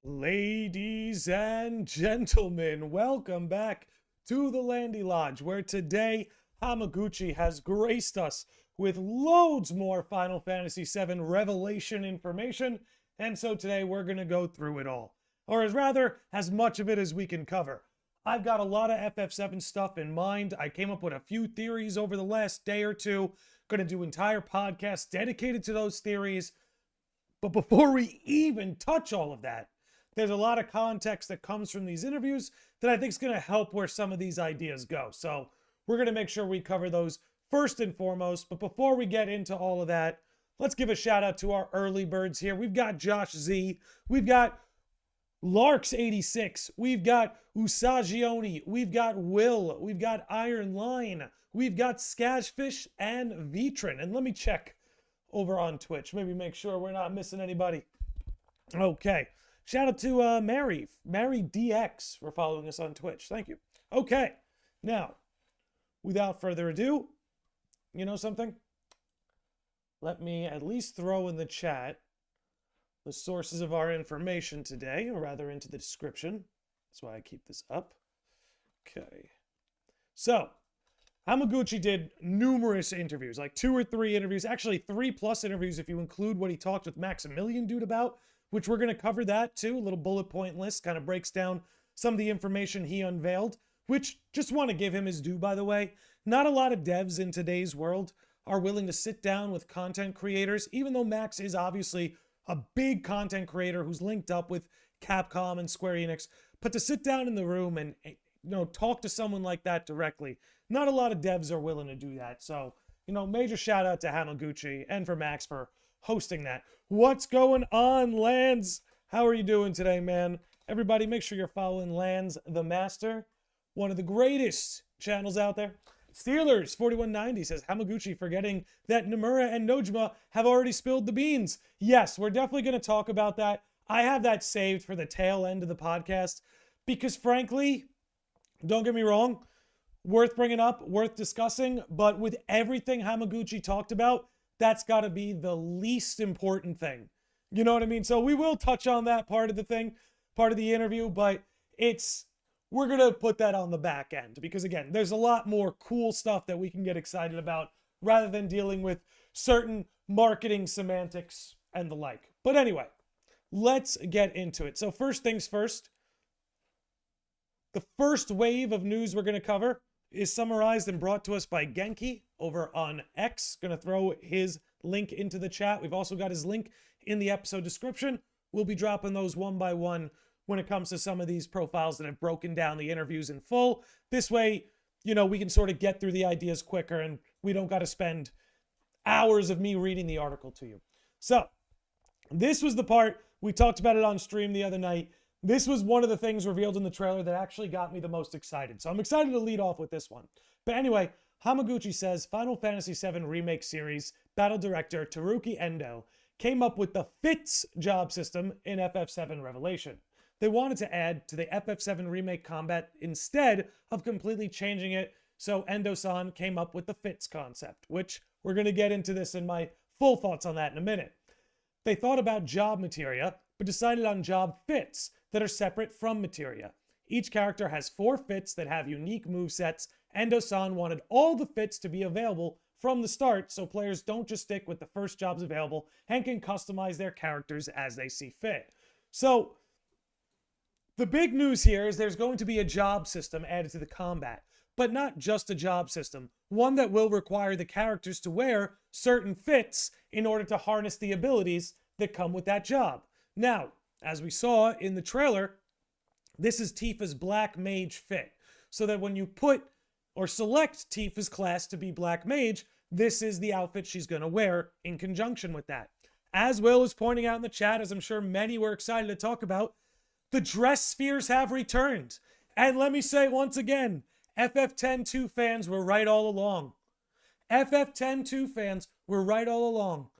Ladies and gentlemen, welcome back to the Landy Lodge, where today Hamaguchi has graced us with loads more Final Fantasy VII Revelation information, and so today we're going to go through it all. Or as rather, as much of it as we can cover. I've got a lot of FF7 stuff in mind. I came up with a few theories over the last day or two. Going to do entire podcasts dedicated to those theories. But before we even touch all of that, there's a lot of context that comes from these interviews that I think is going to help where some of these ideas go. So we're going to make sure we cover those first and foremost. But before we get into all of that, let's give a shout out to our early birds here. We've got Josh Z. We've got Larks86. We've got Usagioni. We've got Will. We've got Iron Line. We've got Skazfish and Vitrin. And let me check over on Twitch. Maybe make sure we're not missing anybody. Okay. Shout out to Mary DX for following us on Twitch. Thank you. Okay. Now, without further ado, you know something? Let me at least throw in the chat the sources of our information today, or rather into the description. That's why I keep this up. Okay. So, Hamaguchi did numerous interviews, like 2 or 3 interviews, actually 3+ interviews if you include what he talked with Maximilian Dude about, which we're going to cover that too. A little bullet point list kind of breaks down some of the information he unveiled, which just want to give him his due, by the way. Not a lot of devs in today's world are willing to sit down with content creators, even though Max is obviously a big content creator who's linked up with Capcom and Square Enix, but to sit down in the room and talk to someone like that directly, not a lot of devs are willing to do that. So, major shout out to Hamaguchi and for Max for hosting that. What's going on, Lands? How are you doing today, man? Everybody, make sure you're following Lands the Master, one of the greatest channels out there. Steelers 4190 says Hamaguchi forgetting that Nomura and Nojima have already spilled the beans. Yes, we're definitely going to talk about that. I have that saved for the tail end of the podcast because, frankly, don't get me wrong, worth bringing up, worth discussing, but with everything Hamaguchi talked about, that's got to be the least important thing. You know what I mean? So we will touch on that part of the thing, part of the interview, but we're going to put that on the back end because, again, there's a lot more cool stuff that we can get excited about rather than dealing with certain marketing semantics and the like. But anyway, let's get into it. So first things first, the first wave of news we're going to cover is summarized and brought to us by Genki over on X. Going to throw his link into the chat. We've also got his link in the episode description. We'll be dropping those one by one when it comes to some of these profiles that have broken down the interviews in full. This way, we can sort of get through the ideas quicker and we don't got to spend hours of me reading the article to you. So, this was the part, we talked about it on stream the other night. This was one of the things revealed in the trailer that actually got me the most excited. So I'm excited to lead off with this one. But anyway, Hamaguchi says Final Fantasy VII Remake Series battle director Teruki Endo came up with the FITS job system in FF7 Revelation. They wanted to add to the FF7 Remake combat instead of completely changing it, so Endo-san came up with the FITS concept, which we're going to get into this in my full thoughts on that in a minute. They thought about job materia, but decided on job fits that are separate from materia. Each character has 4 fits that have unique movesets. Endo-san wanted all the fits to be available from the start so players don't just stick with the first jobs available and can customize their characters as they see fit. So, the big news here is there's going to be a job system added to the combat, but not just a job system, one that will require the characters to wear certain fits in order to harness the abilities that come with that job. Now, as we saw in the trailer, this is Tifa's Black Mage fit. So that when you put or select Tifa's class to be Black Mage, this is the outfit she's going to wear in conjunction with that. As Will is pointing out in the chat, as I'm sure many were excited to talk about, the dress spheres have returned. And let me say once again, FF10-2 fans were right all along. FF10-2 fans were right all along.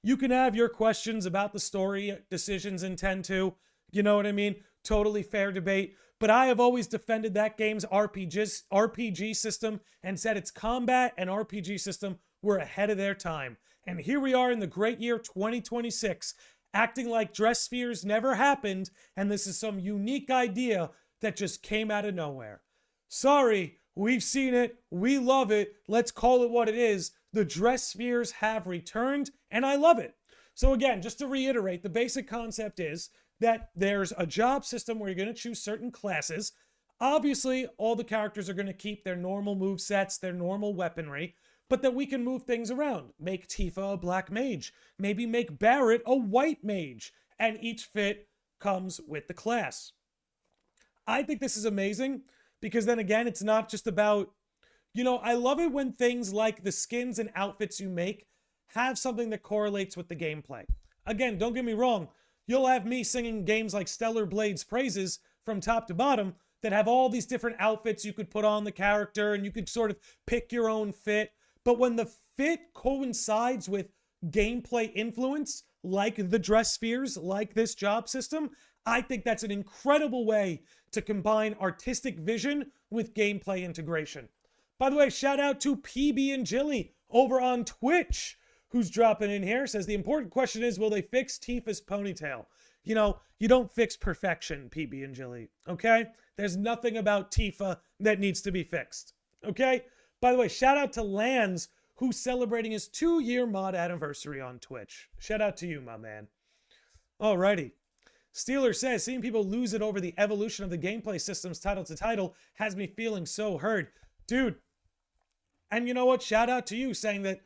You can have your questions about the story decisions in 10-2. You know what I mean? Totally fair debate. But I have always defended that game's RPG system and said its combat and RPG system were ahead of their time. And here we are in the great year 2026. acting like dress spheres never happened, and this is some unique idea that just came out of nowhere. Sorry, we've seen it, we love it, let's call it what it is. The dress spheres have returned, and I love it. So again, just to reiterate, the basic concept is that there's a job system where you're going to choose certain classes. Obviously, all the characters are going to keep their normal move sets, their normal weaponry, but that we can move things around. Make Tifa a black mage. Maybe make Barret a white mage. And each fit comes with the class. I think this is amazing because then again, it's not just about, I love it when things like the skins and outfits you make have something that correlates with the gameplay. Again, don't get me wrong. You'll have me singing games like Stellar Blade's praises from top to bottom that have all these different outfits you could put on the character and you could sort of pick your own fit. But when the fit coincides with gameplay influence, like the dress spheres, like this job system, I think that's an incredible way to combine artistic vision with gameplay integration. By the way, shout out to PB and Jilly over on Twitch, who's dropping in here. Says the important question is, will they fix Tifa's ponytail? You don't fix perfection, PB and Jilly, okay? There's nothing about Tifa that needs to be fixed, okay? By the way, shout out to Lanz, who's celebrating his 2-year mod anniversary on Twitch. Shout out to you, my man. Alrighty. Steeler says, seeing people lose it over the evolution of the gameplay systems title to title has me feeling so hurt. Dude, and you know what? Shout out to you saying that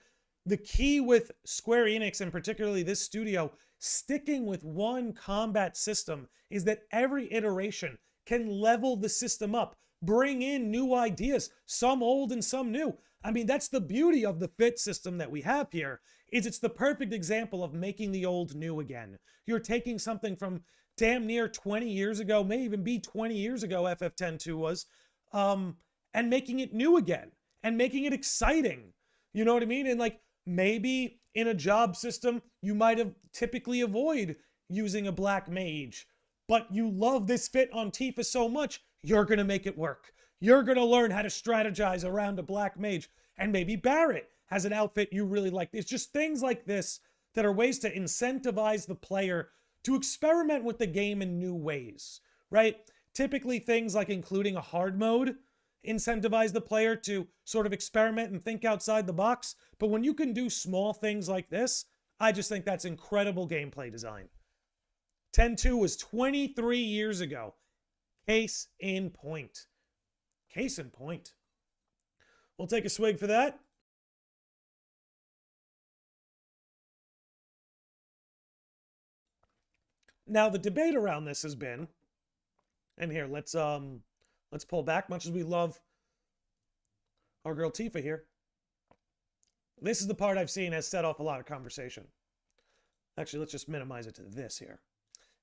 the key with Square Enix, and particularly this studio, sticking with one combat system is that every iteration can level the system up, bring in new ideas, some old and some new. I mean, that's the beauty of the fit system that we have here, is it's the perfect example of making the old new again. You're taking something from damn near 20 years ago, may even be 20 years ago, FF10-2 was, and making it new again, and making it exciting. You know what I mean? And like, maybe in a job system, you might have typically avoid using a black mage, but you love this fit on Tifa so much, you're going to make it work. You're going to learn how to strategize around a black mage. And maybe Barret has an outfit you really like. It's just things like this that are ways to incentivize the player to experiment with the game in new ways, right? Typically things like including a hard mode incentivize the player to sort of experiment and think outside the box. But when you can do small things like this, I just think that's incredible gameplay design. 10-2 was 23 years ago. Case in point. Case in point. We'll take a swig for that. Now the debate around this has been, and here let's pull back. Much as we love our girl Tifa here, this is the part I've seen has set off a lot of conversation. Actually, let's just minimize it to this here.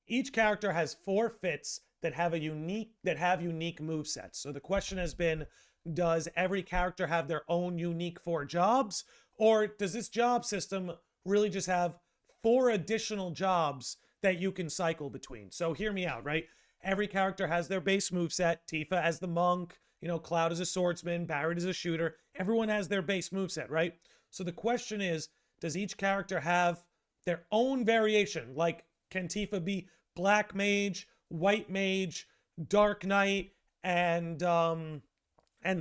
Each character has 4 fits that have unique movesets. So the question has been, does every character have their own unique 4 jobs? Or does this job system really just have 4 additional jobs that you can cycle between? So hear me out, right? Every character has their base moveset. Tifa as the monk, Cloud as a swordsman, Barret as a shooter. Everyone has their base moveset, right? So the question is, does each character have their own variation? Like, can Tifa be black mage, white mage, dark knight, and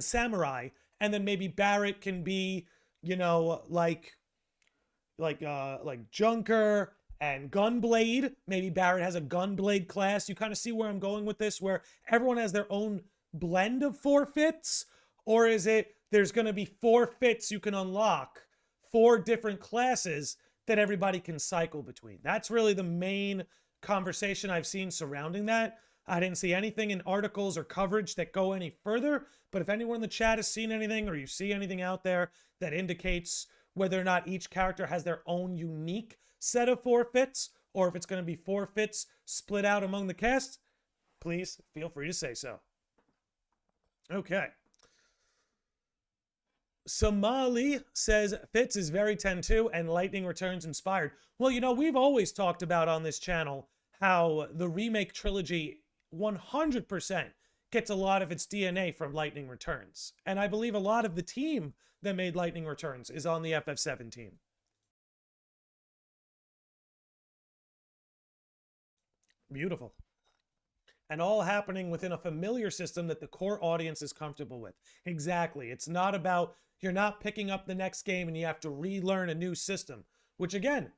samurai? And then maybe Barret can be, like Junker and Gunblade. Maybe Barret has a Gunblade class. You kind of see where I'm going with this, where everyone has their own blend of 4 fits? Or is it there's going to be 4 fits you can unlock, 4 different classes that everybody can cycle between? That's really the main conversation I've seen surrounding that. I didn't see anything in articles or coverage that go any further, but if anyone in the chat has seen anything or you see anything out there that indicates whether or not each character has their own unique set of 4 fits, or if it's going to be 4 fits split out among the cast, please feel free to say so. Okay. Somali says, Fitz is very 10-2 and Lightning Returns inspired. Well, we've always talked about on this channel how the remake trilogy 100% gets a lot of its DNA from Lightning Returns. And I believe a lot of the team that made Lightning Returns is on the FF7 team. Beautiful. And all happening within a familiar system that the core audience is comfortable with. Exactly. It's not about you're not picking up the next game and you have to relearn a new system, which again,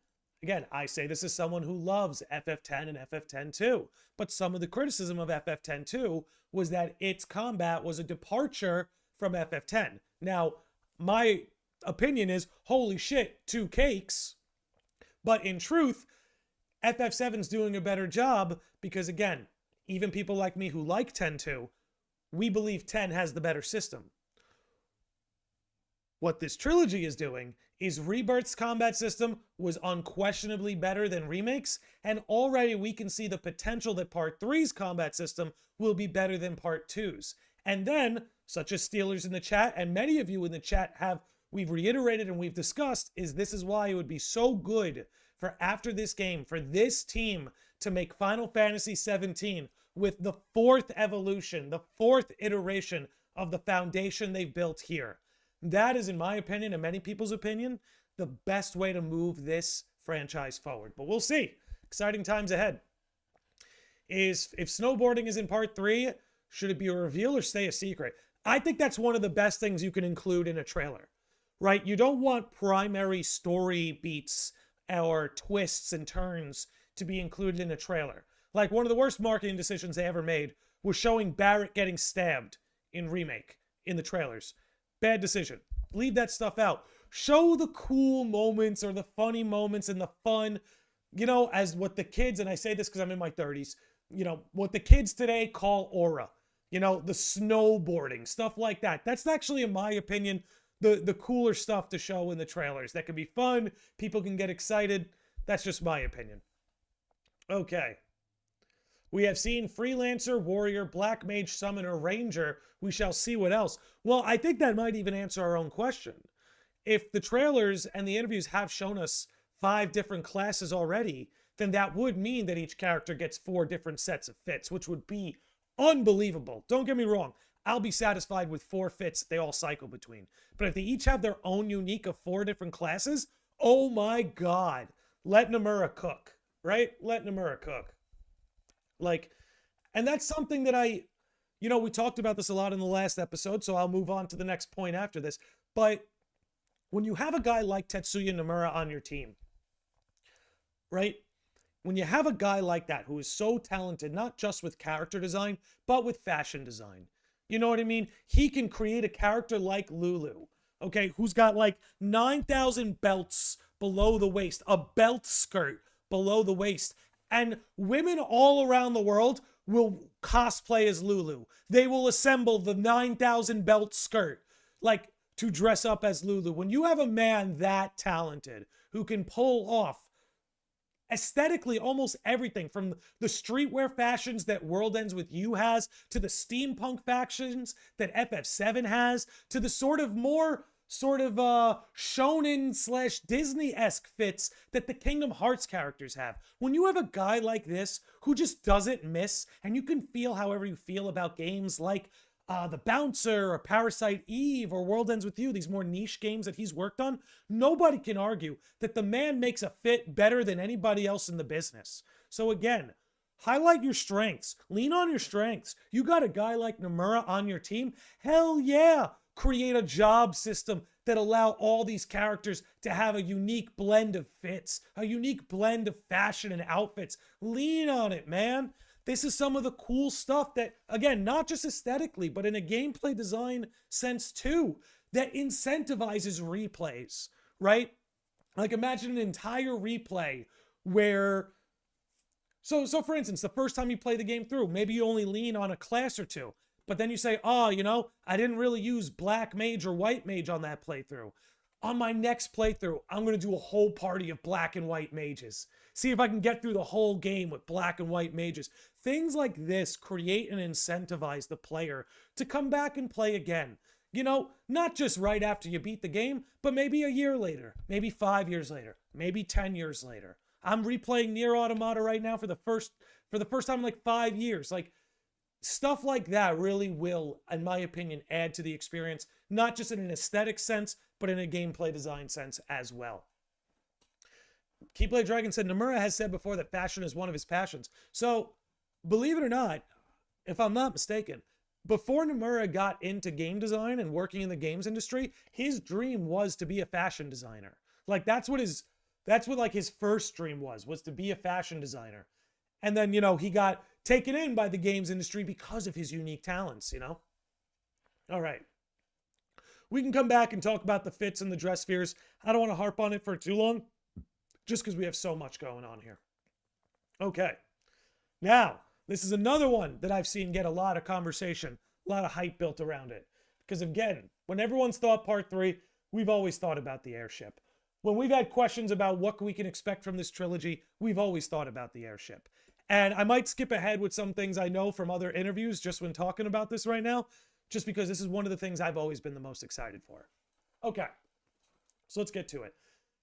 I say this as someone who loves FF10 and FF10-2, but some of the criticism of FF10-2 was that its combat was a departure from FF10. Now, my opinion is, holy shit, 2 cakes. But in truth, FF7's doing a better job because, again, even people like me who like 10-2, we believe 10 has the better system. What this trilogy is doing is Rebirth's combat system was unquestionably better than Remake's, and already we can see the potential that Part 3's combat system will be better than Part 2's. And then, such as Steelers in the chat, and many of you in the chat we've reiterated and we've discussed, this is why it would be so good for after this game, for this team to make Final Fantasy 17 with the 4th evolution, the 4th iteration of the foundation they've built here. That is, in my opinion, and many people's opinion, the best way to move this franchise forward. But we'll see. Exciting times ahead. If snowboarding is in Part 3, should it be a reveal or stay a secret? I think that's one of the best things you can include in a trailer, right? You don't want primary story beats or twists and turns to be included in a trailer. Like, one of the worst marketing decisions they ever made was showing Barrett getting stabbed in Remake in the trailers. Bad decision. Leave that stuff out. Show the cool moments or the funny moments and the fun, as what the kids, and I say this because I'm in my 30s, what the kids today call aura. The snowboarding, stuff like that. That's actually, in my opinion, the cooler stuff to show in the trailers. That can be fun. People can get excited. That's just my opinion. Okay. We have seen Freelancer, Warrior, Black Mage, Summoner, Ranger. We shall see what else. Well, I think that might even answer our own question. If the trailers and the interviews have shown us 5 different classes already, then that would mean that each character gets 4 different sets of fits, which would be unbelievable. Don't get me wrong. I'll be satisfied with 4 fits they all cycle between. But if they each have their own unique of 4 different classes, oh my God. Let Nomura cook, right? Let Nomura cook. And that's something that we talked about this a lot in the last episode, so I'll move on to the next point after this. But when you have a guy like Tetsuya Nomura on your team, right? When you have a guy like that who is so talented, not just with character design, but with fashion design, you know what I mean? He can create a character like Lulu, okay, who's got like 9,000 belts below the waist, a belt skirt below the waist. And women all around the world will cosplay as Lulu. They will assemble the 9,000 belt skirt, to dress up as Lulu. When you have a man that talented who can pull off aesthetically almost everything from the streetwear fashions that World Ends With You has, to the steampunk fashions that FF7 has, to the more shonen / Disney-esque fits that the Kingdom Hearts characters have. When you have a guy like this who just doesn't miss, and you can feel however you feel about games like The Bouncer or Parasite Eve or World Ends With You, these more niche games that he's worked on, nobody can argue that the man makes a fit better than anybody else in the business. So again, highlight your strengths. Lean on your strengths. You got a guy like Nomura on your team? Hell yeah! Create a job system that allow all these characters to have a unique blend of fits, a unique blend of fashion and outfits. Lean on it, man. This is some of the cool stuff that, again, not just aesthetically, but in a gameplay design sense too, that incentivizes replays, right? Like, imagine an entire replay where, so for instance, the first time you play the game through, maybe you only lean on a class or two. But then you say, oh, I didn't really use Black Mage or White Mage on that playthrough. On my next playthrough, I'm going to do a whole party of Black and White Mages. See if I can get through the whole game with Black and White Mages. Things like this create and incentivize the player to come back and play again. Not just right after you beat the game, but maybe a year later, maybe 5 years later, maybe 10 years later. I'm replaying Nier Automata right now for the first time in like 5 years. Stuff like that really will, in my opinion, add to the experience, not just in an aesthetic sense, but in a gameplay design sense as well. Keyblade Dragon said Nomura has said before that fashion is one of his passions. So, believe it or not, if I'm not mistaken, before Nomura got into game design and working in the games industry, his dream was to be a fashion designer. Like that's what like his first dream was to be a fashion designer. And then, he got taken in by the games industry because of his unique talents, All right. We can come back and talk about the fits and the dress spheres. I don't want to harp on it for too long, just because we have so much going on here. Okay. Now, this is another one that I've seen get a lot of conversation, a lot of hype built around it. Because again, when everyone's thought part 3, we've always thought about the airship. When we've had questions about what we can expect from this trilogy, we've always thought about the airship. And I might skip ahead with some things I know from other interviews just when talking about this right now, just because this is one of the things I've always been the most excited for. Okay, so let's get to it.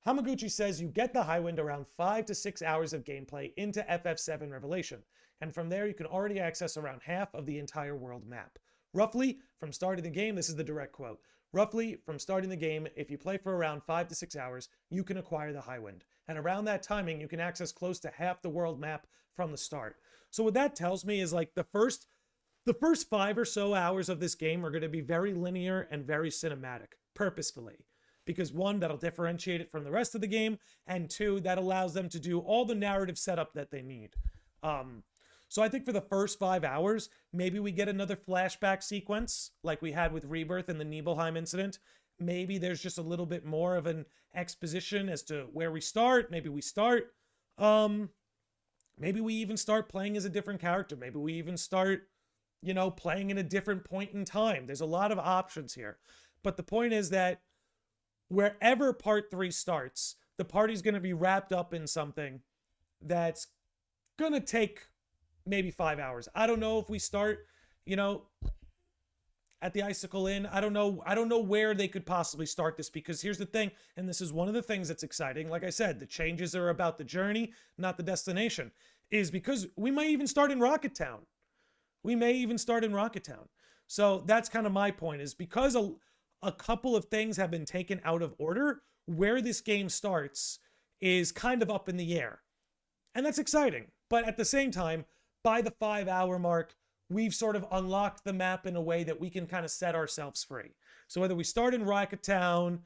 Hamaguchi says you get the Highwind around 5 to 6 hours of gameplay into FF7 Revelation, and from there you can already access around half of the entire world map. Roughly, from starting the game, this is the direct quote, roughly, from starting the game, if you play for around 5 to 6 hours, you can acquire the Highwind. And around that timing, you can access close to half the world map from the start. So what that tells me is like the first 5 or so hours of this game are going to be very linear and very cinematic, purposefully. Because 1, that'll differentiate it from the rest of the game, and 2, that allows them to do all the narrative setup that they need. So I think for the first 5 hours, maybe we get another flashback sequence like we had with Rebirth and the Nibelheim incident. Maybe there's just a little bit more of an exposition as to where we start. Maybe we start, maybe we even start playing as a different character. Maybe we even start, playing in a different point in time. There's a lot of options here. But the point is that wherever part 3 starts, the party's going to be wrapped up in something that's going to take maybe 5 hours. I don't know if we start, at the Icicle Inn. I don't know where they could possibly start this, because here's the thing, and this is one of the things that's exciting. Like I said, the changes are about the journey, not the destination, is because we might even start in Rocket Town. So that's kind of my point, is because a couple of things have been taken out of order, where this game starts is kind of up in the air. And that's exciting. But at the same time, by the 5-hour mark, we've sort of unlocked the map in a way that we can kind of set ourselves free. So whether we start in Rocket Town,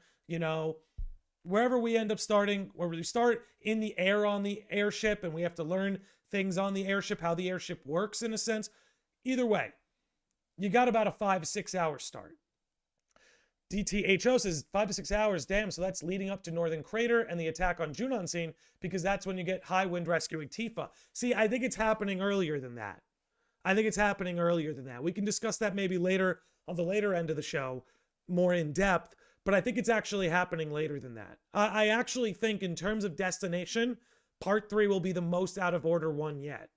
wherever we end up starting, or we start in the air on the airship and we have to learn things on the airship, how the airship works in a sense, either way, you got about a 5 to 6 hour start. DTHO says 5 to 6 hours, damn, so that's leading up to Northern Crater and the attack on Junon scene, because that's when you get Highwind rescuing Tifa. See, I think it's happening earlier than that. We can discuss that maybe later, on the later end of the show, more in depth, but I think it's actually happening later than that. I actually think in terms of destination, part 3 will be the most out of order one yet.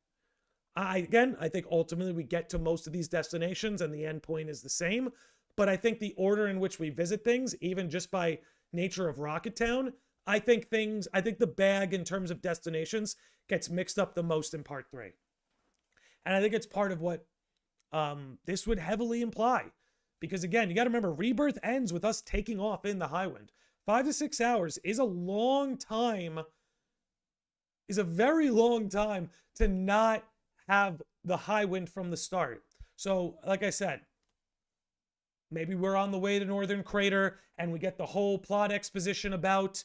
I think ultimately we get to most of these destinations and the end point is the same, but I think the order in which we visit things, even just by nature of Rocket Town, I think the bag in terms of destinations gets mixed up the most in part 3. And I think it's part of what this would heavily imply. Because again, you got to remember, Rebirth ends with us taking off in the Highwind. 5 to 6 hours is a long time, is a very long time to not have the Highwind from the start. So, like I said, maybe we're on the way to Northern Crater and we get the whole plot exposition about,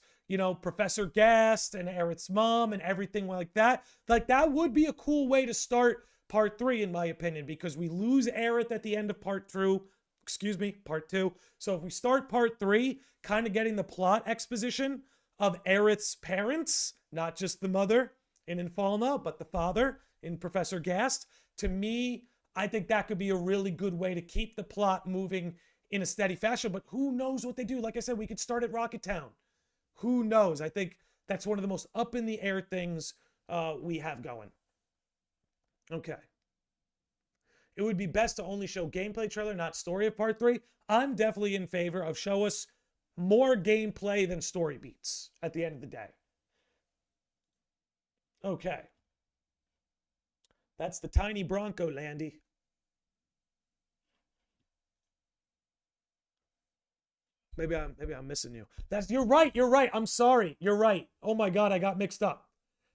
Professor Gast and Aerith's mom and everything like that. Like, that would be a cool way to start part 3, in my opinion, because we lose Aerith at the end of part 2. So if we start part 3, kind of getting the plot exposition of Aerith's parents, not just the mother in Infalna, but the father in Professor Gast, to me, I think that could be a really good way to keep the plot moving in a steady fashion. But who knows what they do? Like I said, we could start at Rocket Town. Who knows? I think that's one of the most up in the air things we have going. Okay. It would be best to only show gameplay trailer, not story of part 3. I'm definitely in favor of show us more gameplay than story beats at the end of the day. Okay. That's the tiny Bronco, Landy. Maybe I'm missing you. You're right. You're right. I'm sorry. You're right. Oh my God, I got mixed up.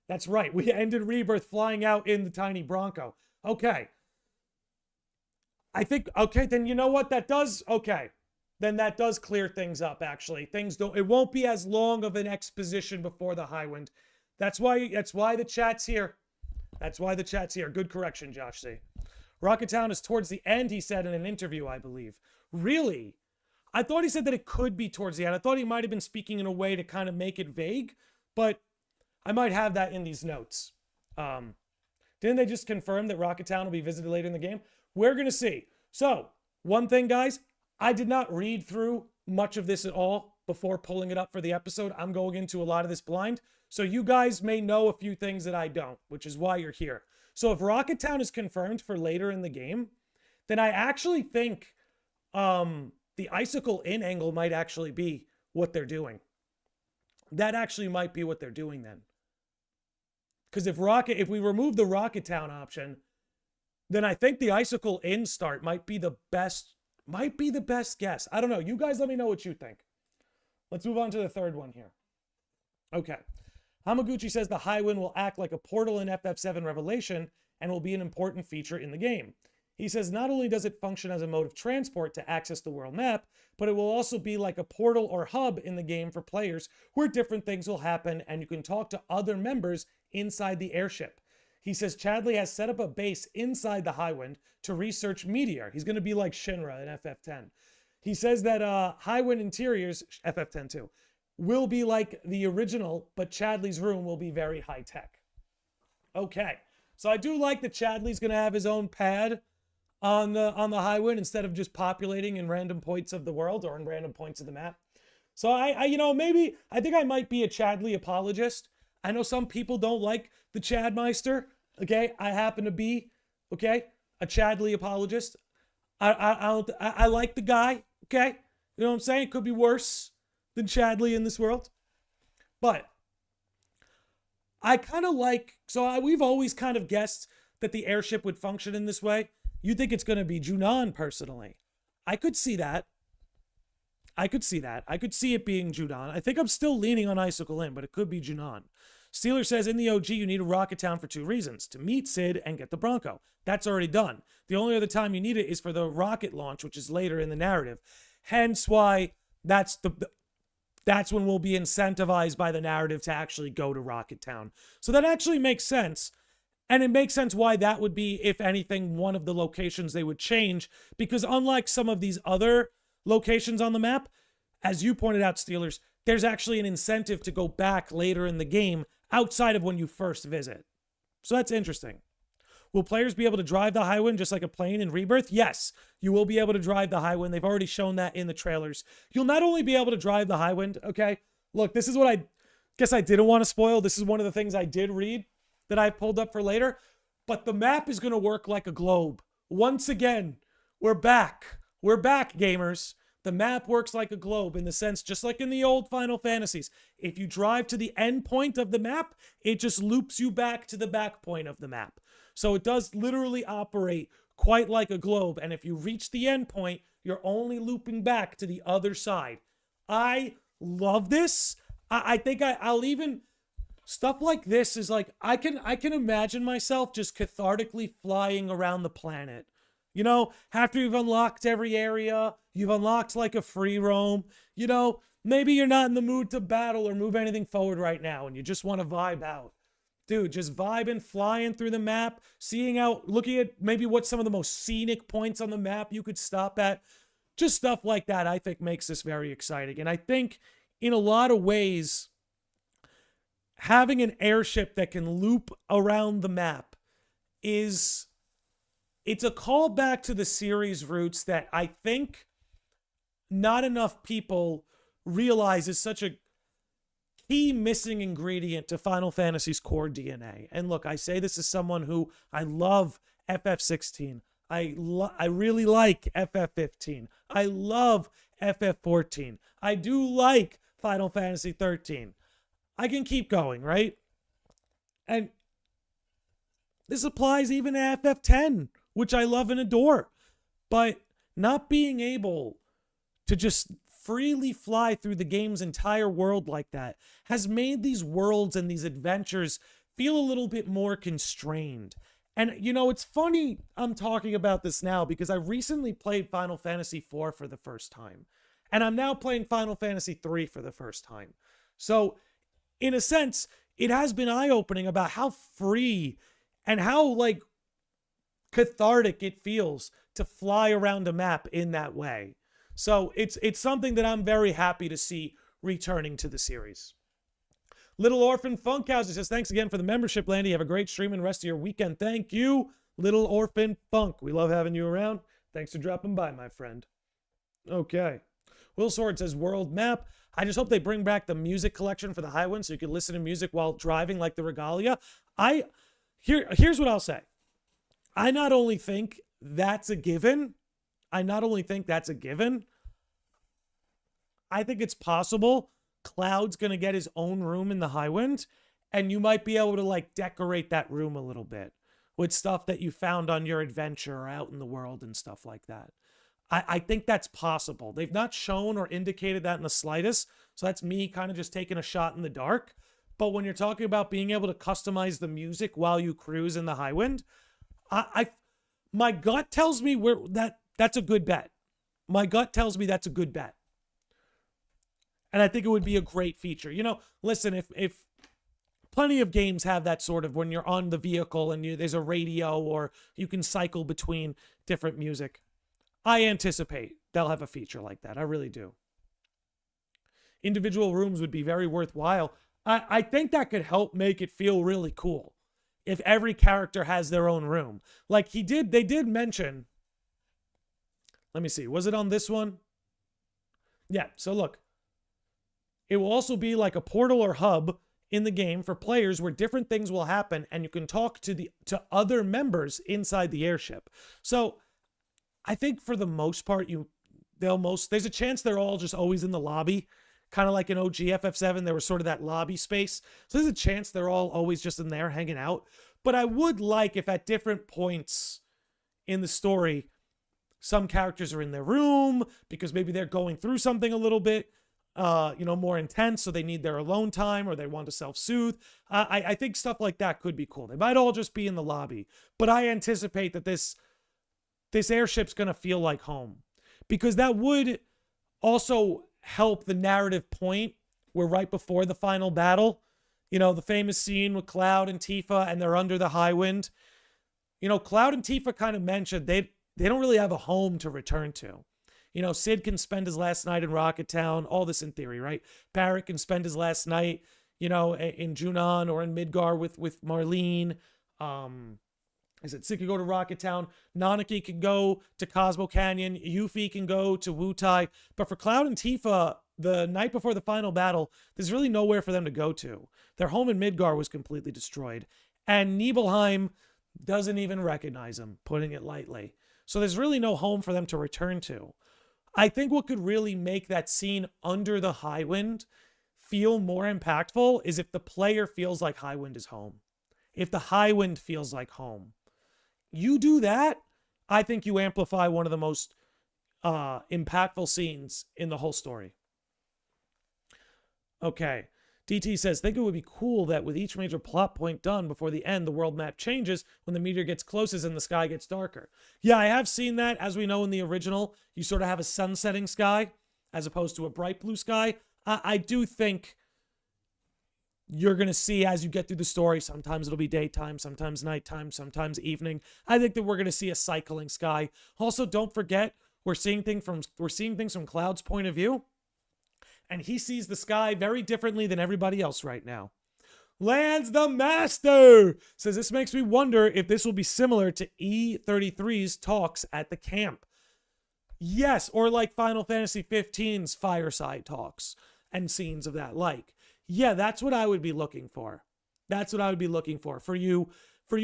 That's right. We ended Rebirth flying out in the tiny Bronco. Okay. I think, okay, then you know what that does? Okay. Then that does clear things up, actually. It won't be as long of an exposition before the Highwind. That's why the chat's here. That's why the chat's here. Good correction, Josh C. Rocket Town is towards the end, he said in an interview, I believe. Really? I thought he said that it could be towards the end. I thought he might have been speaking in a way to kind of make it vague, but I might have that in these notes. Didn't they just confirm that Rocket Town will be visited later in the game? We're going to see. So, one thing, guys, I did not read through much of this at all before pulling it up for the episode. I'm going into a lot of this blind. So you guys may know a few things that I don't, which is why you're here. So if Rocket Town is confirmed for later in the game, then I actually think the Icicle Inn angle might actually be what they're doing. That actually might be what they're doing then. Because if we remove the Rocket Town option, then I think the Icicle Inn start might be the best guess. I don't know. You guys let me know what you think. Let's move on to the third one here. Okay. Hamaguchi says the Highwind will act like a portal in FF7 Revelation and will be an important feature in the game. He says not only does it function as a mode of transport to access the world map, but it will also be like a portal or hub in the game for players where different things will happen and you can talk to other members inside the airship. He says Chadley has set up a base inside the Highwind to research Meteor. He's going to be like Shinra in FF10. He says that Highwind interiors, FF10 too, will be like the original, but Chadley's room will be very high tech. Okay, so I do like that Chadley's going to have his own pad on the Highwind instead of just populating in random points of the world or in random points of the map. So I think I might be a Chadley apologist. I know some people don't like the Chadmeister. Okay, I happen to be a Chadley apologist. I like the guy. Okay, you know what I'm saying? It could be worse than Chadley in this world, but I kind of like. We've always kind of guessed that the airship would function in this way. You think it's going to be Junon, personally. I could see that. I could see it being Junon. I think I'm still leaning on Icicle Inn, but it could be Junon. Steeler says, in the OG, you need a Rocket Town for two reasons. To meet Sid and get the Bronco. That's already done. The only other time you need it is for the rocket launch, which is later in the narrative. Hence why that's when we'll be incentivized by the narrative to actually go to Rocket Town. So that actually makes sense. And it makes sense why that would be, if anything, one of the locations they would change. Because unlike some of these other locations on the map, as you pointed out, Steelers, there's actually an incentive to go back later in the game outside of when you first visit. So that's interesting. Will players be able to drive the Highwind just like a plane in Rebirth? Yes, you will be able to drive the Highwind. They've already shown that in the trailers. You'll not only be able to drive the Highwind, okay? Look, this is what I guess I didn't want to spoil. This is one of the things I did read that I pulled up for later. But the map is going to work like a globe. Once again, we're back. We're back, gamers. The map works like a globe in the sense, just like in the old Final Fantasies. If you drive to the end point of the map, it just loops you back to the back point of the map. So it does literally operate quite like a globe. And if you reach the end point, you're only looping back to the other side. I love this. I think I'll even... Stuff like this is like, I can imagine myself just cathartically flying around the planet. You know, after you've unlocked every area, you've unlocked like a free roam, you know, maybe you're not in the mood to battle or move anything forward right now and you just want to vibe out. Dude, just vibing, flying through the map, seeing out, looking at maybe what some of the most scenic points on the map you could stop at. Just stuff like that, I think, makes this very exciting. And I think in a lot of ways, having an airship that can loop around the map it's a callback to the series roots that I think not enough people realize is such a key missing ingredient to Final Fantasy's core DNA. And look, I say this as someone who I love FF16. I really like FF15. I love FF14. I do like Final Fantasy 13. I can keep going, right? And this applies even to FF10, which I love and adore. But not being able to just freely fly through the game's entire world like that has made these worlds and these adventures feel a little bit more constrained. And, you know, it's funny I'm talking about this now because I recently played Final Fantasy IV for the first time. And I'm now playing Final Fantasy III for the first time. So, in a sense, it has been eye-opening about how free and how, like, cathartic it feels to fly around a map in that way. So, it's something that I'm very happy to see returning to the series. Little Orphan Funkhauser says, thanks again for the membership, Landy. Have a great stream and rest of your weekend. Thank you, Little Orphan Funk. We love having you around. Thanks for dropping by, my friend. Okay. Will Sword says, world map. I just hope they bring back the music collection for the Highwind so you can listen to music while driving like the Regalia. Here's what I'll say. I not only think that's a given, I think it's possible Cloud's going to get his own room in the Highwind, and you might be able to, like, decorate that room a little bit with stuff that you found on your adventure or out in the world and stuff like that. I think that's possible. They've not shown or indicated that in the slightest, so that's me kind of just taking a shot in the dark. But when you're talking about being able to customize the music while you cruise in the Highwind, my gut tells me that's a good bet. My gut tells me that's a good bet. And I think it would be a great feature. You know, listen, if plenty of games have that sort of when you're on the vehicle and there's a radio or you can cycle between different music. I anticipate they'll have a feature like that. I really do. Individual rooms would be very worthwhile. I think that could help make it feel really cool if every character has their own room. Like they did mention, let me see, was it on this one? Yeah, so look. It will also be like a portal or hub in the game for players where different things will happen and you can talk to other members inside the airship. So I think for the most part, there's a chance they're all just always in the lobby, kind of like in OG FF7, there was sort of that lobby space. So there's a chance they're all always just in there hanging out. But I would like if at different points in the story, some characters are in their room because maybe they're going through something a little bit, more intense, so they need their alone time or they want to self-soothe. I think stuff like that could be cool. They might all just be in the lobby, but I anticipate that this airship's going to feel like home because that would also help the narrative point where right before the final battle, you know, the famous scene with Cloud and Tifa and they're under the Highwind. You know, Cloud and Tifa kind of mentioned they don't really have a home to return to. You know, Sid can spend his last night in Rocket Town, all this in theory, right? Barrett can spend his last night, you know, in Junon or in Midgar with Marlene. Sid can go to Rocket Town. Nanaki can go to Cosmo Canyon. Yuffie can go to Wutai. But for Cloud and Tifa, the night before the final battle, there's really nowhere for them to go to. Their home in Midgar was completely destroyed. And Nibelheim doesn't even recognize them, putting it lightly. So there's really no home for them to return to. I think what could really make that scene under the Highwind feel more impactful is if the player feels like Highwind is home. If the Highwind feels like home. You do that, I think you amplify one of the most impactful scenes in the whole story. Okay. DT says, think it would be cool that with each major plot point done before the end, the world map changes when the meteor gets closest and the sky gets darker. Yeah, I have seen that. As we know in the original, you sort of have a sun-setting sky as opposed to a bright blue sky. I do think you're going to see as you get through the story, sometimes it'll be daytime, sometimes nighttime, sometimes evening. I think that we're going to see a cycling sky. Also, don't forget, we're seeing things from Cloud's point of view. And he sees the sky very differently than everybody else right now. Lance the Master says, this makes me wonder if this will be similar to E33's talks at the camp. Yes, or like Final Fantasy 15's fireside talks and scenes of that like. Yeah, that's what I would be looking for. That's what I would be looking for. For you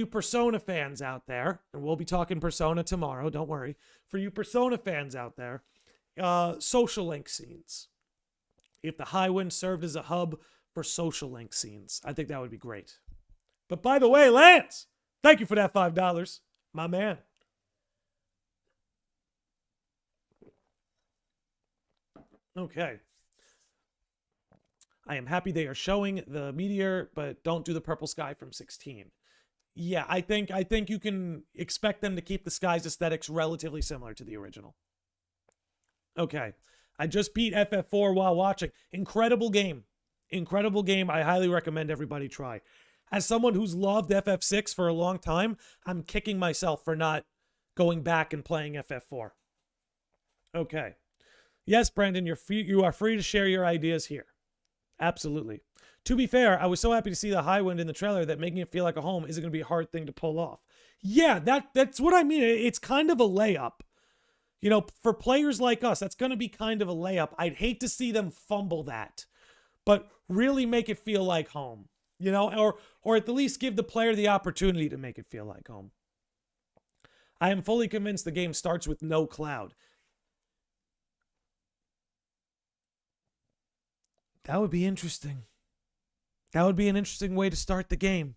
Persona fans out there, and we'll be talking Persona tomorrow, don't worry. For you Persona fans out there, social link scenes. If the Highwind served as a hub for social link scenes, I think that would be great. But by the way, Lance, thank you for that $5, my man. Okay. I am happy they are showing the meteor, but don't do the purple sky from 16. Yeah, I think you can expect them to keep the sky's aesthetics relatively similar to the original. Okay. I just beat FF4 while watching. Incredible game. Incredible game. I highly recommend everybody try. As someone who's loved FF6 for a long time, I'm kicking myself for not going back and playing FF4. Okay. Yes, Brandon, you are free to share your ideas here. Absolutely. To be fair, I was so happy to see the high wind in the trailer that making it feel like a home isn't going to be a hard thing to pull off. Yeah, that's what I mean. It's kind of a layup. You know, for players like us, that's going to be kind of a layup. I'd hate to see them fumble that, but really make it feel like home. You know, or at the least give the player the opportunity to make it feel like home. I am fully convinced the game starts with no cloud. That would be interesting. That would be an interesting way to start the game.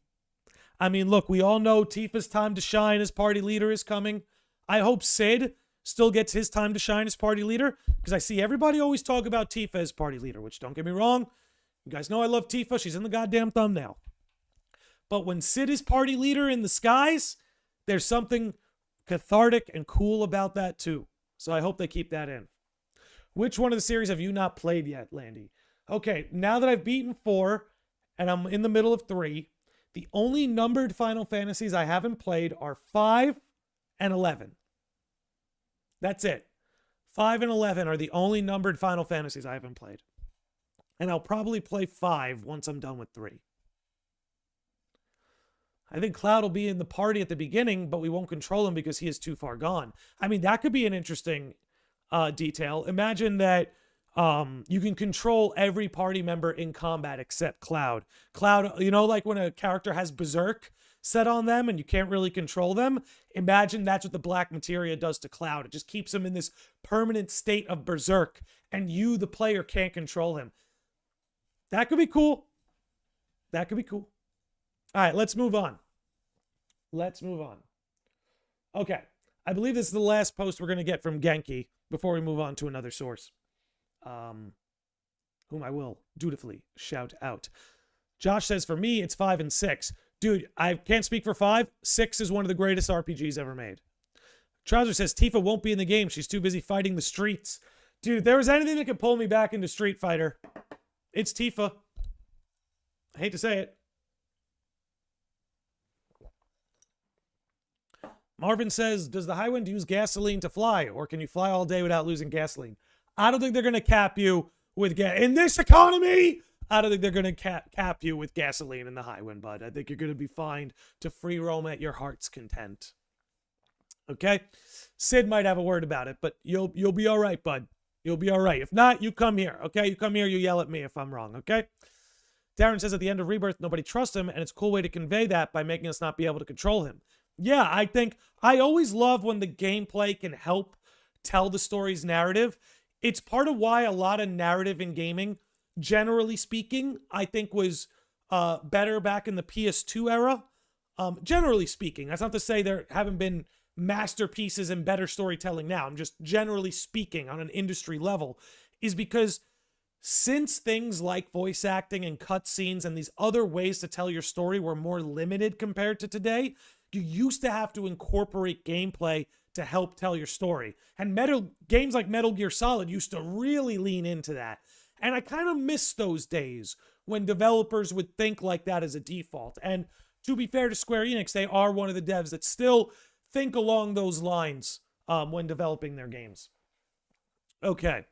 I mean, look, we all know Tifa's time to shine as party leader is coming. I hope Sid still gets his time to shine as party leader, because I see everybody always talk about Tifa as party leader, which, don't get me wrong, you guys know I love Tifa. She's in the goddamn thumbnail. But when Sid is party leader in the skies, there's something cathartic and cool about that too. So I hope they keep that in. Which one of the series have you not played yet, Landy? Okay, now that I've beaten 4 and I'm in the middle of 3, the only numbered Final Fantasies I haven't played are 5 and 11. That's it. 5 and 11 are the only numbered Final Fantasies I haven't played. And I'll probably play 5 once I'm done with 3. I think Cloud will be in the party at the beginning, but we won't control him because he is too far gone. I mean, that could be an interesting detail. Imagine that you can control every party member in combat except Cloud. Cloud, you know, like when a character has Berserk set on them and you can't really control them. Imagine that's what the black materia does to Cloud. It just keeps him in this permanent state of Berserk, and you, the player, can't control him. That could be cool. That could be cool. All right, let's move on. Let's move on. Okay, I believe this is the last post we're going to get from Genki before we move on to another source, whom I will dutifully shout out. Josh says, for me, it's 5 and 6. Dude, I can't speak for 5. 6 is one of the greatest RPGs ever made. Trouser says, Tifa won't be in the game. She's too busy fighting the streets. Dude, if there was anything that could pull me back into Street Fighter, it's Tifa. I hate to say it. Marvin says, does the Highwind use gasoline to fly, or can you fly all day without losing gasoline? I don't think they're going to cap you with gas. In this economy, I don't think they're going to cap you with gasoline in the Highwind, bud. I think you're going to be fine to free roam at your heart's content. Okay? Sid might have a word about it, but you'll be all right, bud. You'll be all right. If not, you come here, okay? You come here, you yell at me if I'm wrong, okay? Darren says, at the end of Rebirth, nobody trusts him, and it's a cool way to convey that by making us not be able to control him. Yeah, I think I always love when the gameplay can help tell the story's narrative. It's part of why a lot of narrative in gaming, generally speaking, I think was better back in the PS2 era. Generally speaking, that's not to say there haven't been masterpieces and better storytelling now. I'm just generally speaking on an industry level, is because since things like voice acting and cutscenes and these other ways to tell your story were more limited compared to today, you used to have to incorporate gameplay to help tell your story. And games like Metal Gear Solid used to really lean into that. And I kind of miss those days when developers would think like that as a default. And to be fair to Square Enix, they are one of the devs that still think along those lines when developing their games. Okay.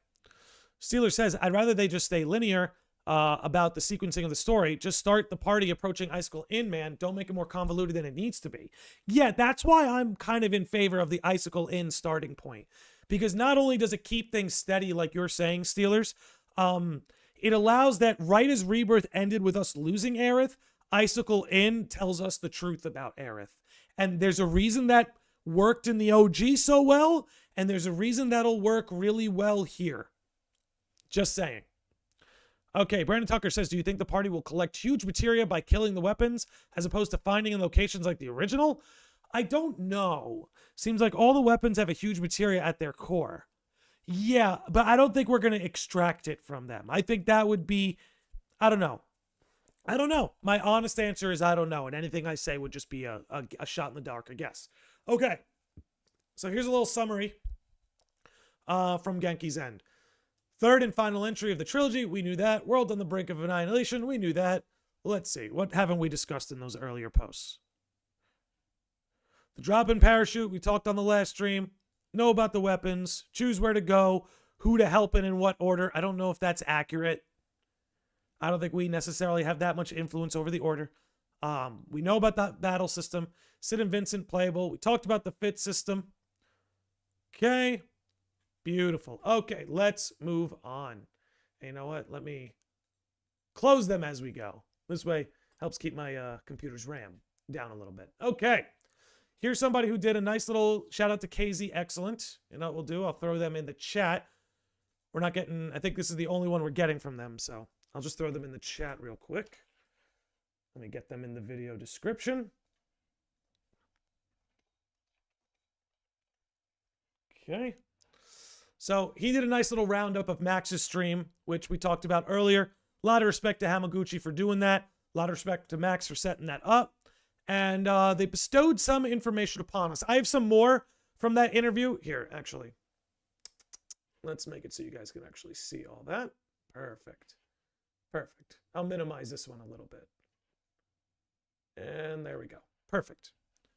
Steeler says, I'd rather they just stay linear about the sequencing of the story. Just start the party approaching Icicle Inn, man. Don't make it more convoluted than it needs to be. Yeah, that's why I'm kind of in favor of the Icicle Inn starting point. Because not only does it keep things steady, like you're saying, Steelers, it allows that right as Rebirth ended with us losing Aerith, Icicle Inn tells us the truth about Aerith. And there's a reason that worked in the OG so well, and there's a reason that'll work really well here. Just saying. Okay, Brandon Tucker says, do you think the party will collect huge materia by killing the weapons as opposed to finding in locations like the original? I don't know. Seems like all the weapons have a huge materia at their core. Yeah, but I don't think we're going to extract it from them. I think that would be, I don't know. I don't know. My honest answer is I don't know. And anything I say would just be a shot in the dark, I guess. Okay. So here's a little summary from Genki's End. Third and final entry of the trilogy. We knew that. World on the brink of annihilation. We knew that. Let's see. What haven't we discussed in those earlier posts? The drop-in parachute. We talked on the last stream. Know about the weapons. Choose where to go. Who to help in what order. I don't know if that's accurate. I don't think we necessarily have that much influence over the order. We know about that battle system. Sid and Vincent playable. We talked about the fit system. Okay. Beautiful. Okay, let's move on. And you know what? Let me close them as we go. This way helps keep my computer's RAM down a little bit. Okay. Here's somebody who did a nice little shout out to KZ Excellent. You know what we'll do? I'll throw them in the chat. We're not getting, I think this is the only one we're getting from them, so I'll just throw them in the chat real quick. Let me get them in the video description. Okay. So he did a nice little roundup of Max's stream, which we talked about earlier. A lot of respect to Hamaguchi for doing that. A lot of respect to Max for setting that up. And they bestowed some information upon us. I have some more from that interview. Here, actually. Let's make it so you guys can actually see all that. Perfect. Perfect. I'll minimize this one a little bit. And there we go. Perfect.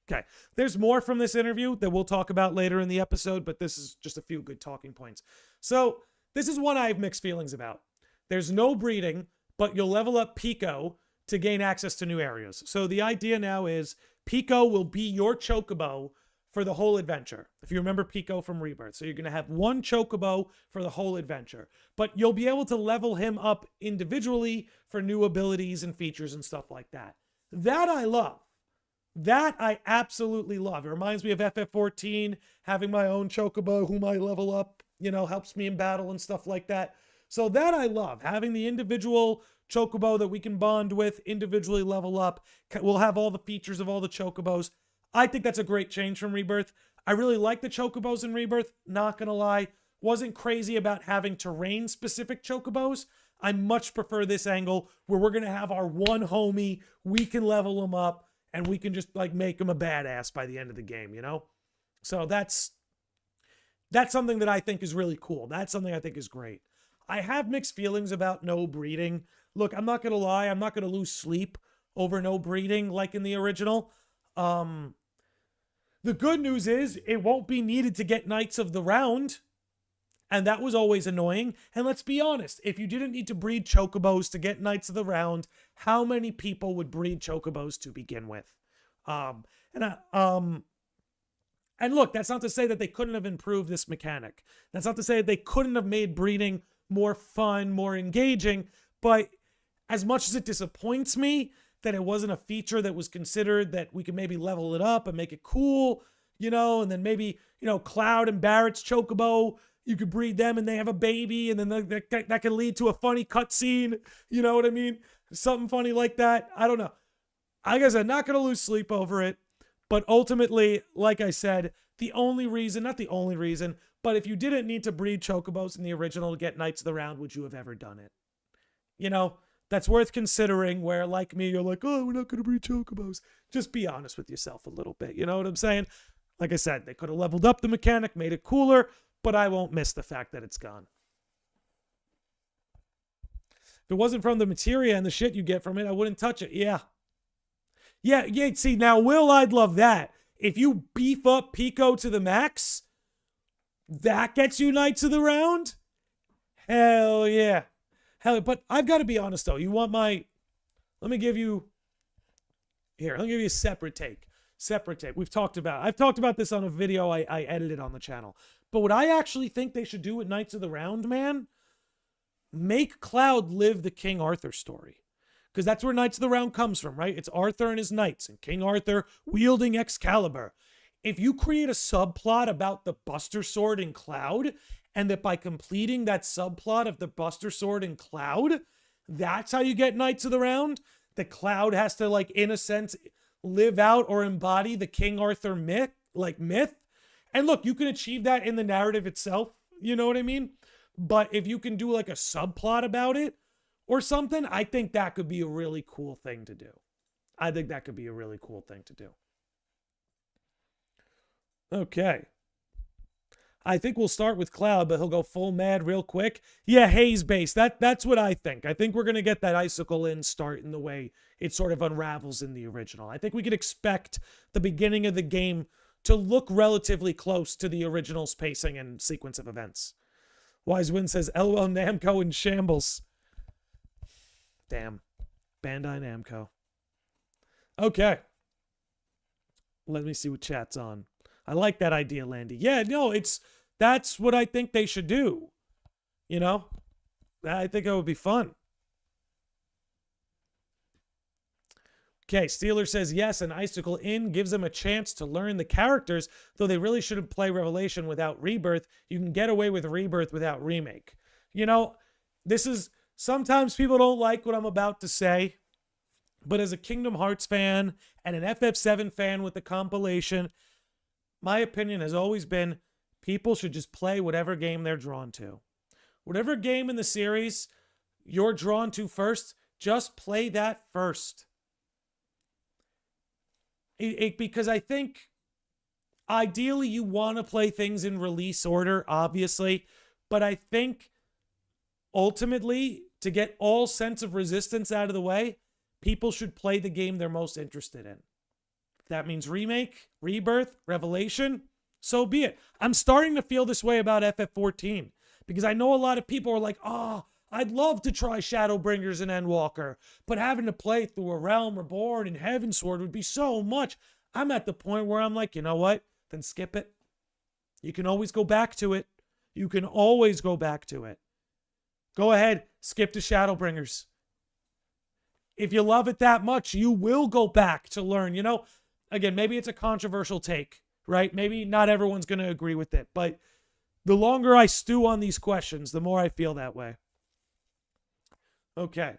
Okay. There's more from this interview that we'll talk about later in the episode, but this is just a few good talking points. So this is one I have mixed feelings about. There's no breeding, but you'll level up Pico to gain access to new areas. So the idea now is Pico will be your Chocobo for the whole adventure. If you remember Pico from Rebirth. So you're going to have one Chocobo for the whole adventure. But you'll be able to level him up individually for new abilities and features and stuff like that. That I love. That I absolutely love. It reminds me of FF14, having my own Chocobo whom I level up, you know, helps me in battle and stuff like that. So that I love. Having the individual Chocobo that we can bond with, individually level up. We'll have all the features of all the Chocobos. I think that's a great change from Rebirth. I really like the Chocobos in Rebirth, not gonna lie. Wasn't crazy about having terrain-specific Chocobos. I much prefer this angle where we're gonna have our one homie, we can level him up, and we can just like make him a badass by the end of the game, you know? So that's something that I think is really cool. That's something I think is great. I have mixed feelings about no breeding. Look, I'm not going to lie. I'm not going to lose sleep over no breeding like in the original. The good news is it won't be needed to get Knights of the Round. And that was always annoying. And let's be honest, if you didn't need to breed Chocobos to get Knights of the Round, how many people would breed Chocobos to begin with? And look, that's not to say that they couldn't have improved this mechanic. That's not to say that they couldn't have made breeding more fun, more engaging. But as much as it disappoints me that it wasn't a feature that was considered that we could maybe level it up and make it cool, you know, and then maybe, you know, Cloud and Barrett's Chocobo, you could breed them and they have a baby, and then that can lead to a funny cutscene. You know what I mean? Something funny like that. I don't know. I guess I'm not going to lose sleep over it. But ultimately, like I said, the only reason, not the only reason, but if you didn't need to breed Chocobos in the original to get Knights of the Round, would you have ever done it? You know, that's worth considering, where like me, you're like, oh, we're not going to breed Chocobos. Just be honest with yourself a little bit. You know what I'm saying? Like I said, they could have leveled up the mechanic, made it cooler, but I won't miss the fact that it's gone. If it wasn't from the materia and the shit you get from it, I wouldn't touch it. Yeah. Yeah, see, now, Will, I'd love that. If you beef up Pico to the max, that gets you Knights of the Round? Hell yeah. Hell, but I've got to be honest, though. You want my... Let me give you... Here, let me give you a separate take. Separate take. I've talked about this on a video I edited on the channel. But what I actually think they should do with Knights of the Round, man, make Cloud live the King Arthur story. Because that's where Knights of the Round comes from, right? It's Arthur and his knights, and King Arthur wielding Excalibur. If you create a subplot about the Buster Sword in Cloud, and that by completing that subplot of the Buster Sword in Cloud, that's how you get Knights of the Round, that Cloud has to, like, in a sense, live out or embody the King Arthur myth. And look, you can achieve that in the narrative itself. You know what I mean? But if you can do like a subplot about it or something, I think that could be a really cool thing to do. I think that could be a really cool thing to do. Okay. I think we'll start with Cloud, but he'll go full mad real quick. Yeah, Haze base. That's what I think. I think we're going to get that Icicle in start in the way it sort of unravels in the original. I think we could expect the beginning of the game to look relatively close to the original's pacing and sequence of events. Wise Wind says, LOL Namco in shambles. Damn. Bandai Namco. Okay. Let me see what chat's on. I like that idea, Landy. Yeah, no, that's what I think they should do. You know? I think it would be fun. Okay, Steeler says yes, an Icicle in gives them a chance to learn the characters, though they really shouldn't play Revelation without Rebirth. You can get away with Rebirth without Remake. You know, sometimes people don't like what I'm about to say, but as a Kingdom Hearts fan and an FF7 fan with the compilation, my opinion has always been people should just play whatever game they're drawn to. Whatever game in the series you're drawn to first, just play that first. Because I think ideally you want to play things in release order, obviously, but I think ultimately to get all sense of resistance out of the way, people should play the game they're most interested in. If that means Remake, Rebirth, Revelation, so be it. I'm starting to feel this way about FF14 because I know a lot of people are like, I'd love to try Shadowbringers and Endwalker, but having to play through A Realm Reborn and Heavensward would be so much. I'm at the point where I'm like, you know what? Then skip it. You can always go back to it. You can always go back to it. Go ahead, skip to Shadowbringers. If you love it that much, you will go back to learn. You know, again, maybe it's a controversial take, right? Maybe not everyone's going to agree with it, but the longer I stew on these questions, the more I feel that way. Okay.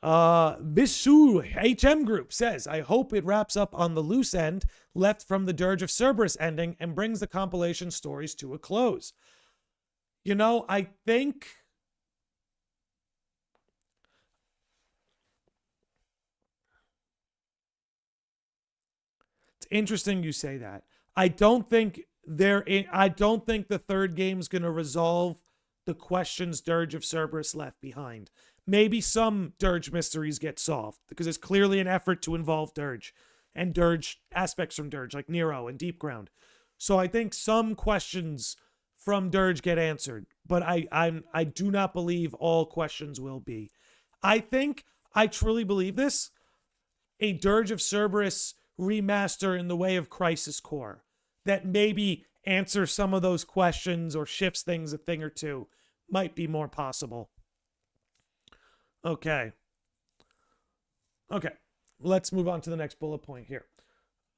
Visu HM Group says, I hope it wraps up on the loose end left from the Dirge of Cerberus ending and brings the compilation stories to a close. You know, I think it's interesting you say that. I don't think the third game's going to resolve the questions Dirge of Cerberus left behind. Maybe some Dirge mysteries get solved because it's clearly an effort to involve Dirge and Dirge aspects from Dirge like Nero and Deep Ground. So I think some questions from Dirge get answered, but I do not believe all questions will be. I truly believe this, a Dirge of Cerberus remaster in the way of Crisis Core that maybe answer some of those questions or shifts things a thing or two might be more possible. Okay. Let's move on to the next bullet point here.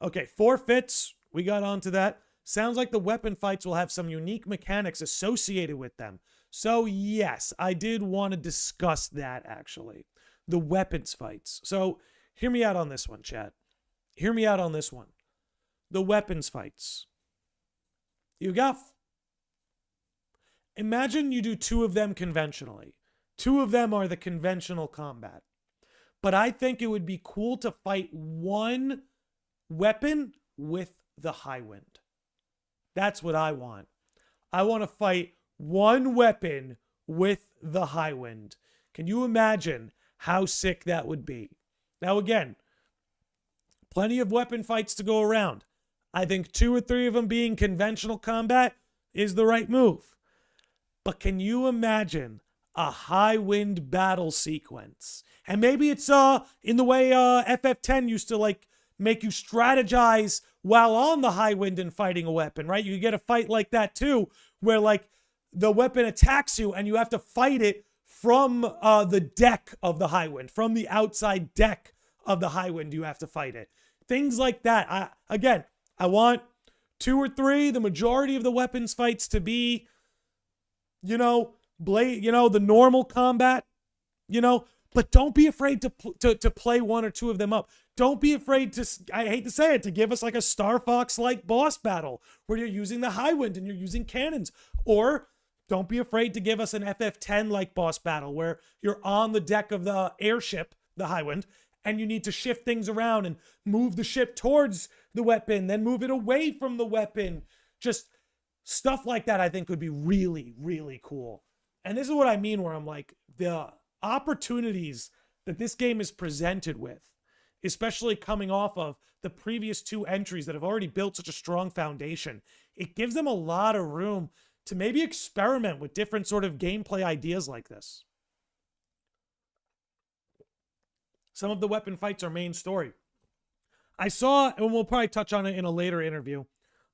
Okay, forfeits. We got onto that. Sounds like the weapon fights will have some unique mechanics associated with them. So yes, I did want to discuss that actually. The weapons fights. So hear me out on this one, chat. Hear me out on this one. The weapons fights. Imagine you do two of them conventionally. Two of them are the conventional combat. But I think it would be cool to fight one weapon with the high wind. That's what I want. I want to fight one weapon with the high wind. Can you imagine how sick that would be? Now again, plenty of weapon fights to go around. I think 2 or 3 of them being conventional combat is the right move. But can you imagine a high wind battle sequence? And maybe it's in the way FF10 used to like make you strategize while on the high wind and fighting a weapon, right? You get a fight like that too, where like the weapon attacks you and you have to fight it from the deck of the high wind, from the outside deck of the high wind. You have to fight it. Things like that. I want 2 or 3, the majority of the weapons fights to be, the normal combat, But don't be afraid to play one or two of them up. Don't be afraid to, I hate to say it, to give us like a Star Fox-like boss battle where you're using the high wind and you're using cannons. Or don't be afraid to give us an FF10-like boss battle where you're on the deck of the airship, the high wind, and you need to shift things around and move the ship towards the weapon, then move it away from the weapon. Just stuff like that I think would be really, really cool. And this is what I mean where I'm like, the opportunities that this game is presented with, especially coming off of the previous two entries that have already built such a strong foundation, it gives them a lot of room to maybe experiment with different sort of gameplay ideas like this. Some of the weapon fights are main story. I saw, and we'll probably touch on it in a later interview,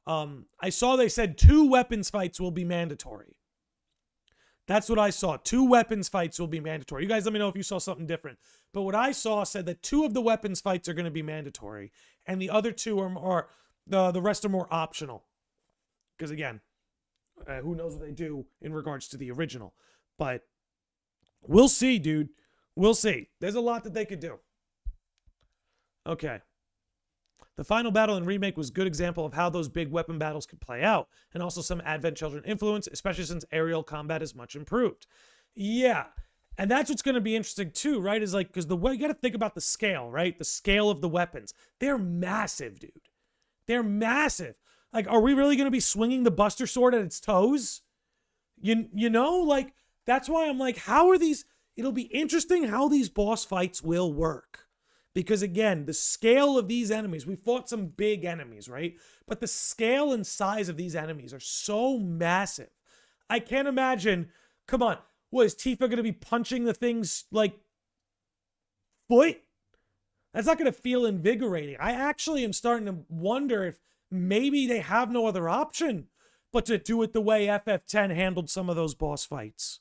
I saw they said 2 weapons fights will be mandatory. That's what I saw. 2 weapons fights will be mandatory. You guys let me know if you saw something different. But what I saw said that 2 of the weapons fights are going to be mandatory. And the other 2 are the rest are more optional. Because again, who knows what they do in regards to the original. But we'll see, dude. We'll see. There's a lot that they could do. Okay. The final battle in Remake was a good example of how those big weapon battles could play out, and also some Advent Children influence, especially since aerial combat is much improved. Yeah, and that's what's going to be interesting too, right? Is like, because the way you got to think about the scale, right? The scale of the weapons. They're massive, dude. They're massive. Like, are we really going to be swinging the Buster Sword at its toes? You know, like, that's why I'm like, how are these? It'll be interesting how these boss fights will work. Because again, the scale of these enemies, we fought some big enemies, right? But the scale and size of these enemies are so massive. I can't imagine, come on, what, is Tifa going to be punching the thing's, like, foot? That's not going to feel invigorating. I actually am starting to wonder if maybe they have no other option but to do it the way FF10 handled some of those boss fights.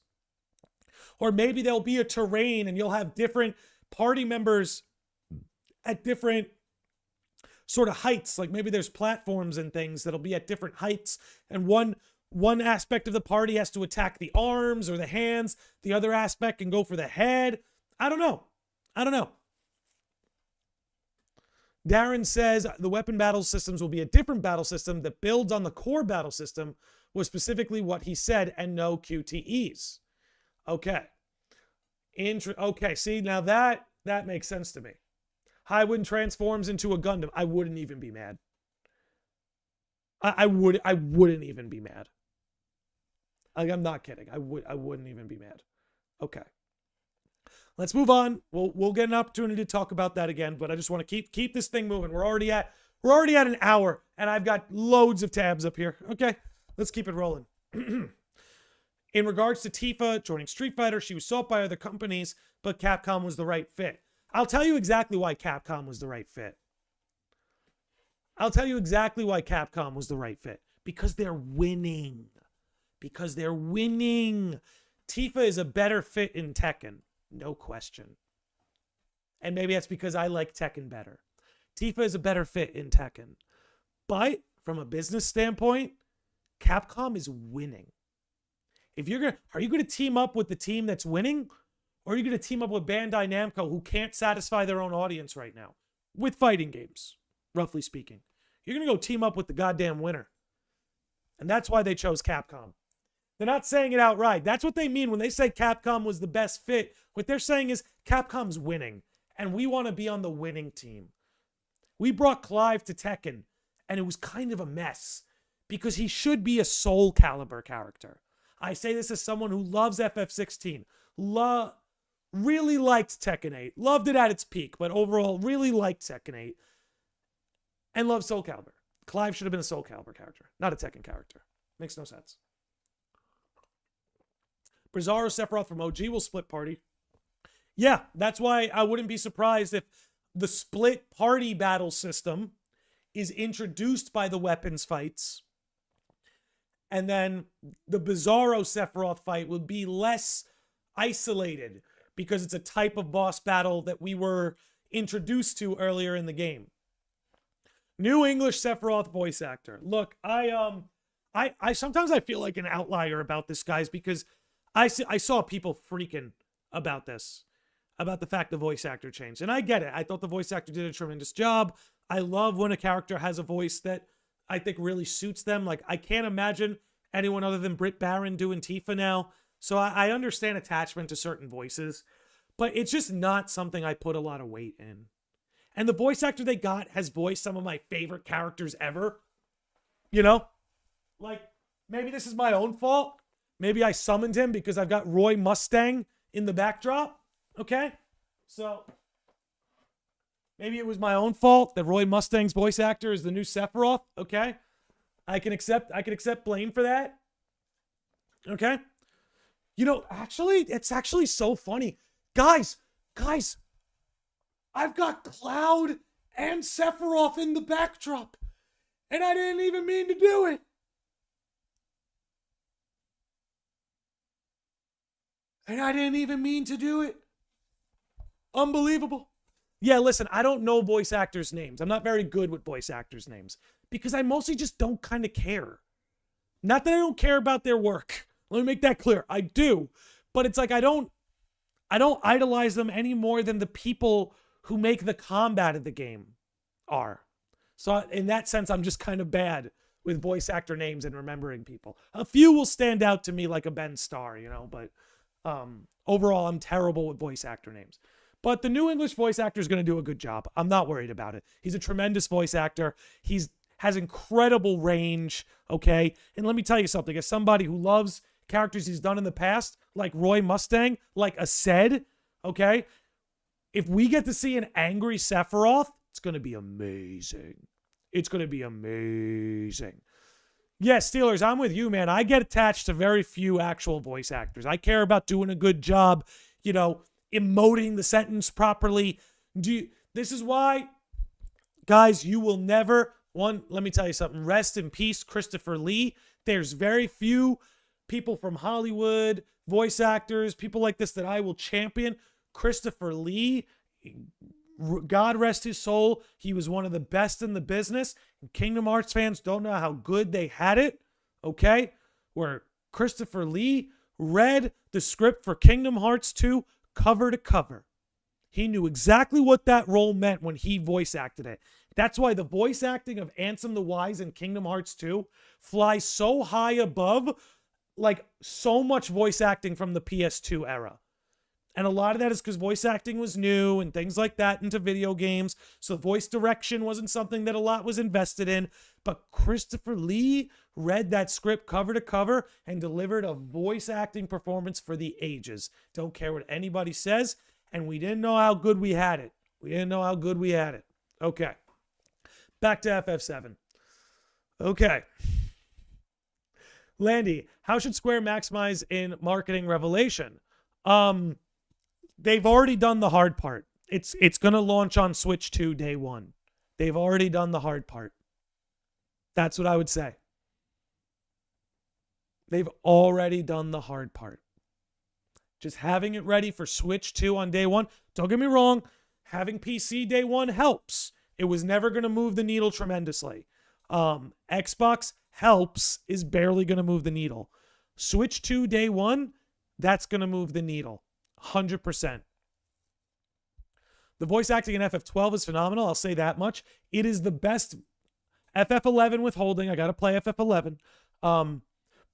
Or maybe there'll be a terrain and you'll have different party members at different sort of heights. Like maybe there's platforms and things that'll be at different heights, and one aspect of the party has to attack the arms or the hands, the other aspect can go for the head. I don't know. Darren says the weapon battle systems will be a different battle system that builds on the core battle system, was specifically what he said, and no QTEs. Okay. Okay, see, now that makes sense to me. Highwind transforms into a Gundam. I wouldn't even be mad. I wouldn't even be mad. Like, I'm not kidding. I wouldn't even be mad. Okay. Let's move on. We'll get an opportunity to talk about that again, but I just want to keep this thing moving. We're already at an hour, and I've got loads of tabs up here. Okay, let's keep it rolling. In regards to Tifa joining Street Fighter, she was sought by other companies, but Capcom was the right fit. I'll tell you exactly why Capcom was the right fit. Because they're winning. Tifa is a better fit in Tekken. No question. And maybe that's because I like Tekken better. Tifa is a better fit in Tekken. But from a business standpoint, Capcom is winning. Are you gonna team up with the team that's winning? Or are you going to team up with Bandai Namco, who can't satisfy their own audience right now with fighting games, roughly speaking? You're going to go team up with the goddamn winner. And that's why they chose Capcom. They're not saying it outright. That's what they mean when they say Capcom was the best fit. What they're saying is Capcom's winning, and we want to be on the winning team. We brought Clive to Tekken, and it was kind of a mess because he should be a Soul Calibur character. I say this as someone who loves FF16, really liked Tekken 8. Loved it at its peak, but overall really liked Tekken 8. And loved Soul Calibur. Clive should have been a Soul Calibur character, not a Tekken character. Makes no sense. Bizarro Sephiroth from OG will split party. Yeah, that's why I wouldn't be surprised if the split party battle system is introduced by the weapons fights. And then the Bizarro Sephiroth fight would be less isolated, because it's a type of boss battle that we were introduced to earlier in the game. New English Sephiroth voice actor. Look, I sometimes I feel like an outlier about this, guys, because I saw people freaking about this. about the fact the voice actor changed. And I get it. I thought the voice actor did a tremendous job. I love when a character has a voice that I think really suits them. Like, I can't imagine anyone other than Britt Baron doing Tifa now. So I understand attachment to certain voices, but it's just not something I put a lot of weight in. And the voice actor they got has voiced some of my favorite characters ever. You know? Like, maybe this is my own fault. Maybe I summoned him because I've got Roy Mustang in the backdrop. Okay? So, maybe it was my own fault that Roy Mustang's voice actor is the new Sephiroth. Okay? I can accept blame for that. Okay? You know, actually, it's actually so funny. Guys, I've got Cloud and Sephiroth in the backdrop. And I didn't even mean to do it. Unbelievable. Yeah, listen, I don't know voice actors' names. I'm not very good with voice actors' names because I mostly just don't kind of care. Not that I don't care about their work. Let me make that clear. I do. But it's like I don't idolize them any more than the people who make the combat of the game are. So in that sense, I'm just kind of bad with voice actor names and remembering people. A few will stand out to me like a Ben Starr, you know, but overall, I'm terrible with voice actor names. But the new English voice actor is going to do a good job. I'm not worried about it. He's a tremendous voice actor. Has incredible range, okay? And let me tell you something. As somebody who loves characters he's done in the past, like Roy Mustang, like Aced, okay? If we get to see an angry Sephiroth, it's going to be amazing. It's going to be amazing. Yes, Steelers, I'm with you, man. I get attached to very few actual voice actors. I care about doing a good job, you know, emoting the sentence properly. This is why, guys, you will never, let me tell you something. Rest in peace, Christopher Lee. There's very few people from Hollywood, voice actors, people like this that I will champion. Christopher Lee, God rest his soul. He was one of the best in the business. Kingdom Hearts fans don't know how good they had it, okay? Where Christopher Lee read the script for Kingdom Hearts 2 cover to cover. He knew exactly what that role meant when he voice acted it. That's why the voice acting of Ansem the Wise in Kingdom Hearts 2 flies so high above, like, so much voice acting from the PS2 era. And a lot of that is because voice acting was new and things like that into video games. So voice direction wasn't something that a lot was invested in. But Christopher Lee read that script cover to cover and delivered a voice acting performance for the ages. Don't care what anybody says. And we didn't know how good we had it. Okay. Back to FF7. Okay. Landy, how should Square maximize in marketing Revelation? They've already done the hard part. It's going to launch on Switch 2 day one. They've already done the hard part. That's what I would say. They've already done the hard part. Just having it ready for Switch 2 on day one. Don't get me wrong. Having PC day one helps. It was never going to move the needle tremendously. Xbox helps, is barely going to move the needle. Switch 2 day one, that's going to move the needle. 100%. The voice acting in FF12 is phenomenal. I'll say that much. It is the best. FF11 withholding. I got to play FF11.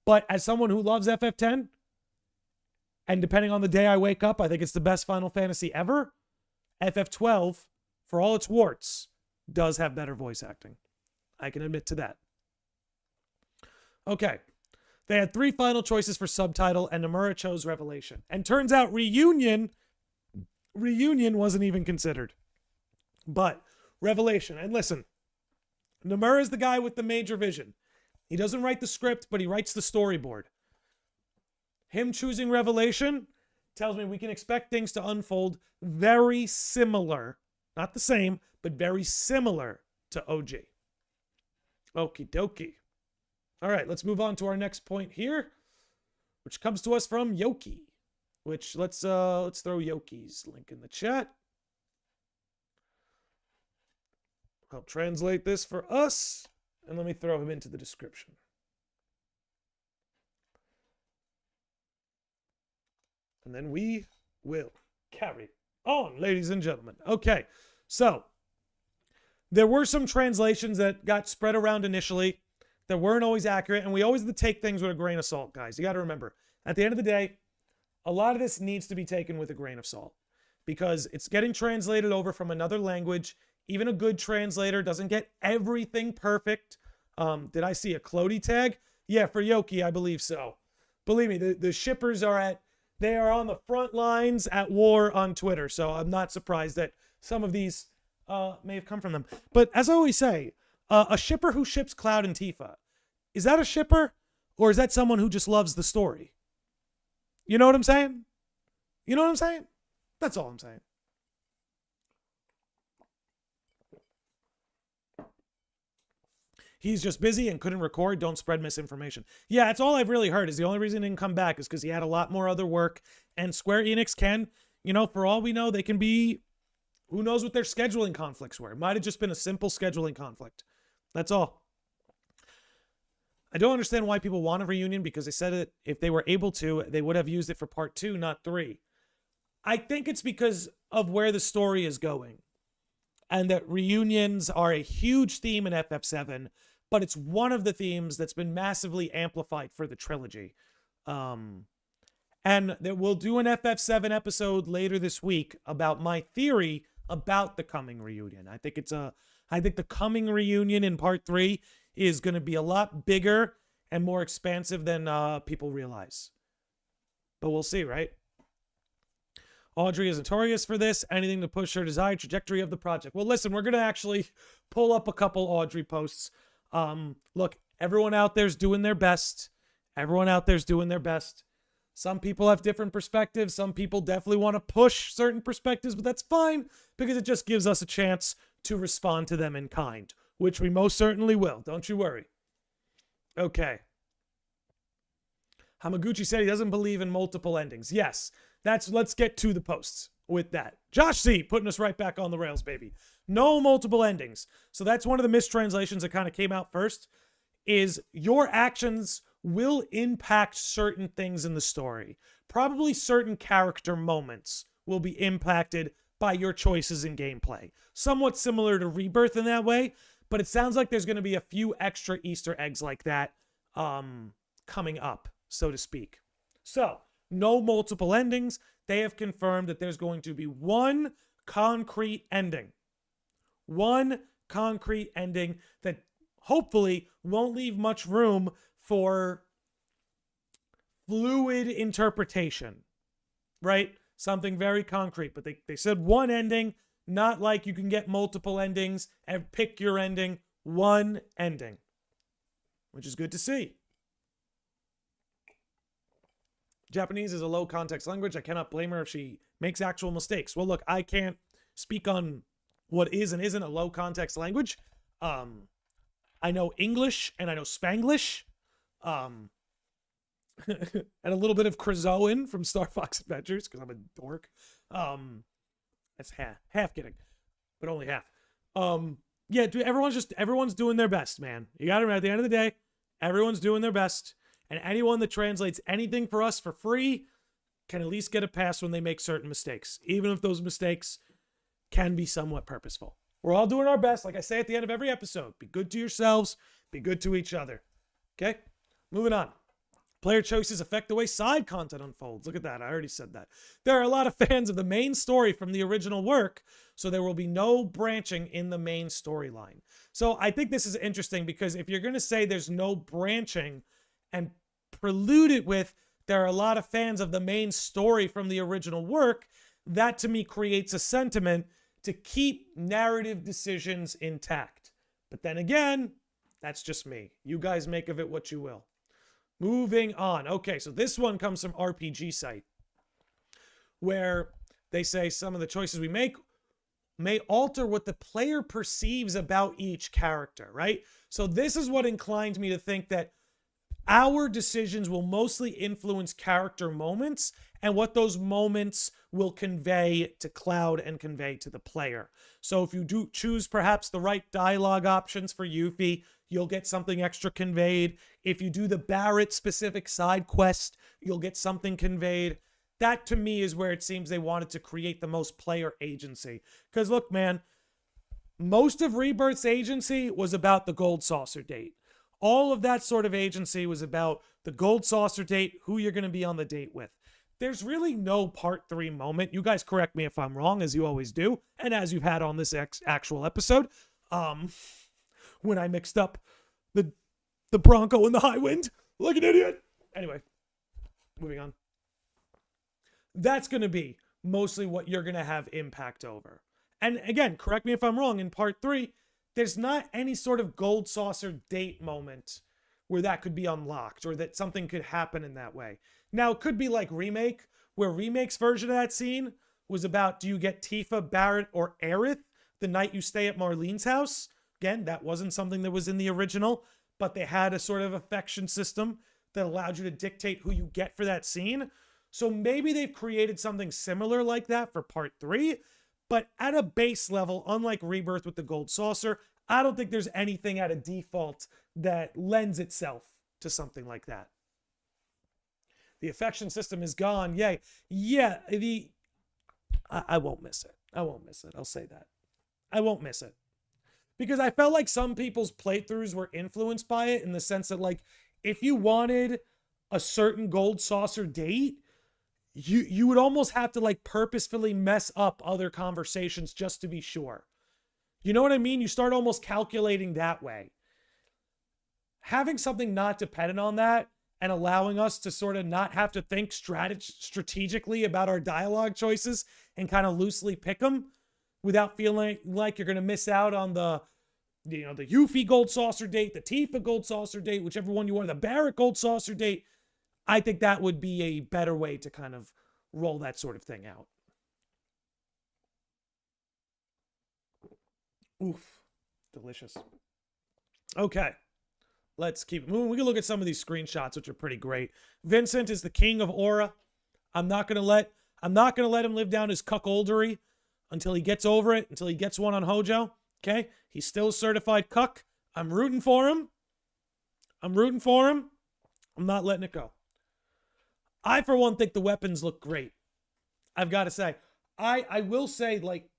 But as someone who loves FF10, and depending on the day I wake up, I think it's the best Final Fantasy ever. FF12, for all its warts, does have better voice acting. I can admit to that. Okay. They had 3 final choices for subtitle, and Nomura chose Revelation. And turns out Reunion wasn't even considered. But Revelation, and listen, Nomura is the guy with the major vision. He doesn't write the script, but he writes the storyboard. Him choosing Revelation tells me we can expect things to unfold very similar, not the same, but very similar to OG. Okie dokie. All right, let's move on to our next point here, which comes to us from Yoki. Which let's throw Yoki's link in the chat. I'll translate this for us, and let me throw him into the description. And then we will carry on, ladies and gentlemen. Okay, so there were some translations that got spread around initially that weren't always accurate, and we always have to take things with a grain of salt, guys. You got to remember, at the end of the day, a lot of this needs to be taken with a grain of salt because it's getting translated over from another language. Even a good translator doesn't get everything perfect. Did I see a Clody tag? Yeah, for Yoki, I believe so. Believe me, the shippers they are on the front lines at war on Twitter, so I'm not surprised that some of these may have come from them. But as I always say, a shipper who ships Cloud and Tifa, is that a shipper or is that someone who just loves the story? You know what I'm saying? You know what I'm saying? That's all I'm saying. He's just busy and couldn't record. Don't spread misinformation. Yeah, that's all I've really heard is the only reason he didn't come back is because he had a lot more other work. And Square Enix can, for all we know, they can be, who knows what their scheduling conflicts were. It might have just been a simple scheduling conflict. That's all. I don't understand why people want a reunion because they said that if they were able to, they would have used it for part 2, not 3. I think it's because of where the story is going. And that reunions are a huge theme in FF7, but it's one of the themes that's been massively amplified for the trilogy. And that we'll do an FF7 episode later this week about my theory about the coming reunion. I think the coming reunion in part 3 is going to be a lot bigger and more expansive than people realize. But we'll see, right? Audrey is notorious for this. Anything to push her desired trajectory of the project. Well, listen, we're going to actually pull up a couple Audrey posts. Look, everyone out there's doing their best. Everyone out there's doing their best. Some people have different perspectives. Some people definitely want to push certain perspectives, but that's fine because it just gives us a chance to respond to them in kind, which we most certainly will. Don't you worry. Okay. Hamaguchi said he doesn't believe in multiple endings. Yes. Let's get to the posts with that. Josh C putting us right back on the rails, baby. No multiple endings. So that's one of the mistranslations that kind of came out first is your actions will impact certain things in the story. Probably certain character moments will be impacted by your choices in gameplay. Somewhat similar to Rebirth in that way, but it sounds like there's going to be a few extra Easter eggs like that coming up, so to speak. So, no multiple endings. They have confirmed that there's going to be one concrete ending. One concrete ending that hopefully won't leave much room for fluid interpretation, right? Something very concrete. But they said one ending, not like you can get multiple endings and pick your ending. One ending, which is good to see. Japanese is a low context language. I cannot blame her if she makes actual mistakes. Well, look, I can't speak on what is and isn't a low context language. I know English and I know Spanglish. And a little bit of Krazoan from Star Fox Adventures because I'm a dork. That's half kidding, but only half. Yeah, dude, everyone's doing their best, man. You got to remember, at the end of the day, everyone's doing their best. And anyone that translates anything for us for free can at least get a pass when they make certain mistakes, even if those mistakes can be somewhat purposeful. We're all doing our best. Like I say at the end of every episode, be good to yourselves, be good to each other. Okay? Moving on. Player choices affect the way side content unfolds. Look at that. I already said that. There are a lot of fans of the main story from the original work, so there will be no branching in the main storyline. So I think this is interesting because if you're going to say there's no branching and prelude it with there are a lot of fans of the main story from the original work, that to me creates a sentiment to keep narrative decisions intact. But then again, that's just me. You guys make of it what you will. Moving on. Okay, so this one comes from RPG Site, where they say some of the choices we make may alter what the player perceives about each character, right? So this is what inclines me to think that our decisions will mostly influence character moments and what those moments will convey to Cloud and convey to the player. So if you do choose perhaps the right dialogue options for Yuffie, you'll get something extra conveyed. If you do the Barrett specific side quest, you'll get something conveyed. That to me is where it seems they wanted to create the most player agency. Because look, man, most of Rebirth's agency was about the Gold Saucer date. All of that sort of agency was about the Gold Saucer date, who you're going to be on the date with. There's really no part 3 moment. You guys correct me if I'm wrong, as you always do, and as you've had on this actual episode. When I mixed up the Bronco and the High Wind. Like an idiot. Anyway, moving on. That's going to be mostly what you're going to have impact over. And again, correct me if I'm wrong, in part 3, there's not any sort of Gold Saucer date moment where that could be unlocked or that something could happen in that way. Now, it could be like Remake, where Remake's version of that scene was about, do you get Tifa, Barrett, or Aerith the night you stay at Marlene's house? Again, that wasn't something that was in the original, but they had a sort of affection system that allowed you to dictate who you get for that scene. So maybe they've created something similar like that for part 3, but at a base level, unlike Rebirth with the Gold Saucer, I don't think there's anything at a default that lends itself to something like that. The affection system is gone. Yay. Yeah, I won't miss it. I won't miss it. I'll say that. I won't miss it. Because I felt like some people's playthroughs were influenced by it in the sense that, like, if you wanted a certain Gold Saucer date, you would almost have to, like, purposefully mess up other conversations just to be sure. You know what I mean? You start almost calculating that way. Having something not dependent on that and allowing us to sort of not have to think strategically about our dialogue choices and kind of loosely pick them without feeling like you're going to miss out on the Yuffie Gold Saucer date, the Tifa Gold Saucer date, whichever one you want, the Barrett Gold Saucer date. I think that would be a better way to kind of roll that sort of thing out. Oof. Delicious. Okay. Let's keep it moving. We can look at some of these screenshots, which are pretty great. Vincent is the king of Aura. I'm not gonna let him live down his cuckoldery until he gets over it, until he gets one on Hojo. Okay? He's still a certified cuck. I'm rooting for him. I'm not letting it go. I, for one, think the weapons look great. I've got to say. I will say, like,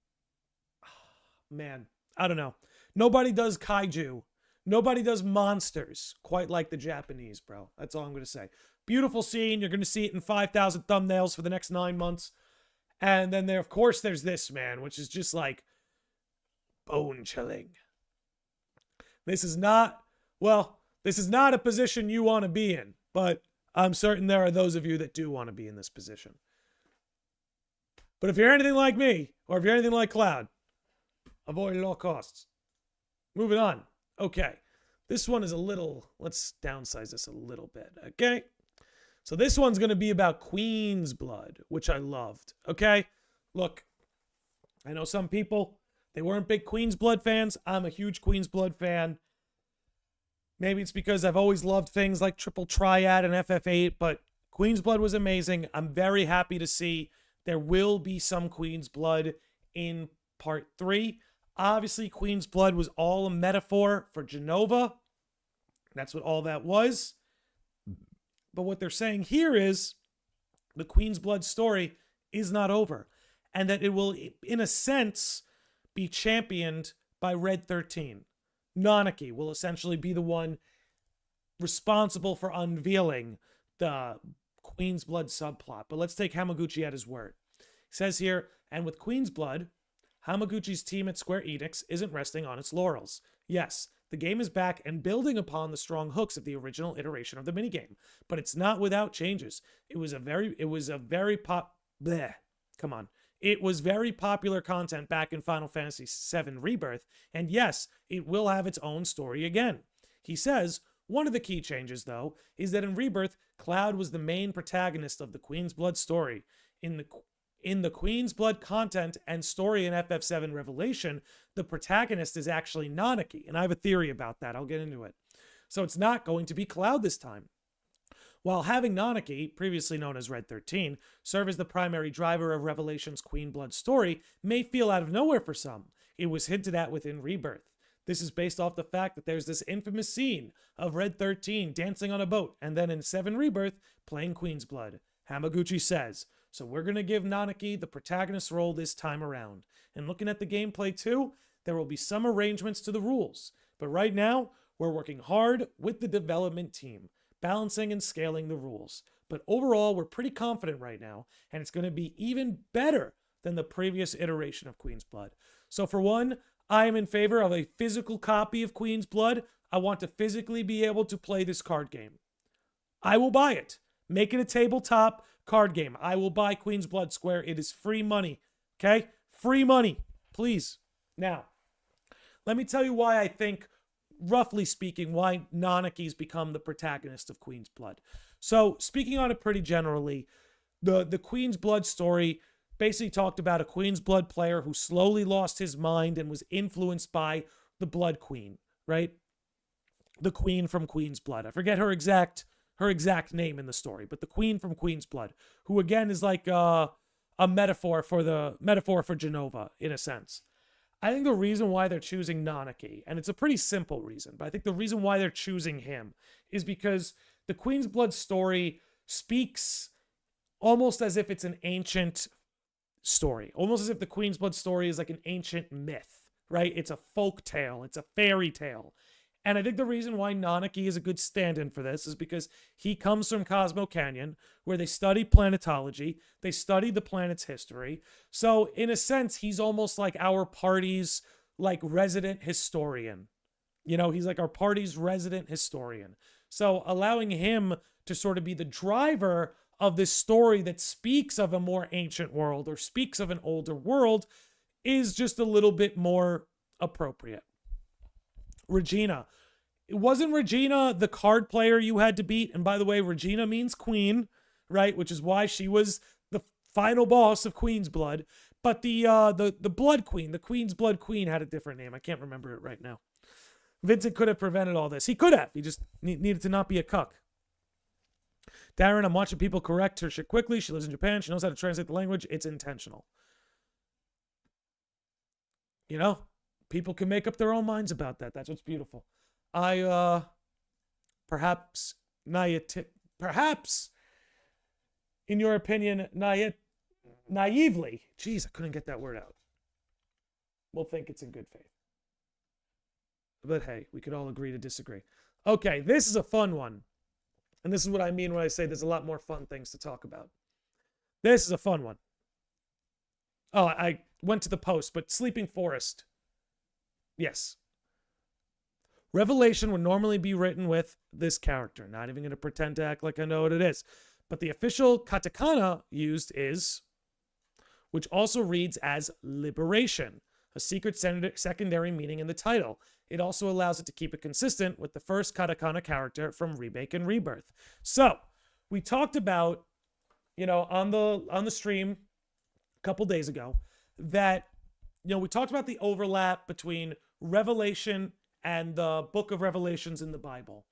man, I don't know. Nobody does kaiju. Nobody does monsters quite like the Japanese, bro. That's all I'm going to say. Beautiful scene. You're going to see it in 5,000 thumbnails for the next 9 months. And then of course, there's this, man, which is just like bone chilling. This is not a position you want to be in, but I'm certain there are those of you that do want to be in this position. But if you're anything like me, or if you're anything like Cloud, avoid at all costs. Moving on. Okay. This one is let's downsize this a little bit. Okay. So this one's going to be about Queen's Blood, which I loved. Okay. Look, I know some people, they weren't big Queen's Blood fans. I'm a huge Queen's Blood fan. Maybe it's because I've always loved things like Triple Triad and FF8, but Queen's Blood was amazing. I'm very happy to see there will be some Queen's Blood in part 3. Obviously, Queen's Blood was all a metaphor for Genova. That's what all that was. But what they're saying here is the Queen's Blood story is not over, and that it will, in a sense, be championed by Red 13. Nanaki will essentially be the one responsible for unveiling the Queen's Blood subplot. But let's take Hamaguchi at his word. He says here, and with Queen's Blood, Hamaguchi's team at Square Enix isn't resting on its laurels. Yes, the game is back and building upon the strong hooks of the original iteration of the minigame, but it's not without changes. It was very popular content back in Final Fantasy VII Rebirth, and yes, it will have its own story again. He says, one of the key changes, though, is that in Rebirth, Cloud was the main protagonist of the Queen's Blood story. In the Queen's Blood content and story in FF7 Revelation, the protagonist is actually Nanaki, and I have a theory about that. I'll get into it. So it's not going to be Cloud this time. While having Nanaki, previously known as Red 13, serve as the primary driver of Revelation's Queen Blood story may feel out of nowhere for some. It was hinted at within Rebirth. This is based off the fact that there's this infamous scene of Red 13 dancing on a boat, and then in 7 Rebirth, playing Queen's Blood. Hamaguchi says, So we're going to give Nanaki the protagonist role this time around. And looking at the gameplay too, there will be some arrangements to the rules. But right now, we're working hard with the development team, balancing and scaling the rules. But overall, we're pretty confident right now, and it's going to be even better than the previous iteration of Queen's Blood. So for one, I am in favor of a physical copy of Queen's Blood. I want to physically be able to play this card game. I will buy it. Make it a tabletop card game. I will buy Queen's Blood Square. It is free money. Okay? Free money. Please. Now, let me tell you why I think, roughly speaking, why Nanaki's become the protagonist of Queen's Blood. So, speaking on it pretty generally, the Queen's Blood story basically talked about a Queen's Blood player who slowly lost his mind and was influenced by the Blood Queen, right? The Queen from Queen's Blood. I forget her exact name in the story, but the Queen from Queen's Blood, who again is like a metaphor for Genova in a sense. I think the reason why they're choosing Nanaki, and it's a pretty simple reason, but I think the reason why they're choosing him is because the Queen's Blood story speaks almost as if it's an ancient story, almost as if the Queen's Blood story is like an ancient myth, right? It's a folk tale, it's a fairy tale. And I think the reason why Nanaki is a good stand-in for this is because he comes from Cosmo Canyon, where they study planetology, they study the planet's history. So in a sense, he's almost like our party's like resident historian. You know, he's like our party's resident historian. So allowing him to sort of be the driver of this story that speaks of a more ancient world or speaks of an older world is just a little bit more appropriate. Regina. It wasn't Regina the card player you had to beat. And by the way, Regina means queen, right? Which is why she was the final boss of Queen's Blood. But the Blood Queen, the Queen's Blood Queen had a different name. I can't remember it right now. Vincent could have prevented all this. He could have. He just needed to not be a cuck. Darren, I'm watching people correct her shit quickly. She lives in Japan. She knows how to translate the language. It's intentional. You know? People can make up their own minds about that. That's what's beautiful. Perhaps, in your opinion, naively, geez, I couldn't get that word out. We'll think it's in good faith. But hey, we could all agree to disagree. Okay, this is a fun one. And this is what I mean when I say there's a lot more fun things to talk about. This is a fun one. Oh, I went to the post, but Sleeping Forest. Yes. Revelation would normally be written with this character. Not even going to pretend to act like I know what it is. But the official katakana used is, which also reads as liberation, a secret secondary meaning in the title. It also allows it to keep it consistent with the first katakana character from Remake and Rebirth. So, we talked about, you know, on the stream a couple days ago that, you know, we talked about the overlap between Revelation and the book of Revelations in the Bible.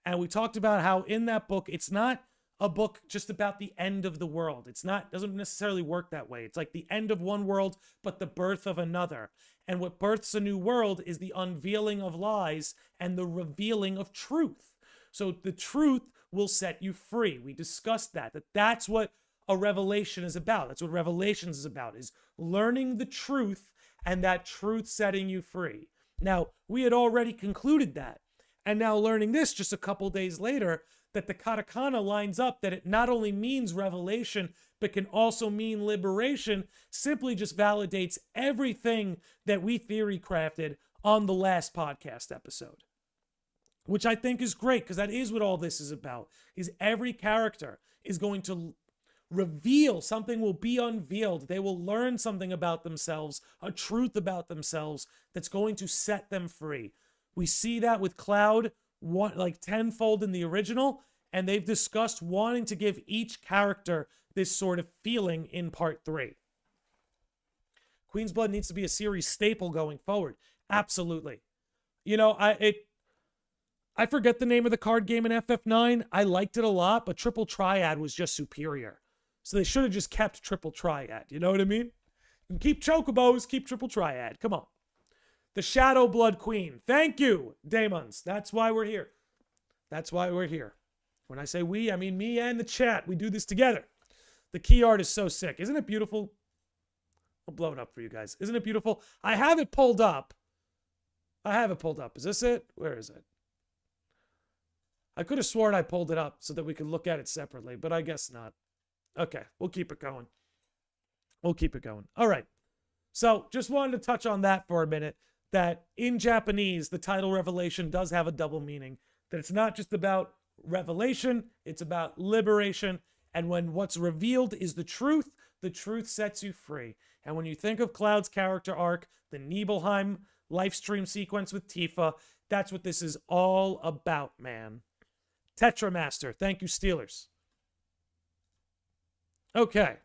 And we talked about how in that book, it's not a book just about the end of the world. Doesn't necessarily work that way. It's like the end of one world, but the birth of another. And what births a new world is the unveiling of lies and the revealing of truth. So the truth will set you free. We discussed that's what a revelation is about. That's what Revelations is about, is learning the truth and that truth setting you free. Now, we had already concluded that. And now learning this just a couple days later, that the katakana lines up, that it not only means revelation, but can also mean liberation, simply just validates everything that we theory crafted on the last podcast episode. Which I think is great, because that is what all this is about, is every character is going to reveal, something will be unveiled. They will learn something about themselves, a truth about themselves that's going to set them free. We see that with Cloud, like tenfold in the original, and they've discussed wanting to give each character this sort of feeling in part 3. Queen's Blood needs to be a series staple going forward. Absolutely. You know, I forget the name of the card game in FF9. I liked it a lot, but Triple Triad was just superior. So they should have just kept Triple Triad. You know what I mean? And keep Chocobos, keep Triple Triad. Come on. The Shadow Blood Queen. Thank you, Daemons. That's why we're here. That's why we're here. When I say we, I mean me and the chat. We do this together. The key art is so sick. Isn't it beautiful? I'll blow it up for you guys. Isn't it beautiful? I have it pulled up. Is this it? Where is it? I could have sworn I pulled it up so that we could look at it separately, but I guess not. Okay, we'll keep it going. All right. So just wanted to touch on that for a minute, that in Japanese, the title Revelation does have a double meaning. That it's not just about revelation, it's about liberation. And when what's revealed is the truth sets you free. And when you think of Cloud's character arc, the Nibelheim live stream sequence with Tifa, that's what this is all about, man. Tetramaster, thank you, Steelers. Okay.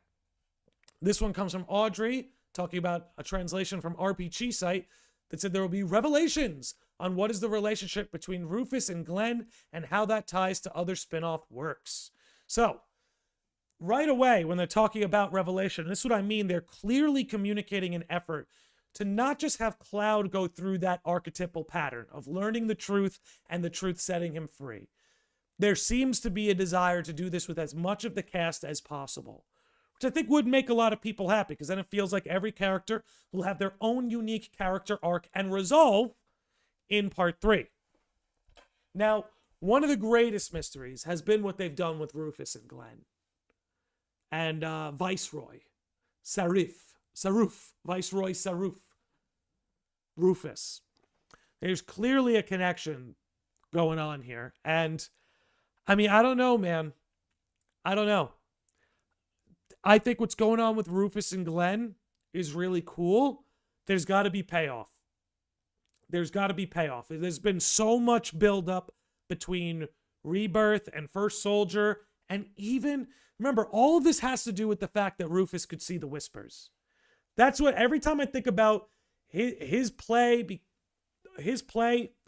This one comes from Audrey, talking about a translation from RPG site that said there will be revelations on what is the relationship between Rufus and Glenn and how that ties to other spin-off works. So, right away, when they're talking about revelation, this is what I mean, they're clearly communicating an effort to not just have Cloud go through that archetypal pattern of learning the truth and the truth setting him free. There seems to be a desire to do this with as much of the cast as possible, which I think would make a lot of people happy, because then it feels like every character will have their own unique character arc and resolve in part 3. Now, one of the greatest mysteries has been what they've done with Rufus and Glenn. And Viceroy, Viceroy Saruf, Rufus. There's clearly a connection going on here. And, I mean, I don't know, man. I don't know. I think what's going on with Rufus and Glenn is really cool. There's got to be payoff. There's been so much buildup between Rebirth and First Soldier. And even, remember, all of this has to do with the fact that Rufus could see the whispers. That's what, every time I think about his play,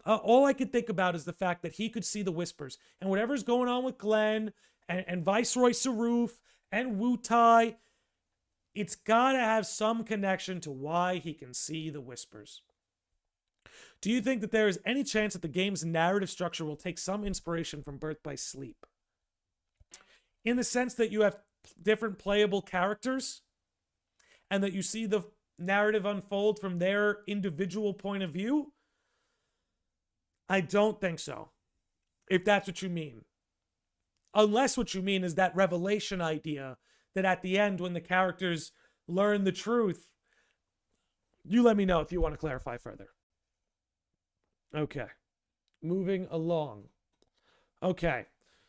all I could think about is the fact that he could see the whispers. And whatever's going on with Glenn and Viceroy Saruf and Wu-Tai, it's got to have some connection to why he can see the whispers. Do you think that there is any chance that the game's narrative structure will take some inspiration from Birth by Sleep? In the sense that you have different playable characters and that you see the narrative unfold from their individual point of view? I don't think so, if that's what you mean. Unless what you mean is that revelation idea that at the end, when the characters learn the truth, you let me know if you want to clarify further. Okay, moving along. Okay,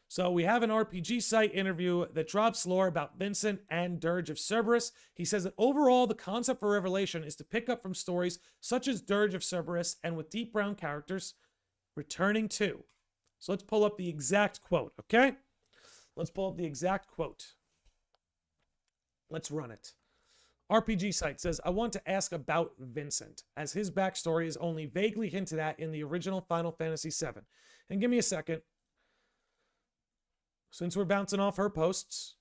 so we have an RPG site interview that drops lore about Vincent and Dirge of Cerberus. He says that overall, the concept for Revelation is to pick up from stories such as Dirge of Cerberus and with deep brown characters returning to. So let's pull up the exact quote, okay? Let's pull up the exact quote. Let's run it. RPG site says, I want to ask about Vincent, as his backstory is only vaguely hinted at in the original Final Fantasy VII. And give me a second. Since we're bouncing off her posts,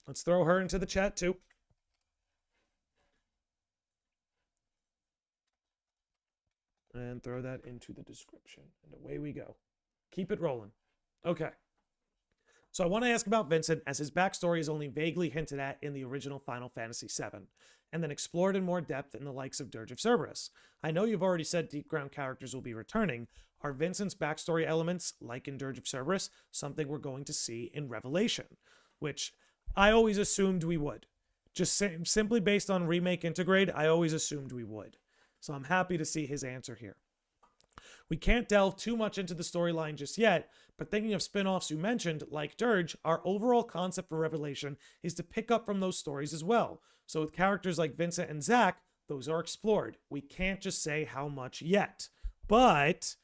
let's throw her into the chat too. And throw that into the description. And away we go. Keep it rolling. Okay. So I want to ask about Vincent, as his backstory is only vaguely hinted at in the original Final Fantasy VII, and then explored in more depth in the likes of Dirge of Cerberus. I know you've already said deep ground characters will be returning. Are Vincent's backstory elements, like in Dirge of Cerberus, something we're going to see in Revelation? Which I always assumed we would. Just simply based on Remake Integrate, I always assumed we would. So I'm happy to see his answer here. We can't delve too much into the storyline just yet, but thinking of spin-offs you mentioned, like Dirge, our overall concept for Revelation is to pick up from those stories as well. So with characters like Vincent and Zack, those are explored. We can't just say how much yet, but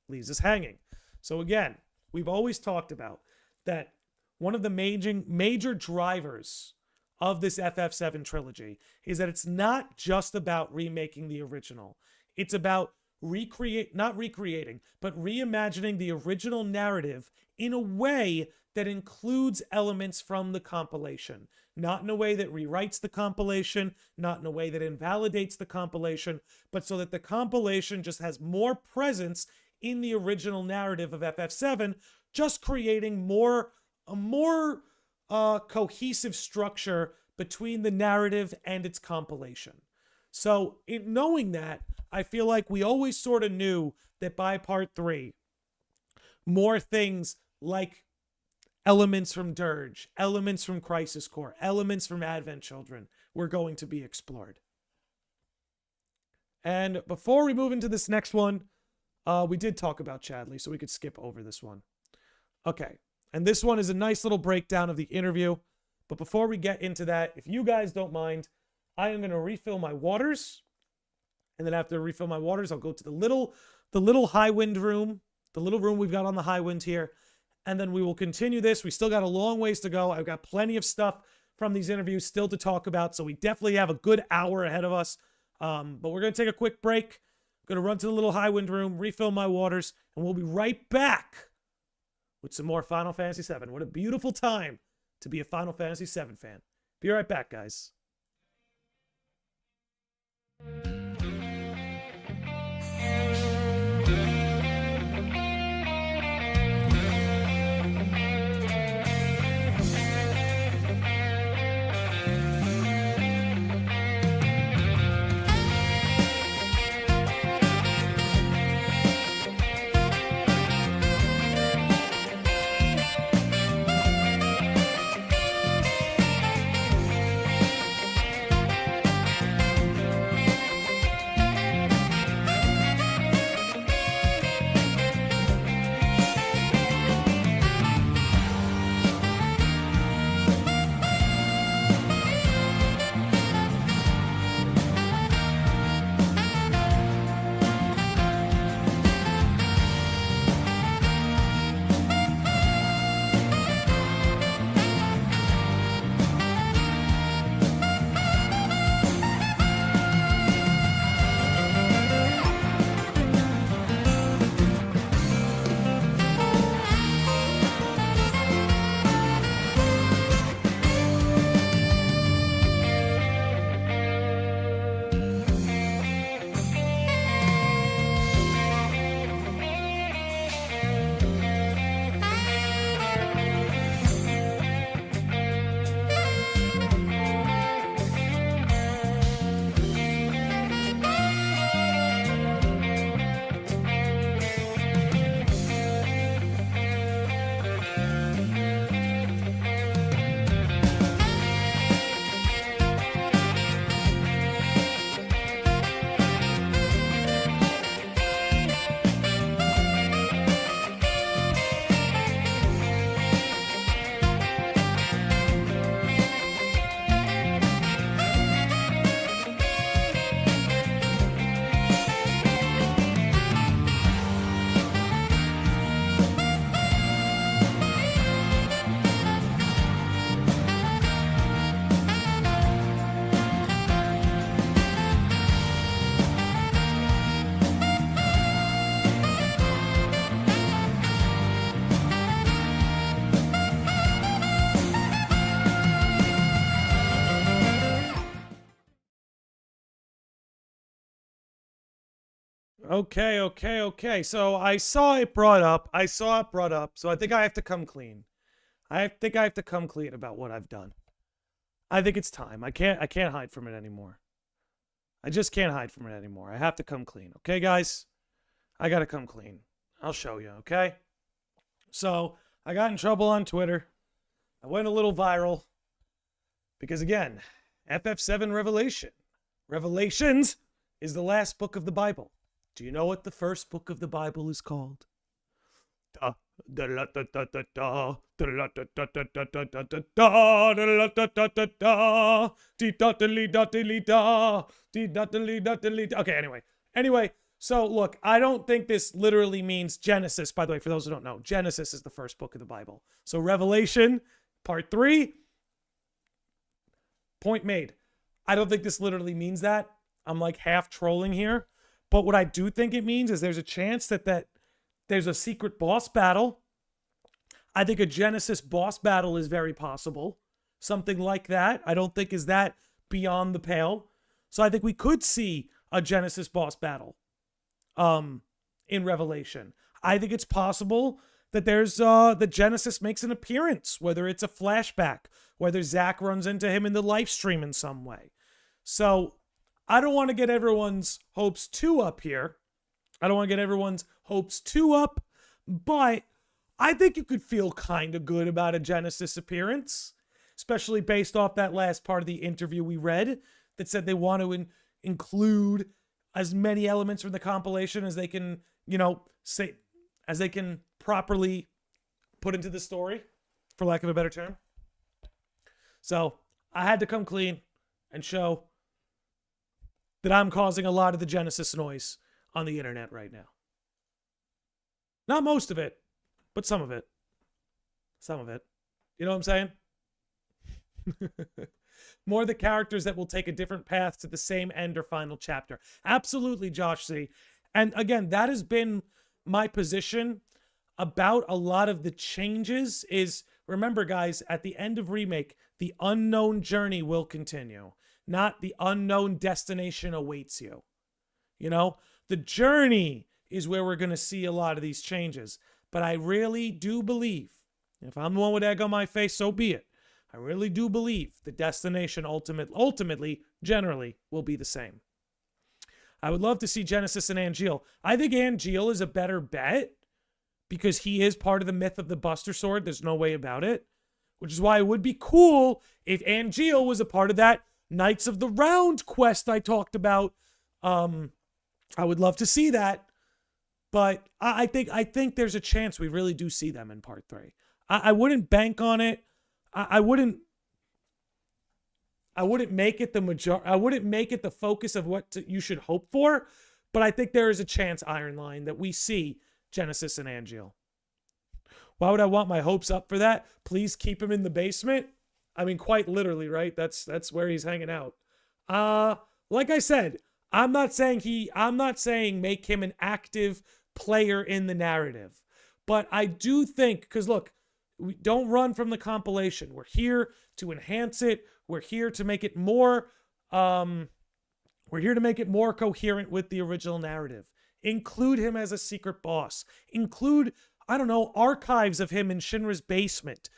leaves us hanging. So again, we've always talked about that one of the major drivers of this FF7 trilogy is that it's not just about remaking the original. It's about not recreating, but reimagining the original narrative in a way that includes elements from the compilation. Not in a way that rewrites the compilation, not in a way that invalidates the compilation, but so that the compilation just has more presence in the original narrative of FF7, just creating a more cohesive structure between the narrative and its compilation. So in knowing that, I feel like we always sort of knew that by part 3, more things like elements from Dirge, elements from Crisis Core, elements from Advent Children were going to be explored. And before we move into this next one, we did talk about Chadley, so we could skip over this one. Okay, and this one is a nice little breakdown of the interview. But before we get into that, if you guys don't mind, I am going to refill my waters. And then after I refill my waters, I'll go to the little high wind room, the little room we've got on the high wind here. And then we will continue this. We still got a long ways to go. I've got plenty of stuff from these interviews still to talk about. So we definitely have a good hour ahead of us. But we're going to take a quick break. I'm going to run to the little high wind room, refill my waters, and we'll be right back with some more Final Fantasy VII. What a beautiful time to be a Final Fantasy VII fan. Be right back, guys. Okay. So I saw it brought up. So I think I have to come clean. I think I have to come clean about what I've done. I think it's time. I can't hide from it anymore. I just can't hide from it anymore. I have to come clean. Okay, guys? I got to come clean. I'll show you, okay? So I got in trouble on Twitter. I went a little viral. Because again, FF7 Revelation. Revelations is the last book of the Bible. Do you know what the first book of the Bible is called? Okay, anyway, so look, I don't think this literally means Genesis. By the way, for those who don't know, Genesis is the first book of the Bible. So Revelation, part 3, point made. I don't think this literally means that. I'm like half trolling here. But what I do think it means is there's a chance that there's a secret boss battle. I think a Genesis boss battle is very possible. Something like that. I don't think is that beyond the pale. So I think we could see a Genesis boss battle in Revelation. I think it's possible that that Genesis makes an appearance, whether it's a flashback, whether Zack runs into him in the live stream in some way. So I don't want to get everyone's hopes too up here. But I think you could feel kind of good about a Genesis appearance, especially based off that last part of the interview we read that said they want to include as many elements from the compilation as they can, as they can properly put into the story, for lack of a better term. So I had to come clean and show that I'm causing a lot of the Genesis noise on the internet right now. Not most of it, but some of it. Some of it. You know what I'm saying? More the characters that will take a different path to the same end or final chapter. Absolutely, Josh C. And again, that has been my position about a lot of the changes is, remember guys, at the end of Remake, the unknown journey will continue. Not the unknown destination awaits you. The journey is where we're going to see a lot of these changes. But I really do believe, if I'm the one with egg on my face, so be it. I really do believe the destination ultimately, generally, will be the same. I would love to see Genesis and Angeal. I think Angeal is a better bet because he is part of the myth of the Buster Sword. There's no way about it. Which is why it would be cool if Angeal was a part of that Knights of the Round quest I talked about. I would love to see that. But I think there's a chance we really do see them in part 3. I wouldn't bank on it. I wouldn't make it the focus of what you should hope for, but I think there is a chance, Ironline, that we see Genesis and Angeal. Why would I want my hopes up for that? Please keep him in the basement. I mean, quite literally, right? That's where he's hanging out. Like I said, I'm not saying make him an active player in the narrative, but I do think, because look, we don't run from the compilation. We're here to enhance it. We're here to make it more coherent with the original narrative. Include him as a secret boss. Include, archives of him in Shinra's basement.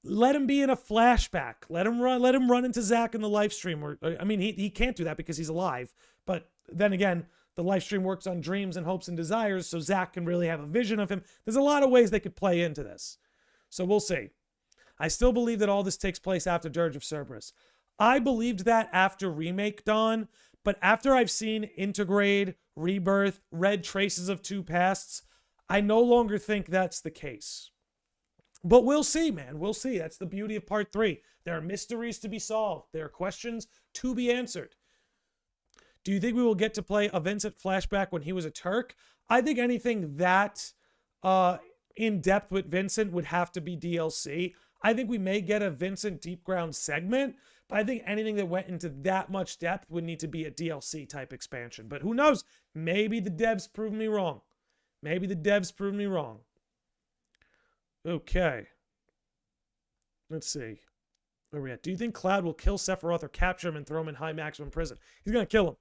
Let him be in a flashback. Let him run into Zack in the live stream. He can't do that because he's alive. But then again, the live stream works on dreams and hopes and desires, so Zack can really have a vision of him. There's a lot of ways they could play into this. So we'll see. I still believe that all this takes place after Dirge of Cerberus. I believed that after Remake Dawn, but after I've seen Intergrade, Rebirth, read Traces of Two Pasts, I no longer think that's the case. But we'll see, man. We'll see. That's the beauty of part 3. There are mysteries to be solved. There are questions to be answered. Do you think we will get to play a Vincent flashback when he was a Turk? I think anything that in depth with Vincent would have to be DLC. I think we may get a Vincent Deep Ground segment, but I think anything that went into that much depth would need to be a DLC type expansion. But who knows? Maybe the devs prove me wrong. Okay. Let's see. Where are we at? Do you think Cloud will kill Sephiroth or capture him and throw him in high maximum prison? He's going to kill him.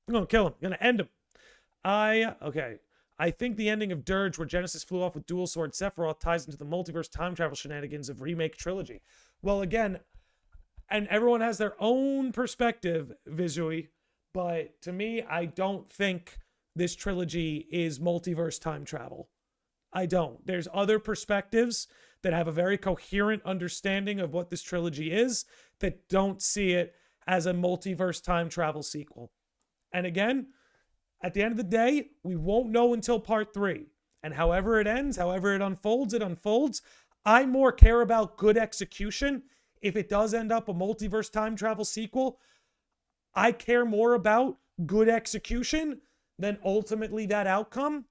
I'm going to kill him. I'm going to end him. Okay. I think the ending of Dirge, where Genesis flew off with dual sword Sephiroth, ties into the multiverse time travel shenanigans of Remake Trilogy. Well, again, and everyone has their own perspective, visually, but to me, I don't think this trilogy is multiverse time travel. I don't. There's other perspectives that have a very coherent understanding of what this trilogy is that don't see it as a multiverse time travel sequel. And again, at the end of the day, we won't know until part 3. And however it ends, however it unfolds. I more care about good execution. If it does end up a multiverse time travel sequel, I care more about good execution than ultimately that outcome.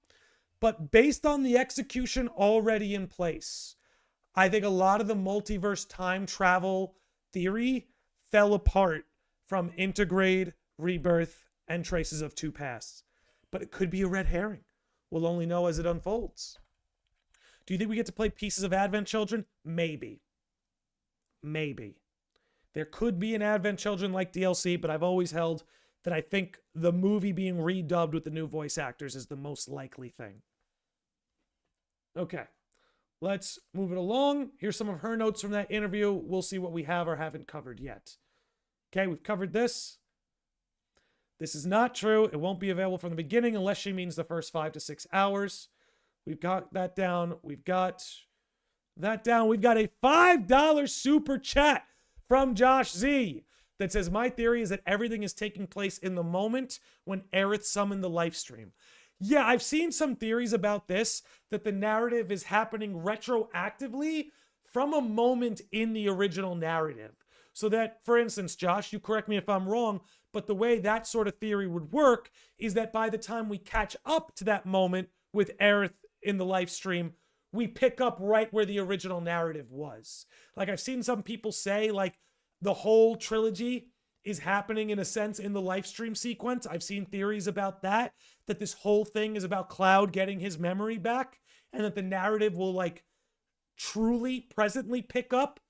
But based on the execution already in place, I think a lot of the multiverse time travel theory fell apart from Intergrade, Rebirth, and Traces of Two Pasts. But it could be a red herring. We'll only know as it unfolds. Do you think we get to play pieces of Advent Children? Maybe. There could be an Advent Children-like DLC, but I've always held that I think the movie being redubbed with the new voice actors is the most likely thing. Okay, let's move it along. Here's some of her notes from that interview. We'll see what we have or haven't covered yet. Okay, we've covered this. This is not true. It won't be available from the beginning unless she means the first 5 to 6 hours. We've got that down. We've got that down. We've got a $5 super chat from Josh Z that says, my theory is that everything is taking place in the moment when Aerith summoned the life stream. Yeah, I've seen some theories about this, that the narrative is happening retroactively from a moment in the original narrative. So that, for instance, Josh, you correct me if I'm wrong, but the way that sort of theory would work is that by the time we catch up to that moment with Aerith in the live stream, we pick up right where the original narrative was. Like, I've seen some people say, like, the whole trilogy is happening in a sense in the live stream sequence. I've seen theories about that this whole thing is about Cloud getting his memory back, and that the narrative will, like, truly presently pick up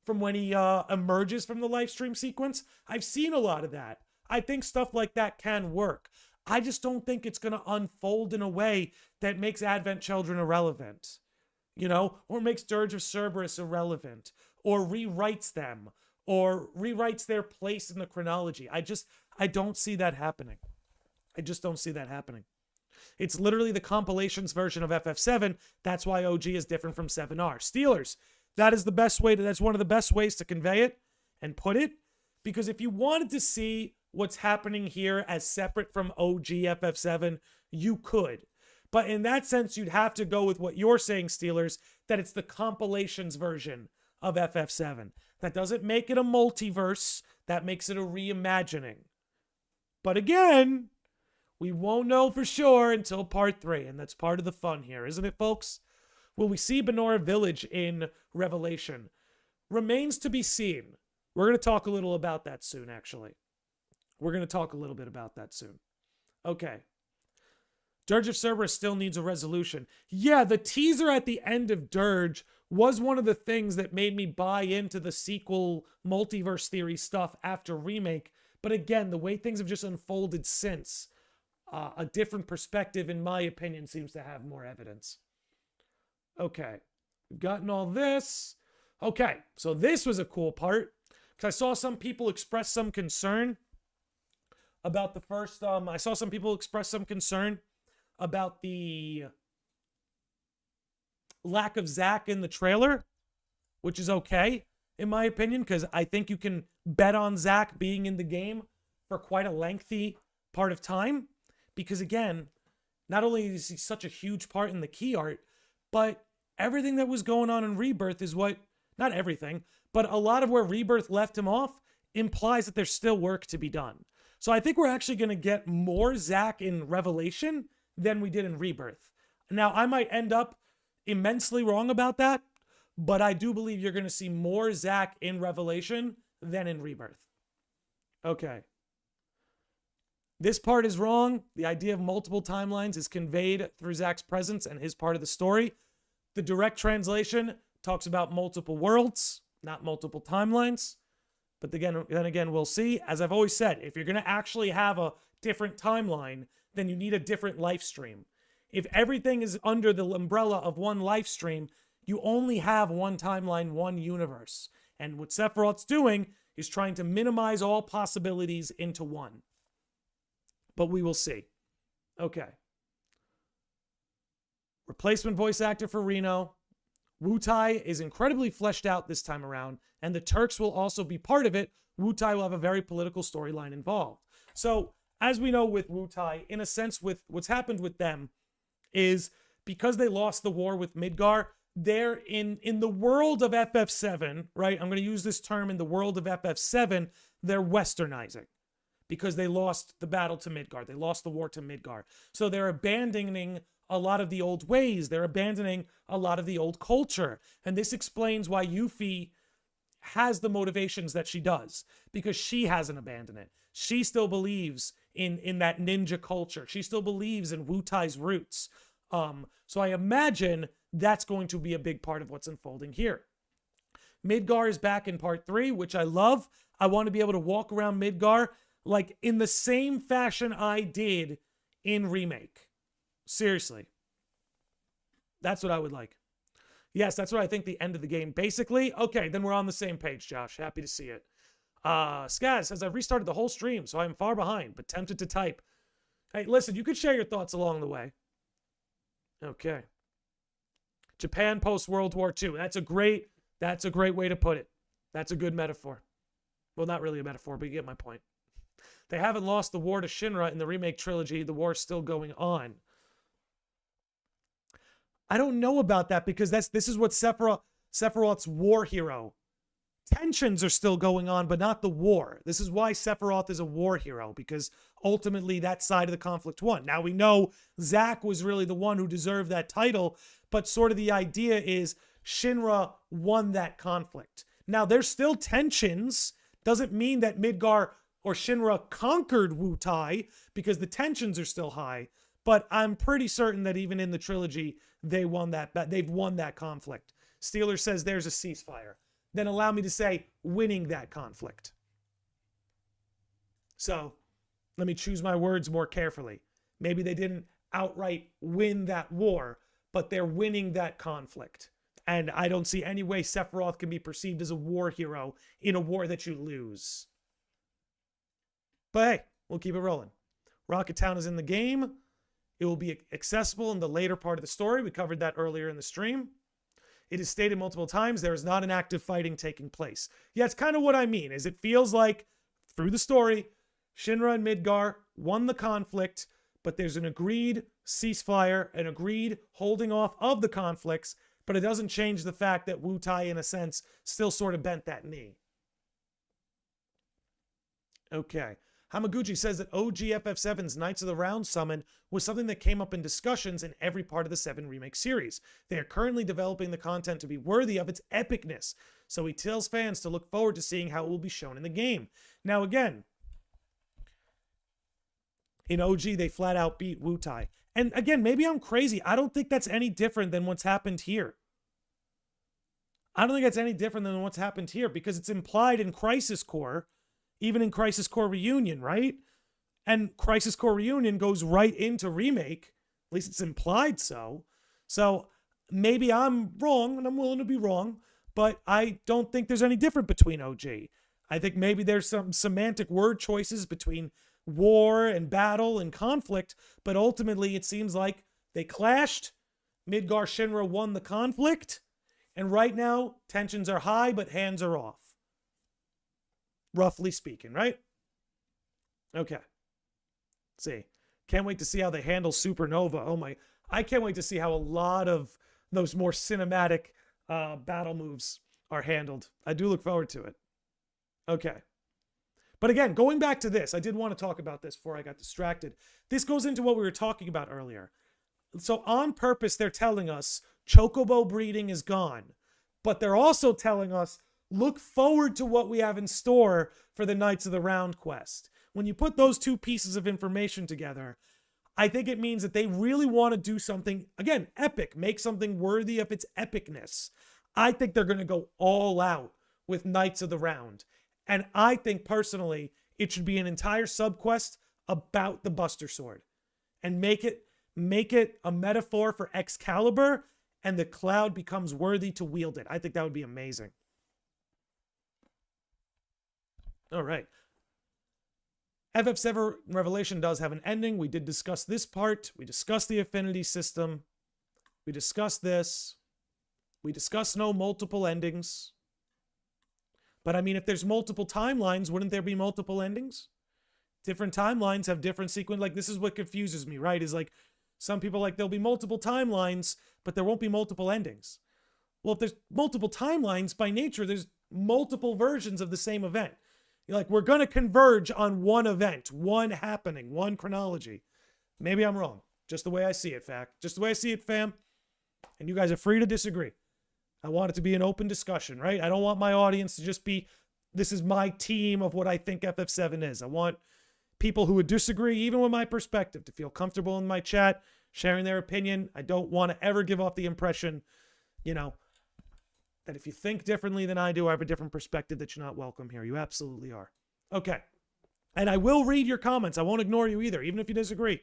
from when he emerges from the live stream sequence. I've seen a lot of that. I think stuff like that can work. I just don't think it's going to unfold in a way that makes Advent Children irrelevant, you know, or makes Dirge of Cerberus irrelevant, or rewrites them, or rewrites their place in the chronology. I don't see that happening. I just don't see that happening. It's literally the compilations version of FF7. That's why OG is different from 7R. Steelers, that is the best way that's one of the best ways to convey it and put it. Because if you wanted to see what's happening here as separate from OG FF7, you could. But in that sense, you'd have to go with what you're saying, Steelers, that it's the compilations version of FF7. That doesn't make it a multiverse. That makes it a reimagining. But again, we won't know for sure until part 3, and that's part of the fun here, isn't it, folks? Will we see Benora Village in Revelation? Remains to be seen. We're going to talk a little about that soon, actually. We're going to talk a little bit about that soon. Okay. Dirge of Cerberus still needs a resolution. Yeah, the teaser at the end of Dirge was one of the things that made me buy into the sequel multiverse theory stuff after Remake. But again, the way things have just unfolded since, a different perspective, in my opinion, seems to have more evidence. Okay, we've gotten all this. Okay, so this was a cool part, because I saw some people express some concern about the first, I saw some people express some concern about the lack of Zack in the trailer, which is okay, in my opinion, because I think you can bet on Zack being in the game for quite a lengthy part of time, because again, not only is he such a huge part in the key art, but everything that was going on in Rebirth is what, not everything, but a lot of where Rebirth left him off implies that there's still work to be done. So I think we're actually going to get more Zack in Revelation than we did in Rebirth. Now, I might end up immensely wrong about that, but I do believe you're going to see more Zack in Revelation than in Rebirth. Okay. This part is wrong. The idea of multiple timelines is conveyed through Zack's presence and his part of the story. The direct translation talks about multiple worlds, not multiple timelines. But then again, we'll see. As I've always said, if you're going to actually have a different timeline, then you need a different life stream. If everything is under the umbrella of one life stream, you only have one timeline, one universe. And what Sephiroth's doing is trying to minimize all possibilities into one. But we will see. Okay. Replacement voice actor for Reno. Wutai is incredibly fleshed out this time around, and the Turks will also be part of it. Wutai will have a very political storyline involved. So, as we know with Wutai, in a sense, with what's happened with them, is because they lost the war with Midgar, they're in the world of FF7, right? I'm going to use this term in the world of FF7, they're westernizing. Because they lost the battle to Midgar. They lost the war to Midgar. So they're abandoning a lot of the old ways. They're abandoning a lot of the old culture. And this explains why Yuffie has the motivations that she does. Because she hasn't abandoned it. She still believes in that ninja culture. She still believes in Wutai's roots. So I imagine that's going to be a big part of what's unfolding here. Midgar is back in part 3, which I love. I want to be able to walk around Midgar like in the same fashion I did in Remake. Seriously. That's what I would like. Yes, that's what I think the end of the game. Basically, okay, then we're on the same page, Josh. Happy to see it. Skaz says, I've restarted the whole stream, so I'm far behind, but tempted to type. Hey, listen, you could share your thoughts along the way. Okay. Japan post-World War II. That's a great way to put it. That's a good metaphor. Well, not really a metaphor, but you get my point. They haven't lost the war to Shinra in the remake trilogy. The war is still going on. I don't know about that because this is what Sephiroth's war hero. Tensions are still going on, but not the war. This is why Sephiroth is a war hero, because ultimately that side of the conflict won. Now we know Zack was really the one who deserved that title, but sort of the idea is Shinra won that conflict. Now there's still tensions. Doesn't mean that Midgar or Shinra conquered Wutai, because the tensions are still high. But I'm pretty certain that even in the trilogy, they've won that conflict. Steeler says there's a ceasefire. Then allow me to say winning that conflict. So let me choose my words more carefully. Maybe they didn't outright win that war, but they're winning that conflict. And I don't see any way Sephiroth can be perceived as a war hero in a war that you lose. But hey, we'll keep it rolling. Rocket Town is in the game. It will be accessible in the later part of the story. We covered that earlier in the stream. It is stated multiple times there is not an active fighting taking place. Yeah, it's kind of what I mean, is it feels like through the story, Shinra and Midgar won the conflict, but there's an agreed ceasefire, an agreed holding off of the conflicts, but it doesn't change the fact that Wutai, in a sense, still sort of bent that knee. Okay. Hamaguchi says that OG FF7's Knights of the Round summon was something that came up in discussions in every part of the 7 remake series. They are currently developing the content to be worthy of its epicness, so he tells fans to look forward to seeing how it will be shown in the game. Now again, in OG they flat out beat Wutai. And again, maybe I'm crazy. I don't think that's any different than what's happened here. I don't think that's any different than what's happened here, because it's implied in Crisis Core, even in Crisis Core Reunion, right? And Crisis Core Reunion goes right into Remake. At least it's implied so. So maybe I'm wrong, and I'm willing to be wrong, but I don't think there's any different between OG. I think maybe there's some semantic word choices between war and battle and conflict, but ultimately it seems like they clashed. Midgar Shinra won the conflict, and right now tensions are high, but hands are off. Roughly speaking, right? Okay. Let's see. Can't wait to see how they handle Supernova. Oh my. I can't wait to see how a lot of those more cinematic battle moves are handled. I do look forward to it. Okay. But again, going back to this, I did want to talk about this before I got distracted. This goes into what we were talking about earlier. So on purpose, they're telling us Chocobo breeding is gone. But they're also telling us look forward to what we have in store for the Knights of the Round quest. When you put those two pieces of information together, I think it means that they really want to do something, again, epic, make something worthy of its epicness. I think they're going to go all out with Knights of the Round. And I think personally, it should be an entire subquest about the Buster Sword. And make it a metaphor for Excalibur, and the Cloud becomes worthy to wield it. I think that would be amazing. All right. FF7 Revelation does have an ending. We did discuss this part. We discussed the affinity system. We discussed this. We discussed no multiple endings. But I mean, if there's multiple timelines, wouldn't there be multiple endings? Different timelines have different sequence. Like, this is what confuses me, right? Is like, some people like, there'll be multiple timelines, but there won't be multiple endings. Well, if there's multiple timelines, by nature, there's multiple versions of the same event. You're like, we're going to converge on one event, one happening, one chronology. Maybe I'm wrong. Just the way I see it, fact. Just the way I see it, fam. And you guys are free to disagree. I want it to be an open discussion, right? I don't want my audience to just be, this is my team of what I think FF7 is. I want people who would disagree, even with my perspective, to feel comfortable in my chat, sharing their opinion. I don't want to ever give off the impression, you know, that if you think differently than I do, I have a different perspective, that you're not welcome here. You absolutely are. Okay. And I will read your comments. I won't ignore you either, even if you disagree.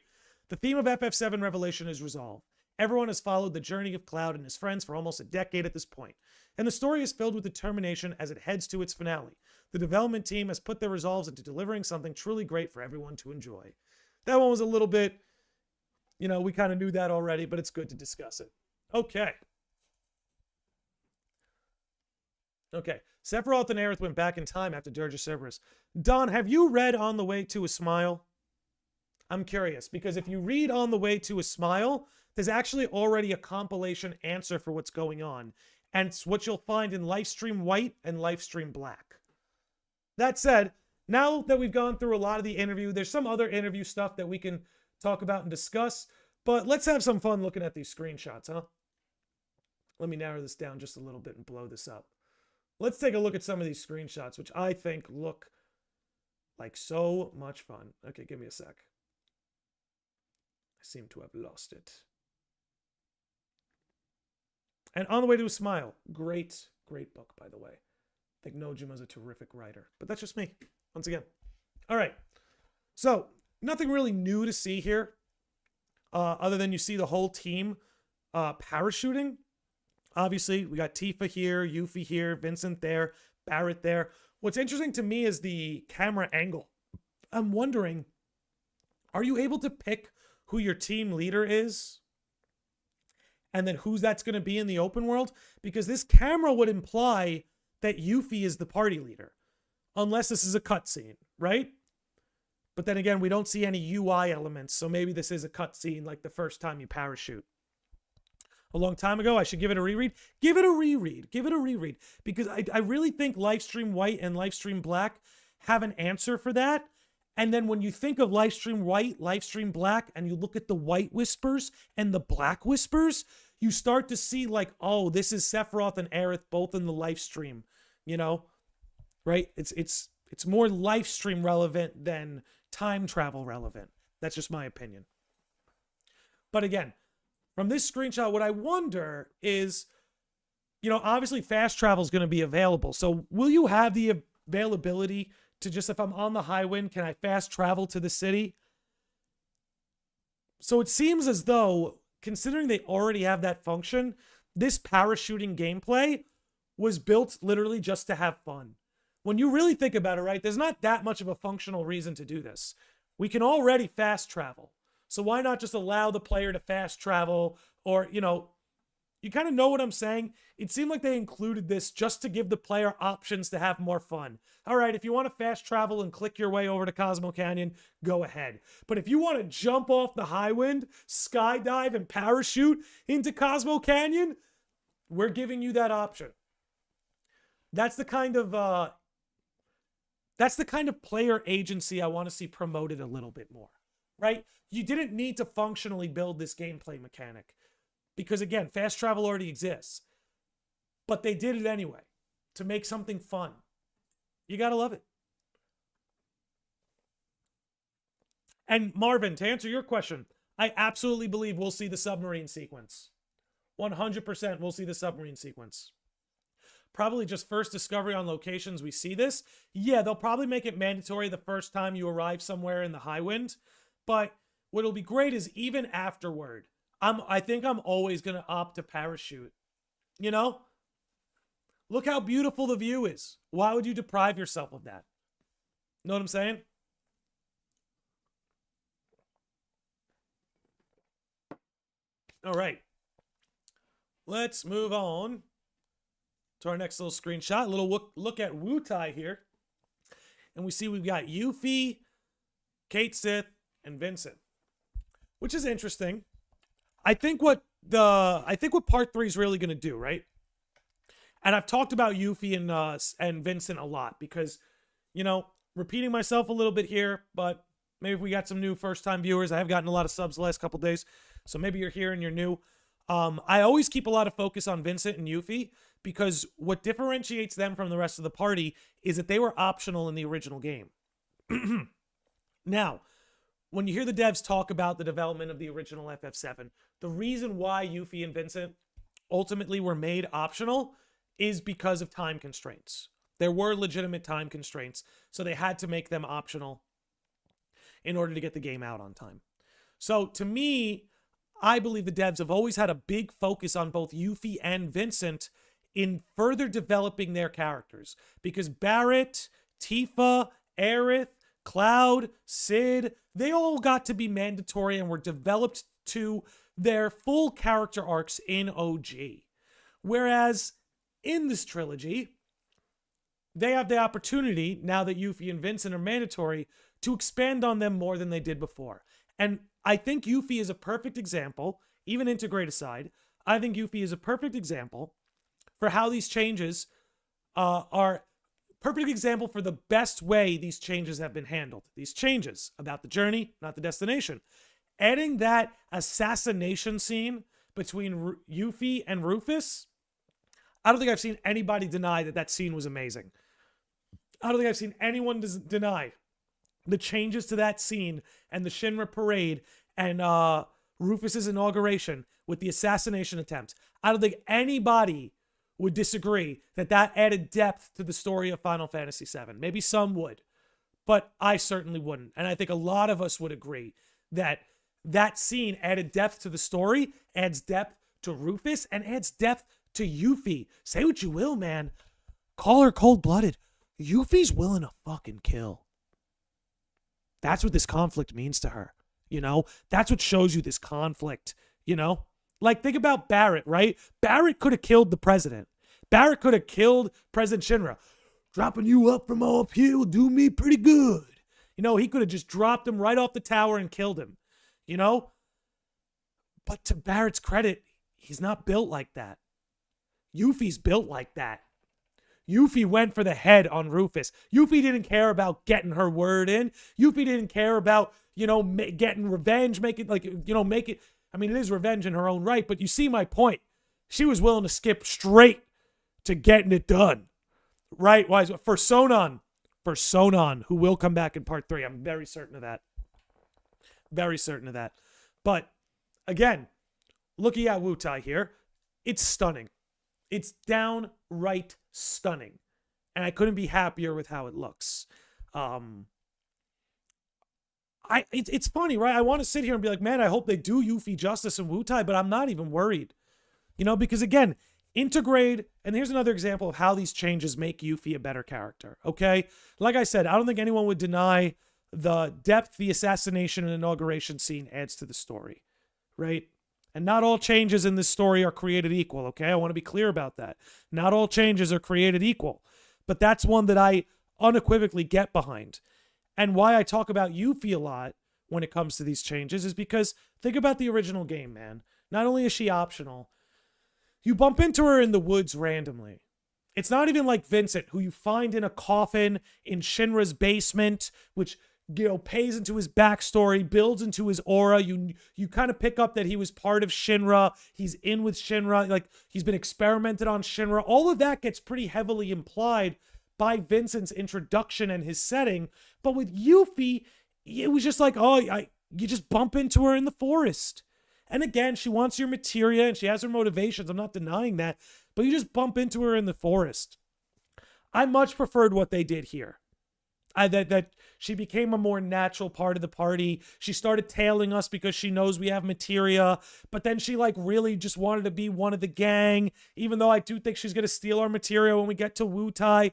The theme of FF7 Revelation is resolved. Everyone has followed the journey of Cloud and his friends for almost a decade at this point, and the story is filled with determination as it heads to its finale. The development team has put their resolves into delivering something truly great for everyone to enjoy. That one was a little bit, we kind of knew that already, but it's good to discuss it. Okay. Sephiroth and Aerith went back in time after Dirge of Cerberus. Don, have you read On the Way to a Smile? I'm curious, because if you read On the Way to a Smile, there's actually already a compilation answer for what's going on. And it's what you'll find in Lifestream White and Lifestream Black. That said, now that we've gone through a lot of the interview, there's some other interview stuff that we can talk about and discuss. But let's have some fun looking at these screenshots, huh? Let me narrow this down just a little bit and blow this up. Let's take a look at some of these screenshots, which I think look like so much fun. Okay, give me a sec. I seem to have lost it. And On the Way to a Smile. Great, great book, by the way. I think Nojima's a terrific writer. But that's just me, once again. All right. So, nothing really new to see here. Other than you see the whole team parachuting. Obviously, we got Tifa here, Yuffie here, Vincent there, Barrett there. What's interesting to me is the camera angle. I'm wondering, are you able to pick who your team leader is? And then who's that's going to be in the open world? Because this camera would imply that Yuffie is the party leader. Unless this is a cutscene, right? But then again, we don't see any UI elements. So maybe this is a cutscene like the first time you parachute. A long time ago, I should give it a reread. Give it a reread. Give it a reread. Because I really think Lifestream White and Lifestream Black have an answer for that. And then when you think of Lifestream White, Lifestream Black, and you look at the white whispers and the black whispers, you start to see like, oh, this is Sephiroth and Aerith both in the Lifestream, right? It's more Lifestream relevant than time travel relevant. That's just my opinion. But again, from this screenshot, what I wonder is, obviously fast travel is going to be available. So will you have the availability to just, if I'm on the Highwind, can I fast travel to the city? So it seems as though, considering they already have that function, this parachuting gameplay was built literally just to have fun. When you really think about it, right, there's not that much of a functional reason to do this. We can already fast travel. So why not just allow the player to fast travel? Or, you kind of know what I'm saying. It seemed like they included this just to give the player options to have more fun. All right, if you want to fast travel and click your way over to Cosmo Canyon, go ahead. But if you want to jump off the Highwind, skydive, and parachute into Cosmo Canyon, we're giving you that option. That's the kind of player agency I want to see promoted a little bit more, right? You didn't need to functionally build this gameplay mechanic because, again, fast travel already exists. But they did it anyway to make something fun. You got to love it. And Marvin, to answer your question, I absolutely believe we'll see the submarine sequence. 100% we'll see the submarine sequence. Probably just first discovery on locations we see this. Yeah, they'll probably make it mandatory the first time you arrive somewhere in the Highwind. But what'll be great is even afterward, I think I'm always going to opt to parachute. Look how beautiful the view is. Why would you deprive yourself of that? Know what I'm saying? All right. Let's move on to our next little screenshot. A little look at Wutai here. And we see we've got Yuffie, Kate Sith, and Vincent. Which is interesting. I think what part 3 is really going to do, right? And I've talked about Yuffie and Vincent a lot because, repeating myself a little bit here, but maybe if we got some new first-time viewers. I have gotten a lot of subs the last couple days, so maybe you're here and you're new. I always keep a lot of focus on Vincent and Yuffie because what differentiates them from the rest of the party is that they were optional in the original game. Now, when you hear the devs talk about the development of the original FF7, the reason why Yuffie and Vincent ultimately were made optional is because of time constraints. There were legitimate time constraints, so they had to make them optional in order to get the game out on time. So to me, I believe the devs have always had a big focus on both Yuffie and Vincent in further developing their characters. Because Barrett, Tifa, Aerith, Cloud, Sid, they all got to be mandatory and were developed to their full character arcs in OG. Whereas in this trilogy, they have the opportunity, now that Yuffie and Vincent are mandatory, to expand on them more than they did before. And I think Yuffie is a perfect example, even integrate aside, I think Yuffie is a perfect example for how these changes are perfect example for the best way these changes have been handled. These changes about the journey, not the destination. Adding that assassination scene between Yuffie and Rufus, I don't think I've seen anybody deny that that scene was amazing. I don't think I've seen anyone deny the changes to that scene and the Shinra parade and Rufus's inauguration with the assassination attempt. I don't think anybody would disagree that that added depth to the story of Final Fantasy VII. Maybe some would, but I certainly wouldn't. And I think a lot of us would agree that that scene added depth to the story, adds depth to Rufus, and adds depth to Yuffie. Say what you will, man. Call her cold-blooded. Yuffie's willing to fucking kill. That's what this conflict means to her. You know? That's what shows you this conflict. You know? Like, think about Barrett, right? Barrett could have killed the president. Barrett could have killed President Shinra. Dropping you up from up here will do me pretty good. You know, he could have just dropped him right off the tower and killed him. You know? But to Barrett's credit, he's not built like that. Yuffie's built like that. Yuffie went for the head on Rufus. Yuffie didn't care about getting her word in. Yuffie didn't care about, you know, getting revenge, make it. I mean, it is revenge in her own right, but you see my point. She was willing to skip straight to getting it done. Right? Why? For Sonon, who will come back in part 3. I'm very certain of that. Very certain of that. But, again, looking at Wutai here, it's stunning. It's downright stunning. And I couldn't be happier with how it looks. It's funny, right? I want to sit here and be like, man, I hope they do Yuffie justice in Wutai, but I'm not even worried. You know, because again, integrate, and here's another example of how these changes make Yuffie a better character, okay? Like I said, I don't think anyone would deny the depth the assassination and inauguration scene adds to the story, right? And not all changes in this story are created equal, okay? I want to be clear about that. Not all changes are created equal. But that's one that I unequivocally get behind. And why I talk about Yuffie a lot when it comes to these changes is because think about the original game, man. Not only is she optional, you bump into her in the woods randomly. It's not even like Vincent, who you find in a coffin in Shinra's basement, which, you know, pays into his backstory, builds into his aura. You kind of pick up that he was part of Shinra. He's in with Shinra. Like, he's been experimented on Shinra. All of that gets pretty heavily implied by Vincent's introduction and his setting. But with Yuffie, it was just like, you just bump into her in the forest. And again, she wants your materia and she has her motivations. I'm not denying that. But you just bump into her in the forest. I much preferred what they did here. That she became a more natural part of the party. She started tailing us because she knows we have materia, but then she like really just wanted to be one of the gang, even though I do think she's going to steal our materia when we get to Wutai.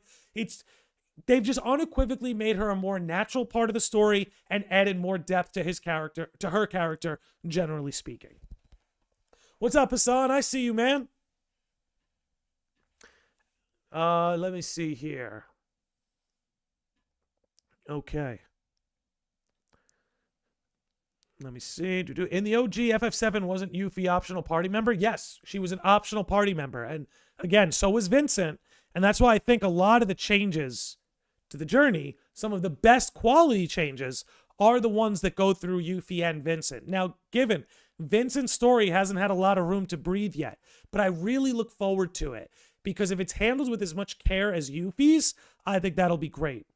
They've just unequivocally made her a more natural part of the story and added more depth to her character, generally speaking. What's up, Hassan? I see you, man. Let me see here. Okay. Let me see. In the OG, FF7 wasn't Yuffie optional party member? Yes, she was an optional party member. And again, so was Vincent. And that's why I think a lot of the changes to the journey, some of the best quality changes, are the ones that go through Yuffie and Vincent. Now, given Vincent's story hasn't had a lot of room to breathe yet, but I really look forward to it. Because if it's handled with as much care as Yuffie's, I think that'll be great.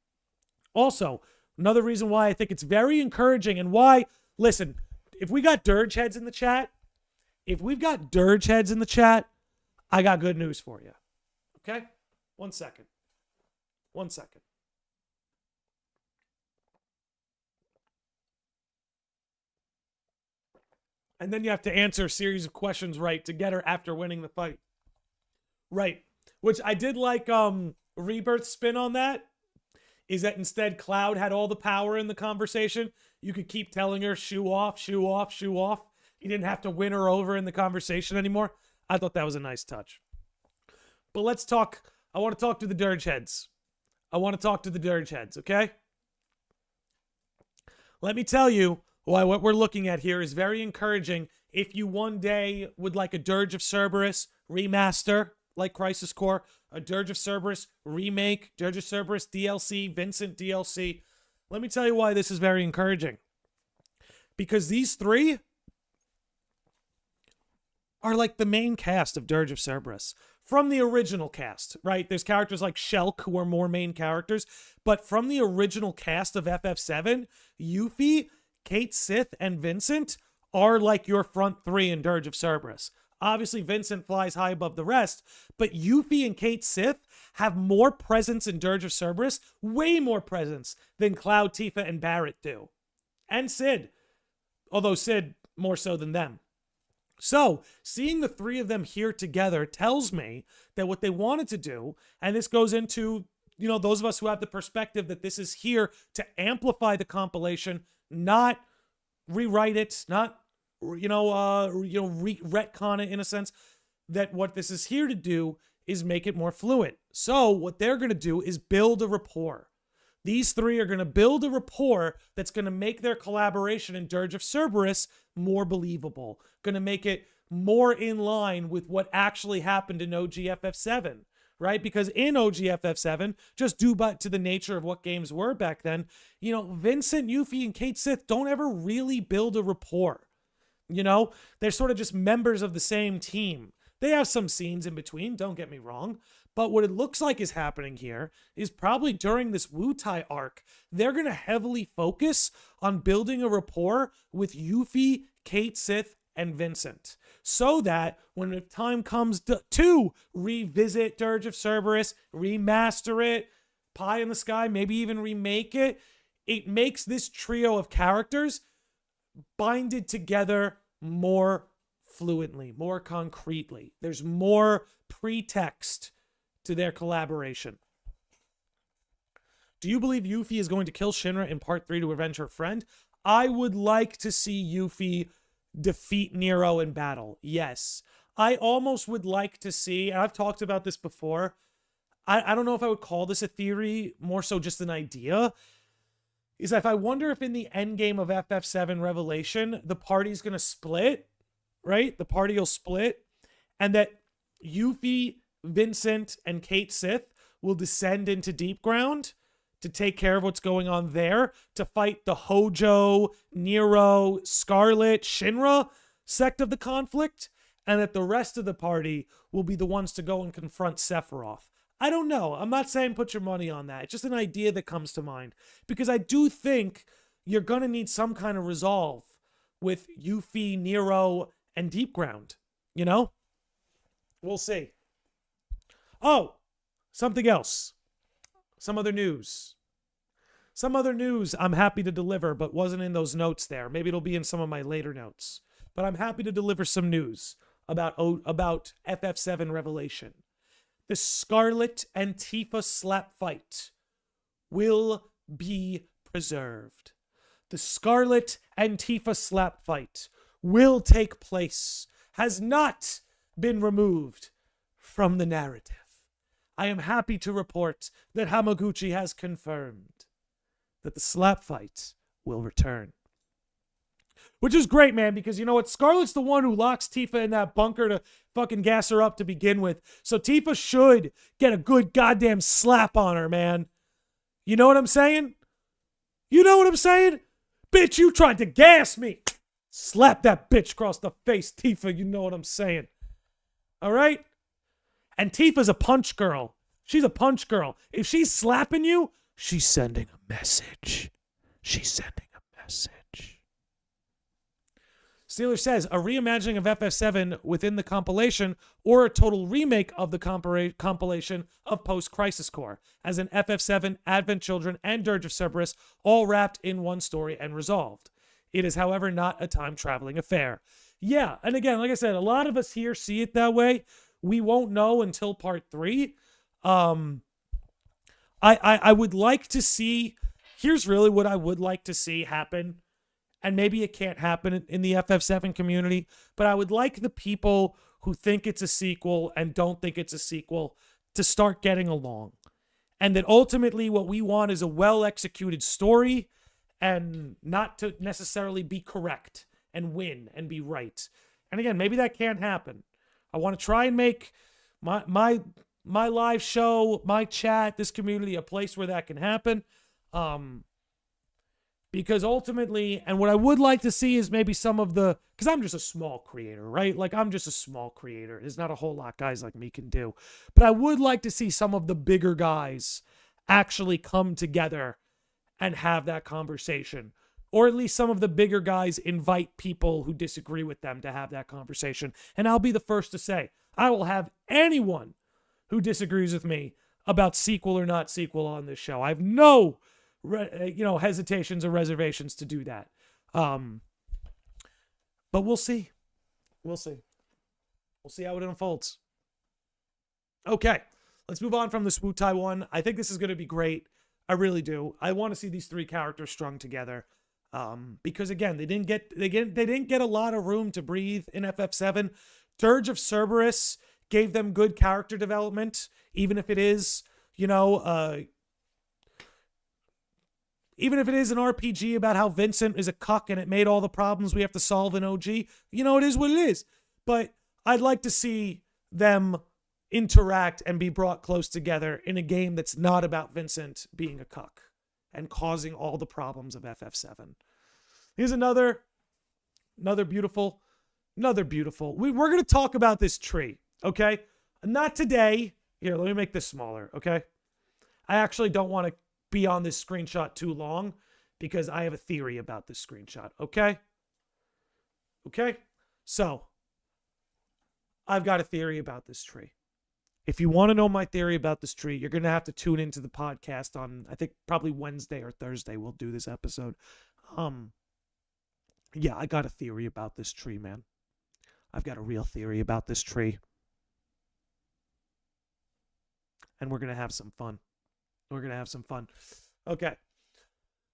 Also, another reason why I think it's very encouraging and why, listen, if we got Dirge heads in the chat, I got good news for you. Okay? One second. And then you have to answer a series of questions right to get her after winning the fight. Right. Which I did like Rebirth's spin on that, is that instead Cloud had all the power in the conversation. You could keep telling her, shoe off, shoe off, shoe off. You didn't have to win her over in the conversation anymore. I thought that was a nice touch. But let's talk. I want to talk to the Dirge Heads. Okay? Let me tell you why what we're looking at here is very encouraging. If you one day would like a Dirge of Cerberus remaster, like Crisis Core, a Dirge of Cerberus remake, Dirge of Cerberus DLC, Vincent DLC, let me tell you why this is very encouraging. Because these three are like the main cast of Dirge of Cerberus from the original cast, right? There's characters like Shulk who are more main characters, but from the original cast of FF7, Yuffie, Kate Sith, and Vincent are like your front three in Dirge of Cerberus. Obviously, Vincent flies high above the rest, but Yuffie and Kate Sith have more presence in Dirge of Cerberus, way more presence than Cloud, Tifa, and Barrett do. And Sid, although Sid more so than them. So, seeing the three of them here together tells me that what they wanted to do, and this goes into, you know, those of us who have the perspective that this is here to amplify the compilation, not rewrite it, not, retcon it in a sense, that what this is here to do is make it more fluent. So, what they're going to do is build a rapport. These three are going to build a rapport that's going to make their collaboration in Dirge of Cerberus more believable, going to make it more in line with what actually happened in OGFF7, right? Because in OGFF7, just due to the nature of what games were back then, you know, Vincent, Yuffie, and Kate Sith don't ever really build a rapport. You know, they're sort of just members of the same team. They have some scenes in between, don't get me wrong. But what it looks like is happening here is probably during this Wu-Tai arc, they're going to heavily focus on building a rapport with Yuffie, Kate Sith, and Vincent. So that when the time comes to revisit Dirge of Cerberus, remaster it, pie in the sky, maybe even remake it, it makes this trio of characters binded together more fluently, more concretely. There's more pretext to their collaboration. Do you believe Yuffie is going to kill Shinra in part 3 to avenge her friend? I would like to see Yuffie defeat Nero in battle. Yes. I almost would like to see, and I've talked about this before, I don't know if I would call this a theory, more so just an idea, is if I wonder if in the endgame of FF7 Revelation, the party's going to split, right? The party will split, and that Yuffie, Vincent, and Kate Sith will descend into Deep Ground to take care of what's going on there, to fight the Hojo, Nero, Scarlet, Shinra sect of the conflict, and that the rest of the party will be the ones to go and confront Sephiroth. I don't know. I'm not saying put your money on that. It's just an idea that comes to mind. Because I do think you're going to need some kind of resolve with Yuffie, Nero, and Deep Ground. You know? We'll see. Oh, something else. Some other news. Some other news I'm happy to deliver, but wasn't in those notes there. Maybe it'll be in some of my later notes. But I'm happy to deliver some news about FF7 Revelation. The Scarlet and Tifa slap fight will be preserved. The Scarlet and Tifa slap fight will take place, has not been removed from the narrative. I am happy to report that Hamaguchi has confirmed that the slap fight will return. Which is great, man, because you know what? Scarlet's the one who locks Tifa in that bunker to fucking gas her up to begin with. So Tifa should get a good goddamn slap on her, man. You know what I'm saying? You know what I'm saying? Bitch, you tried to gas me. Slap that bitch across the face, Tifa. You know what I'm saying. All right? And Tifa's a punch girl. She's a punch girl. If she's slapping you, she's sending a message. She's sending a message. Steeler says, a reimagining of FF7 within the compilation or a total remake of the compilation of post-Crisis Core as an FF7, Advent Children, and Dirge of Cerberus all wrapped in one story and resolved. It is, however, not a time-traveling affair. Yeah, and again, like I said, a lot of us here see it that way. We won't know until part 3. Um, I would like to see. Here's really what I would like to see happen, and maybe it can't happen in the FF7 community, but I would like the people who think it's a sequel and don't think it's a sequel to start getting along. And that ultimately what we want is a well-executed story and not to necessarily be correct and win and be right. And again, maybe that can't happen. I want to try and make my live show, my chat, this community a place where that can happen. Because ultimately, and what I would like to see is maybe some of the, because I'm just a small creator, right? Like I'm just a small creator. There's not a whole lot guys like me can do. But I would like to see some of the bigger guys actually come together and have that conversation. Or at least some of the bigger guys invite people who disagree with them to have that conversation. And I'll be the first to say, I will have anyone who disagrees with me about sequel or not sequel on this show. I have no hesitations or reservations to do that. But we'll see. We'll see. We'll see how it unfolds. Okay, let's move on from the Swootai one. I think this is going to be great. I really do. I want to see these 3 characters strung together. Because again, they didn't get a lot of room to breathe in FF7. Dirge of Cerberus gave them good character development, even if it is, even if it is an RPG about how Vincent is a cuck and it made all the problems we have to solve in OG, it is what it is. But I'd like to see them interact and be brought close together in a game that's not about Vincent being a cuck and causing all the problems of FF7. Here's another beautiful. We're going to talk about this tree, okay? Not today. Here, let me make this smaller, okay? I actually don't want to be on this screenshot too long because I have a theory about this screenshot, okay? Okay? So, I've got a theory about this tree. If you want to know my theory about this tree, you're going to have to tune into the podcast on, I think, probably Wednesday or Thursday we'll do this episode. Yeah, I got a theory about this tree, man. I've got a real theory about this tree. And we're going to have some fun. Okay.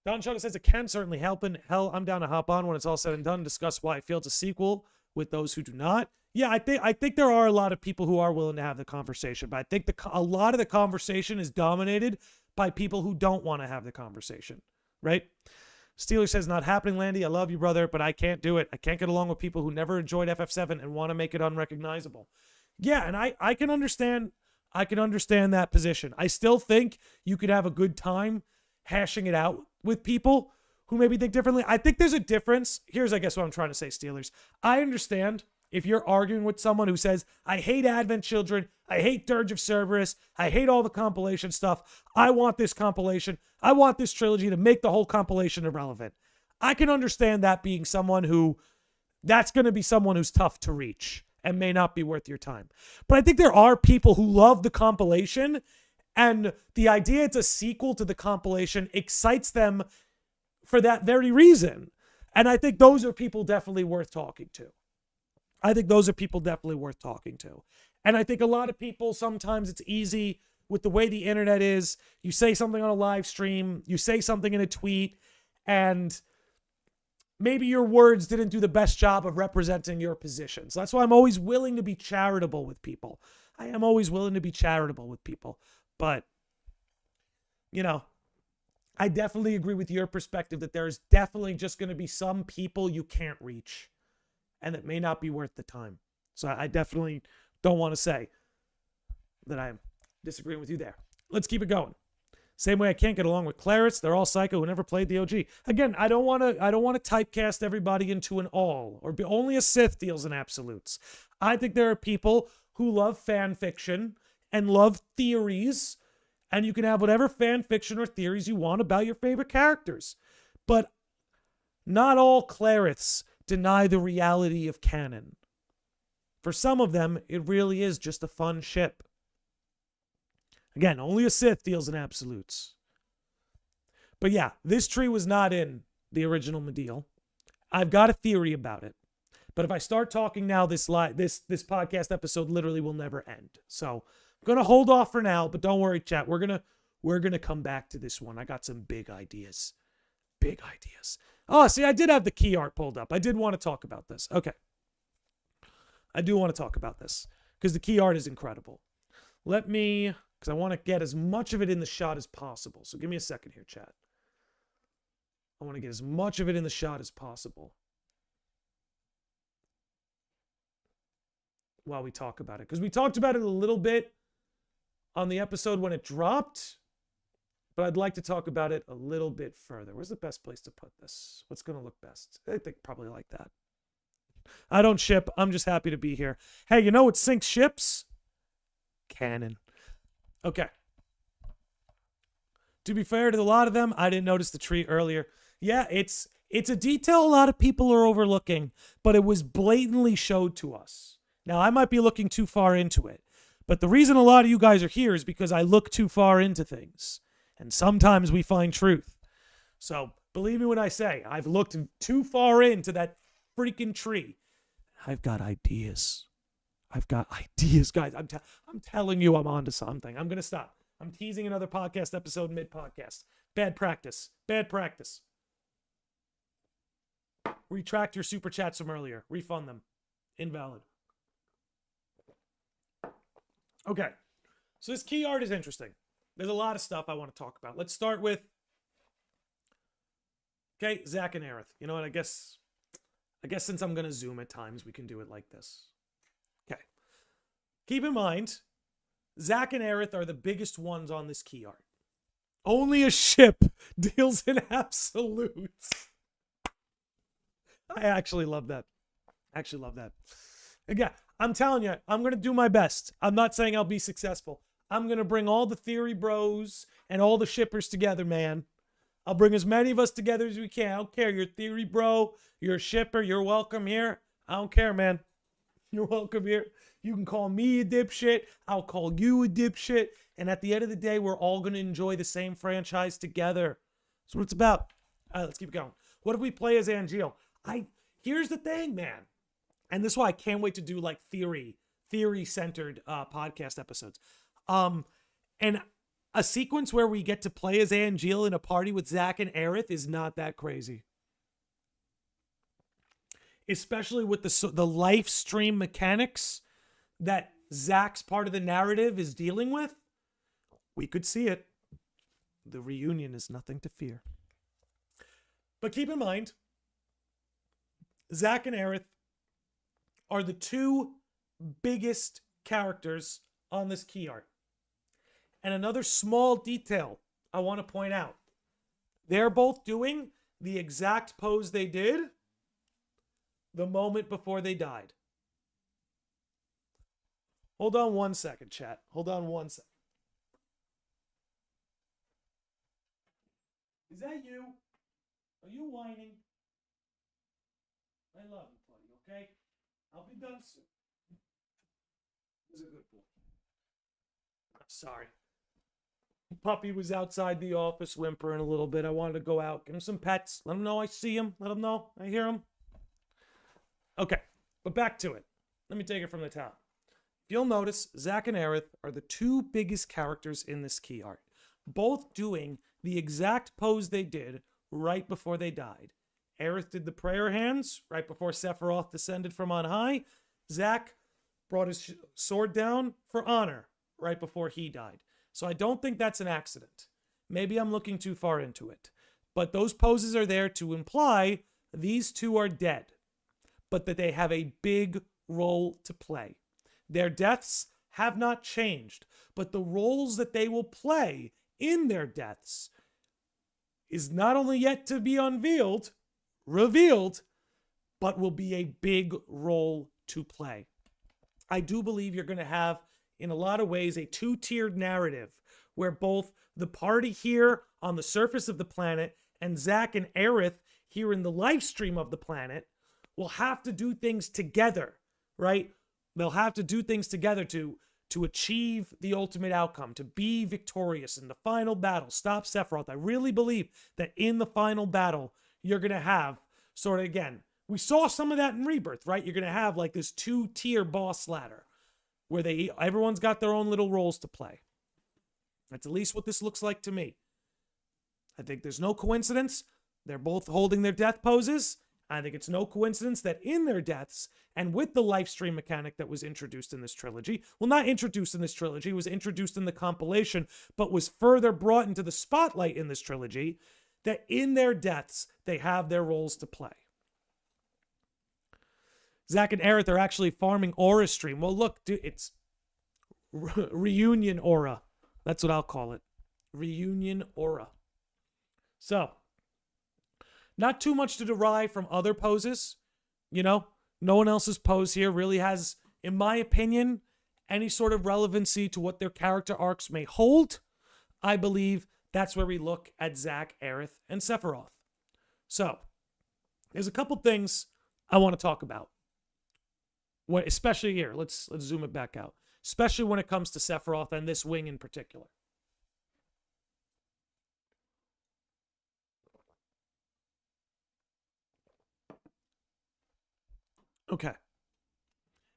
Don Shota says it can certainly help. Hell, I'm down to hop on when it's all said and done, discuss why it feels a sequel with those who do not. Yeah, I think there are a lot of people who are willing to have the conversation, but I think a lot of the conversation is dominated by people who don't want to have the conversation, right? Steeler says, not happening, Landy. I love you, brother, but I can't do it. I can't get along with people who never enjoyed FF7 and want to make it unrecognizable. Yeah, and I can understand that position. I still think you could have a good time hashing it out with people who maybe think differently. I think there's a difference. Here's, I guess, what I'm trying to say, Steelers. I understand if you're arguing with someone who says, I hate Advent Children, I hate Dirge of Cerberus, I hate all the compilation stuff, I want this compilation, I want this trilogy to make the whole compilation irrelevant. I can understand that being someone who, that's going to be someone who's tough to reach and may not be worth your time. But I think there are people who love the compilation, and the idea it's a sequel to the compilation excites them for that very reason. And I think those are people definitely worth talking to. And I think a lot of people, sometimes it's easy with the way the internet is. You say something on a live stream, you say something in a tweet, and maybe your words didn't do the best job of representing your position. So that's why I'm always willing to be charitable with people. But, I definitely agree with your perspective that there's definitely just going to be some people you can't reach and that may not be worth the time. So I definitely don't want to say that I'm disagreeing with you there. Let's keep it going. Same way I can't get along with Clarets. They're all psycho who never played the OG. Again, I don't want to typecast everybody into an all or be only a Sith deals in absolutes. I think there are people who love fan fiction and love theories, and you can have whatever fan fiction or theories you want about your favorite characters. But not all Clarets deny the reality of canon. For some of them, it really is just a fun ship. Again, only a Sith deals in absolutes. But yeah, this tree was not in the original Medial. I've got a theory about it. But if I start talking now, this podcast episode literally will never end. So I'm gonna hold off for now, but don't worry, chat. We're gonna come back to this one. I got some big ideas. Big ideas. Oh, see, I did have the key art pulled up. I did want to talk about this. Okay. I do want to talk about this because the key art is incredible. Because I want to get as much of it in the shot as possible. So give me a second here, chat. I want to get as much of it in the shot as possible while we talk about it. Because we talked about it a little bit on the episode when it dropped, but I'd like to talk about it a little bit further. Where's the best place to put this? What's going to look best? I think probably like that. I don't ship. I'm just happy to be here. Hey, you know what sinks ships? Canon. Okay. To be fair to a lot of them, I didn't notice the tree earlier. Yeah, it's a detail a lot of people are overlooking, but it was blatantly showed to us. Now, I might be looking too far into it, but the reason a lot of you guys are here is because I look too far into things, and sometimes we find truth. So, believe me when I say, I've looked too far into that freaking tree. I've got ideas. I've got ideas, guys. I'm telling you I'm onto something. I'm going to stop. I'm teasing another podcast episode mid-podcast. Bad practice. Bad practice. Retract your super chats from earlier. Refund them. Invalid. Okay. So this key art is interesting. There's a lot of stuff I want to talk about. Let's start with, okay, Zack and Aerith. You know what? I guess since I'm going to zoom at times, we can do it like this. Okay. Keep in mind, Zack and Aerith are the biggest ones on this key art. Only a ship deals in absolutes. I actually love that. Again, I'm telling you, I'm going to do my best. I'm not saying I'll be successful. I'm going to bring all the theory bros and all the shippers together, man. I'll bring as many of us together as we can. I don't care. You're a theory bro. You're a shipper. You're welcome here. I don't care, man. You're welcome here. You can call me a dipshit. I'll call you a dipshit. And at the end of the day, we're all going to enjoy the same franchise together. That's what it's about. All right, let's keep going. What if we play as Angeal? Here's the thing, man. And this is why I can't wait to do like theory-centered podcast episodes. And a sequence where we get to play as Angeal in a party with Zack and Aerith is not that crazy. Especially with the live stream mechanics that Zack's part of the narrative is dealing with. We could see it. The reunion is nothing to fear. But keep in mind, Zack and Aerith are the two biggest characters on this key art. And another small detail I want to point out. They're both doing the exact pose they did the moment before they died. Hold on one second, chat. Hold on one second. Is that you? Are you whining? I love you, buddy, okay? I'll be done soon. He's a good boy. Sorry. Puppy was outside the office whimpering a little bit. I wanted to go out, give him some pets, let him know I see him, let him know I hear him. Okay, but back to it. Let me take it from the top. You'll notice Zack and Aerith are the two biggest characters in this key art, both doing the exact pose they did right before they died. Aerith did the prayer hands right before Sephiroth descended from on high. Zack brought his sword down for honor right before he died. So I don't think that's an accident. Maybe I'm looking too far into it. But those poses are there to imply these two are dead, but that they have a big role to play. Their deaths have not changed, but the roles that they will play in their deaths is not only yet to be revealed, but will be a big role to play. I do believe you're going to have, in a lot of ways, a two-tiered narrative where both the party here on the surface of the planet and Zack and Aerith here in the live stream of the planet will have to do things together, right? They'll have to do things together to achieve the ultimate outcome, to be victorious in the final battle, stop Sephiroth. I really believe that in the final battle, you're going to have sort of, again, We saw some of that in Rebirth, right? You're going to have like this 2-tier boss ladder where everyone's got their own little roles to play. That's at least what this looks like to me. I think there's no coincidence. They're both holding their death poses. I think it's no coincidence that in their deaths and with the life stream mechanic that was introduced in this trilogy, well, not introduced in this trilogy, was introduced in the compilation, but was further brought into the spotlight in this trilogy, that in their deaths, they have their roles to play. Zack and Aerith are actually farming Aura Stream. Well, look, dude, it's Reunion Aura. That's what I'll call it. Reunion Aura. So, not too much to derive from other poses. You know, no one else's pose here really has, in my opinion, any sort of relevancy to what their character arcs may hold. I believe that's where we look at Zack, Aerith, and Sephiroth. So, there's a couple things I want to talk about. Especially here, let's zoom it back out. Especially when it comes to Sephiroth and this wing in particular. Okay.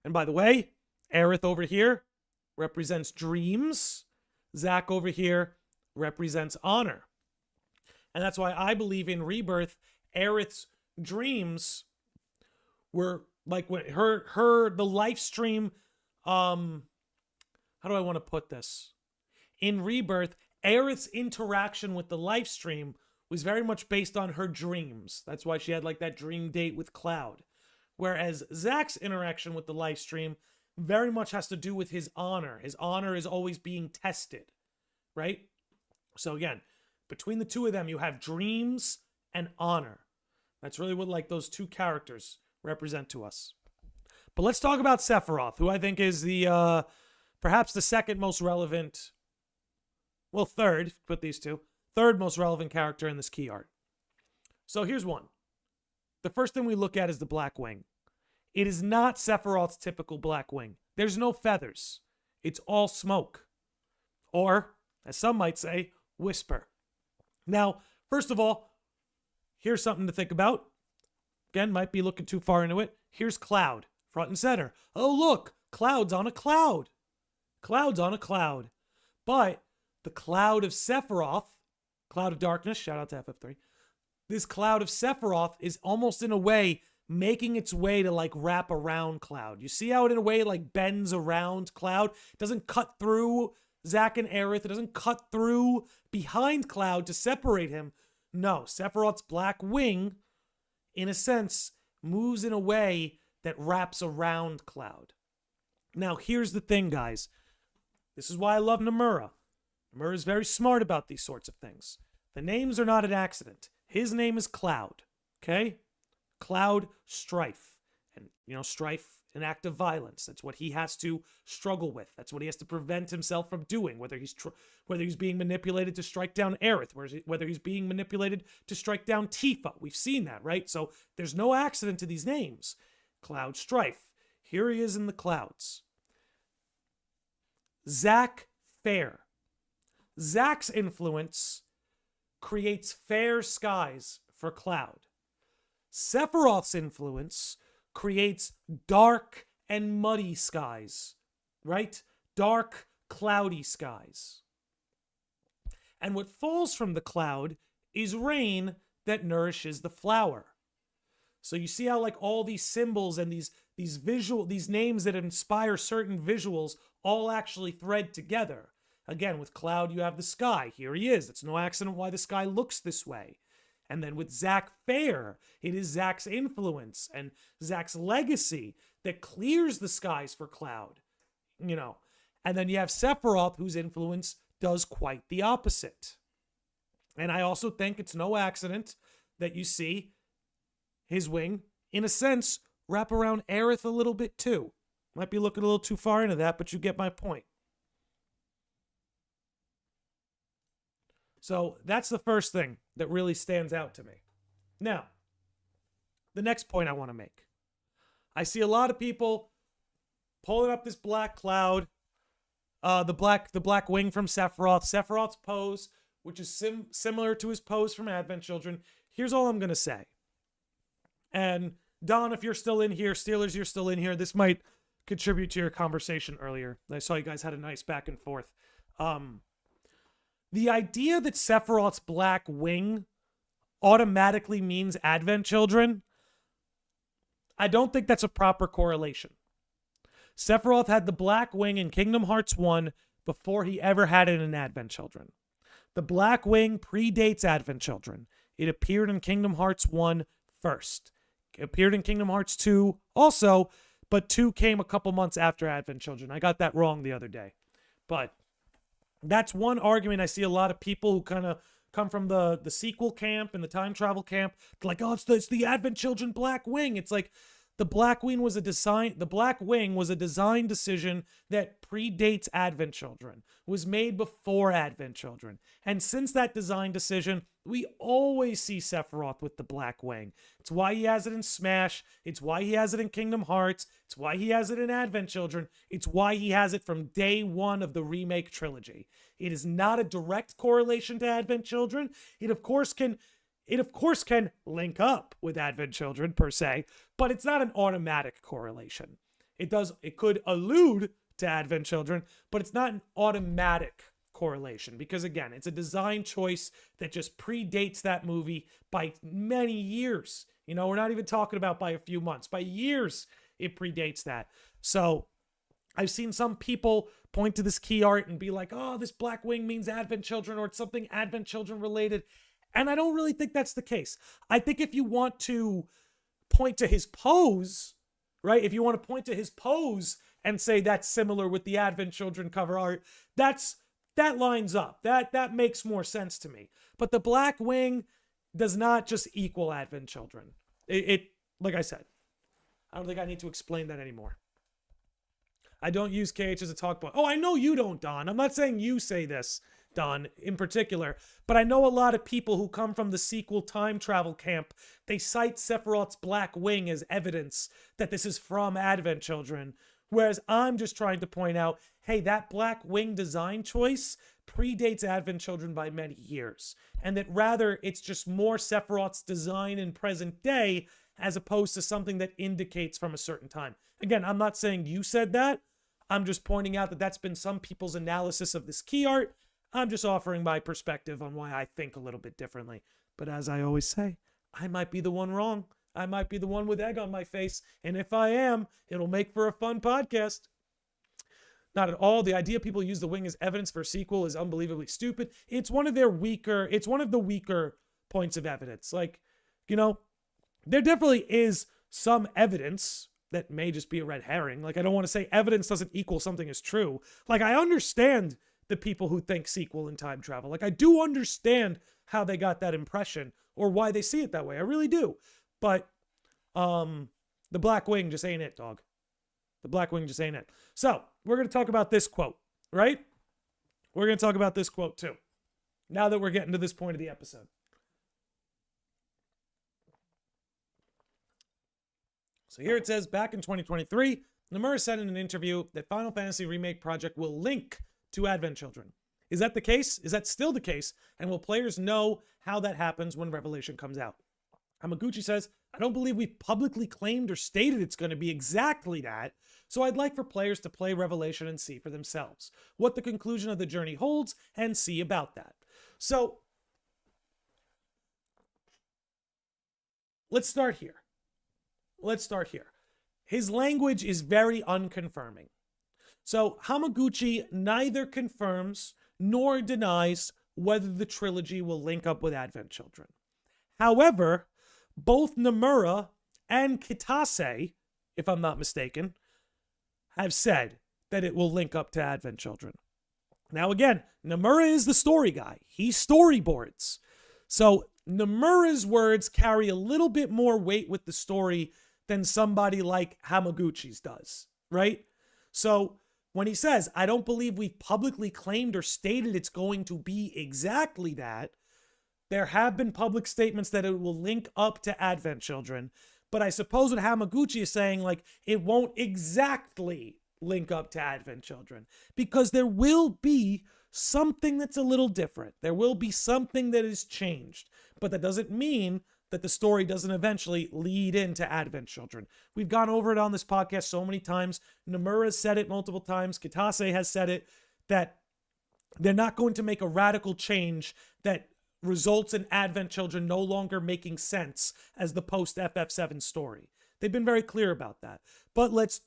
And by the way, Aerith over here represents dreams. Zack over here represents honor. And that's why I believe in Rebirth, Aerith's dreams were like when the life stream, how do I want to put this? In Rebirth, Aerith's interaction with the life stream was very much based on her dreams. That's why she had like that dream date with Cloud. Whereas Zack's interaction with the life stream very much has to do with his honor. His honor is always being tested, right? So again, between the two of them, you have dreams and honor. That's really what like those two characters represent to us. But let's talk about Sephiroth, who I think is the perhaps the second most relevant, well, third, put these two, third most relevant character in this key art. So here's one. The first thing we look at is the black wing. It is not Sephiroth's typical black wing. There's no feathers. It's all smoke. Or, as some might say, whisper. Now, first of all, here's something to think about. Again, might be looking too far into it. Here's Cloud, front and center. Oh, look, Cloud's on a cloud. Cloud's on a cloud. But the cloud of Sephiroth, Cloud of Darkness, shout out to FF3, this cloud of Sephiroth is almost in a way making its way to like wrap around Cloud. You see how it in a way like bends around Cloud? It doesn't cut through Zack and Aerith. It doesn't cut through behind Cloud to separate him. No, Sephiroth's black wing, in a sense, moves in a way that wraps around Cloud. Now, here's the thing, guys. This is why I love Nomura. Nomura is very smart about these sorts of things. The names are not an accident. His name is Cloud, okay? Cloud Strife. And, you know, strife, an act of violence. That's what he has to struggle with. That's what he has to prevent himself from doing, whether he's being manipulated to strike down Aerith, whether he's being manipulated to strike down Tifa. We've seen that, right? So there's no accident to these names. Cloud Strife. Here he is in the clouds. Zack Fair. Zack's influence creates fair skies for Cloud. Sephiroth's influence creates dark and muddy skies, right? Dark, cloudy skies. And what falls from the cloud is rain that nourishes the flower. So you see how like all these symbols and these names that inspire certain visuals all actually thread together. Again, with Cloud, you have the sky. Here he is. It's no accident why the sky looks this way. And then with Zack Fair, it is Zack's influence and Zack's legacy that clears the skies for Cloud. You know, and then you have Sephiroth, whose influence does quite the opposite. And I also think it's no accident that you see his wing, in a sense, wrap around Aerith a little bit too. Might be looking a little too far into that, but you get my point. So that's the first thing that really stands out to me. Now, the next point I want to make. I see a lot of people pulling up this black cloud, the black wing from Sephiroth, Sephiroth's pose, which is similar to his pose from Advent Children. Here's all I'm going to say. And Don, if you're still in here, Steelers, you're still in here. This might contribute to your conversation earlier. I saw you guys had a nice back and forth. The idea that Sephiroth's black wing automatically means Advent Children, I don't think that's a proper correlation. Sephiroth had the black wing in Kingdom Hearts 1 before he ever had it in Advent Children. The black wing predates Advent Children. It appeared in Kingdom Hearts 1 first. It appeared in Kingdom Hearts 2 also, but 2 came a couple months after Advent Children. I got that wrong the other day. But that's one argument. I see a lot of people who kind of come from the sequel camp and the time travel camp. Like, oh, it's the Advent Children black wing. It's like the black wing was a design decision that predates Advent Children, was made before Advent Children. And since that design decision, we always see Sephiroth with the black wing. It's why he has it in Smash. It's why he has it in Kingdom Hearts. It's why he has it in Advent Children. It's why he has it from day one of the remake trilogy. It is not a direct correlation to Advent Children. It of course can link up with Advent Children per se, but it's not an automatic correlation. It could allude to Advent Children, but it's not an automatic correlation because, again, it's a design choice that just predates that movie by many years. You know, we're not even talking about by a few months. By years, it predates that. So I've seen some people point to this key art and be like, oh, this black wing means Advent Children or it's something Advent Children related. And I don't really think that's the case. I think if you want to point to his pose, right? If you want to point to his pose and say that's similar with the Advent Children cover art, that lines up. That makes more sense to me. But the black wing does not just equal Advent Children. It like I said, I don't think I need to explain that anymore. I don't use KH as a talk point. Oh, I know you don't, Don. I'm not saying you say this, Don, in particular, but I know a lot of people who come from the sequel time travel camp. They cite Sephiroth's black wing as evidence that this is from Advent Children, whereas I'm just trying to point out, hey, that black wing design choice predates Advent Children by many years, and that rather it's just more Sephiroth's design in present day as opposed to something that indicates from a certain time. Again, I'm not saying you said that. I'm just pointing out that that's been some people's analysis of this key art. I'm just offering my perspective on why I think a little bit differently. But as I always say, I might be the one wrong. I might be the one with egg on my face. And if I am, it'll make for a fun podcast. Not at all. The idea people use the wing as evidence for a sequel is unbelievably stupid. It's one of the weaker points of evidence. Like, you know, there definitely is some evidence that may just be a red herring. Like, I don't want to say evidence doesn't equal something is true. Like, I understand the people who think sequel and time travel. Like, I do understand how they got that impression or why they see it that way. I really do. But the black wing just ain't it, dog. The black wing just ain't it. So we're going to talk about this quote, right? We're going to talk about this quote too, now that we're getting to this point of the episode. So here it says, back in 2023, Nomura said in an interview that Final Fantasy Remake Project will link to Advent Children. Is that the case? Is that still the case? And will players know how that happens when Revelation comes out? Hamaguchi says, I don't believe we've publicly claimed or stated it's going to be exactly that, so I'd like for players to play Revelation and see for themselves what the conclusion of the journey holds and see about that. So, let's start here. His language is very unconfirming. So Hamaguchi neither confirms nor denies whether the trilogy will link up with Advent Children. However, both Nomura and Kitase, if I'm not mistaken, have said that it will link up to Advent Children. Now again, Nomura is the story guy. He storyboards. So Nomura's words carry a little bit more weight with the story than somebody like Hamaguchi's does, right? So when he says, I don't believe we've publicly claimed or stated it's going to be exactly that, there have been public statements that it will link up to Advent Children, but I suppose what Hamaguchi is saying, like, it won't exactly link up to Advent Children, because there will be something that's a little different. There will be something that is changed, but that doesn't mean that the story doesn't eventually lead into Advent Children. We've gone over it on this podcast so many times. Nomura's said it multiple times. Kitase has said it, that they're not going to make a radical change that results in Advent Children no longer making sense as the post FF7 story. They've been very clear about that. But let's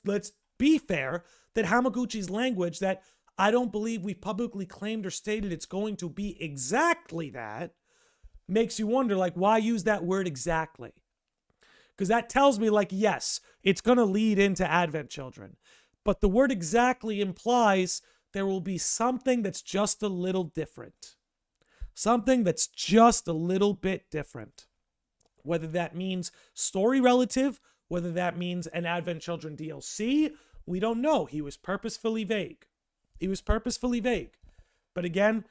be fair that Hamaguchi's language, that I don't believe we've publicly claimed or stated it's going to be exactly that, makes you wonder, like, why use that word exactly? Because that tells me, like, yes, it's going to lead into Advent Children. But the word exactly implies there will be something that's just a little different. Something that's just a little bit different. Whether that means story relative, whether that means an Advent Children DLC, we don't know. He was purposefully vague. But again,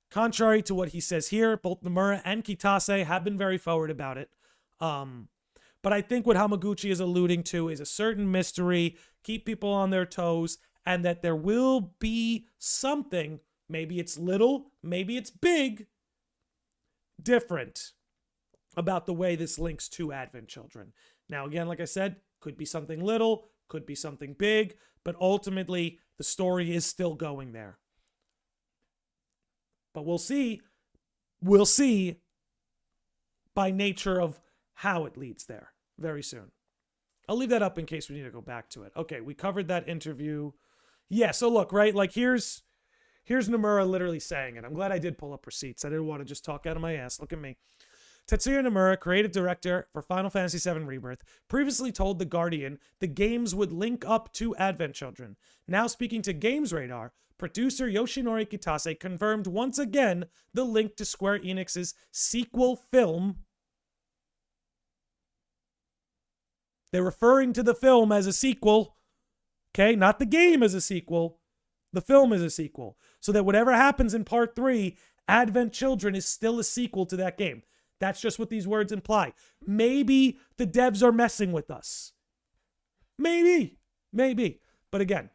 contrary to what he says here, both Nomura and Kitase have been very forward about it. But I think what Hamaguchi is alluding to is a certain mystery, keep people on their toes, and that there will be something, maybe it's little, maybe it's big, different about the way this links to Advent Children. Now, again, like I said, could be something little, could be something big, but ultimately the story is still going there. But we'll see by nature of how it leads there very soon. I'll leave that up in case we need to go back to it. Okay, we covered that interview. Yeah, so look, right? Like here's Nomura literally saying it. I'm glad I did pull up receipts. I didn't want to just talk out of my ass. Look at me. Tetsuya Nomura, creative director for Final Fantasy VII Rebirth, previously told The Guardian the games would link up to Advent Children. Now speaking to Games Radar, producer Yoshinori Kitase confirmed once again the link to Square Enix's sequel film. They're referring to the film as a sequel. Okay, not the game as a sequel. The film is a sequel. So that whatever happens in Part 3, Advent Children is still a sequel to that game. That's just what these words imply. Maybe the devs are messing with us. Maybe. But again,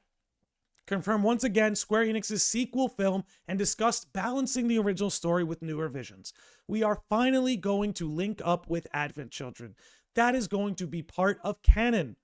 confirm once again Square Enix's sequel film and discussed balancing the original story with newer visions. We are finally going to link up with Advent Children. That is going to be part of canon.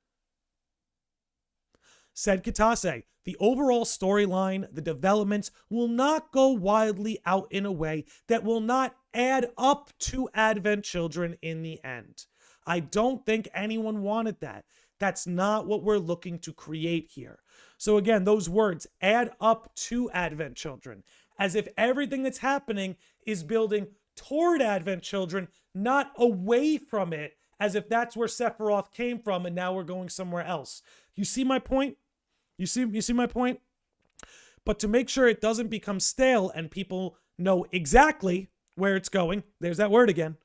Said Kitase, the overall storyline, the developments will not go wildly out in a way that will not add up to Advent Children in the end. I don't think anyone wanted that. That's not what we're looking to create here. So again, those words, add up to Advent Children, as if everything that's happening is building toward Advent Children, not away from it, as if that's where Sephiroth came from and now we're going somewhere else. You see my point? You see my point? But to make sure it doesn't become stale and people know exactly where it's going, there's that word again,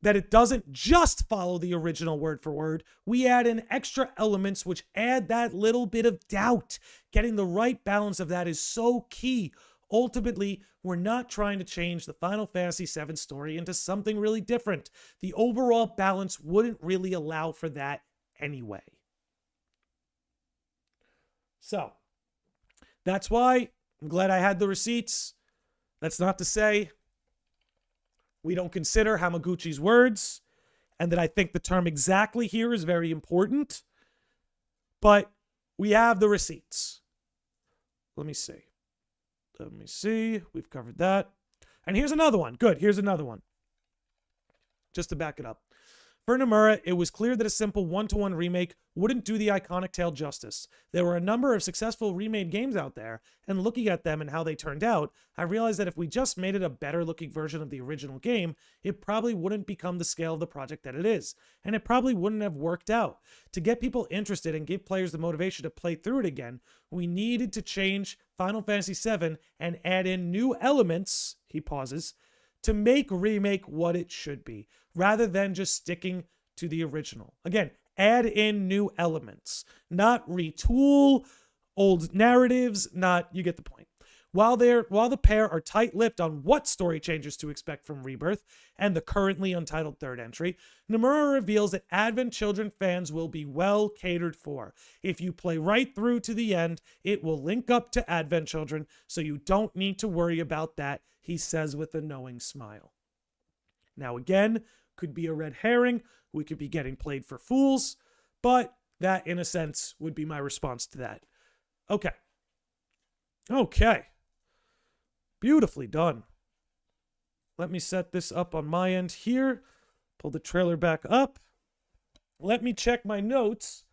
that it doesn't just follow the original word for word, we add in extra elements which add that little bit of doubt. Getting the right balance of that is so key. Ultimately, we're not trying to change the Final Fantasy VII story into something really different. The overall balance wouldn't really allow for that anyway. So, that's why I'm glad I had the receipts. That's not to say we don't consider Hamaguchi's words, and that I think the term exactly here is very important, but we have the receipts. Let me see. We've covered that. And here's another one. Good. Here's another one. Just to back it up. For Nomura, it was clear that a simple one-to-one remake wouldn't do the iconic tale justice. There were a number of successful remade games out there, and looking at them and how they turned out, I realized that if we just made it a better-looking version of the original game, it probably wouldn't become the scale of the project that it is, and it probably wouldn't have worked out. To get people interested and give players the motivation to play through it again, we needed to change Final Fantasy VII and add in new elements, he pauses, to make remake what it should be, rather than just sticking to the original. Again, add in new elements, not retool old narratives, you get the point. While the pair are tight-lipped on what story changes to expect from Rebirth and the currently untitled third entry, Nomura reveals that Advent Children fans will be well catered for. If you play right through to the end, it will link up to Advent Children, so you don't need to worry about that, he says with a knowing smile. Now again, could be a red herring. We could be getting played for fools. But that, in a sense, would be my response to that. Okay. Okay. Beautifully done. Let me set this up on my end here. Pull the trailer back up. Let me check my notes.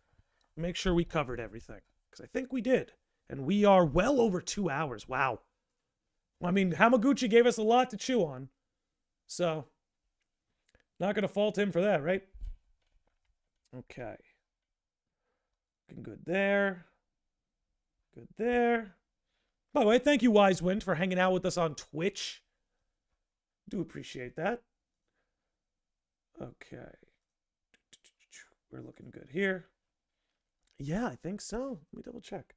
Make sure we covered everything. Because I think we did. And we are well over 2 hours. Wow. I mean, Hamaguchi gave us a lot to chew on. So, not going to fault him for that, right? Okay. Looking good there. Good there. By the way, thank you, Wisewind, for hanging out with us on Twitch. Do appreciate that. Okay. We're looking good here. Yeah, I think so. Let me double check.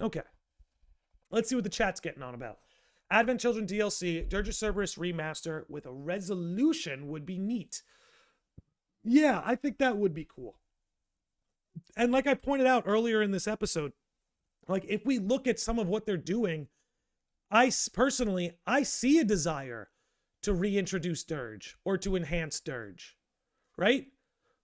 Okay. Let's see what the chat's getting on about. Advent Children DLC, Dirge of Cerberus remaster with a resolution would be neat. Yeah, I think that would be cool. And like I pointed out earlier in this episode, like if we look at some of what they're doing, I personally see a desire to reintroduce Dirge or to enhance Dirge, right?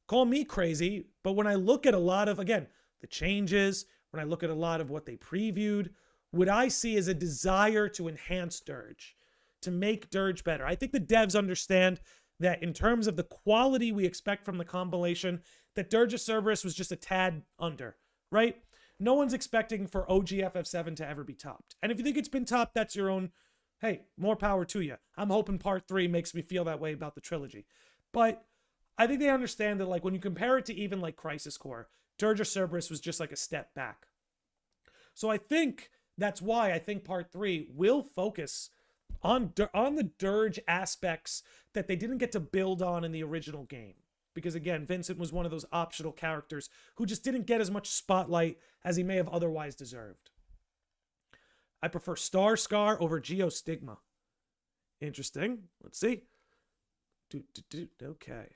Call me crazy, but when I look at a lot of, again, the changes, when I look at a lot of what they previewed, what I see is a desire to enhance Dirge, to make Dirge better. I think the devs understand that in terms of the quality we expect from the compilation, that Dirge of Cerberus was just a tad under, right? No one's expecting for OG FF7 to ever be topped. And if you think it's been topped, that's your own, hey, more power to you. I'm hoping part 3 makes me feel that way about the trilogy. But I think they understand that, like, when you compare it to even like Crisis Core, Dirge of Cerberus was just like a step back. So I think that's why I think part 3 will focus on the Dirge aspects that they didn't get to build on in the original game. Because again, Vincent was one of those optional characters who just didn't get as much spotlight as he may have otherwise deserved. I prefer Star Scar over Geostigma. Interesting. Let's see. Okay.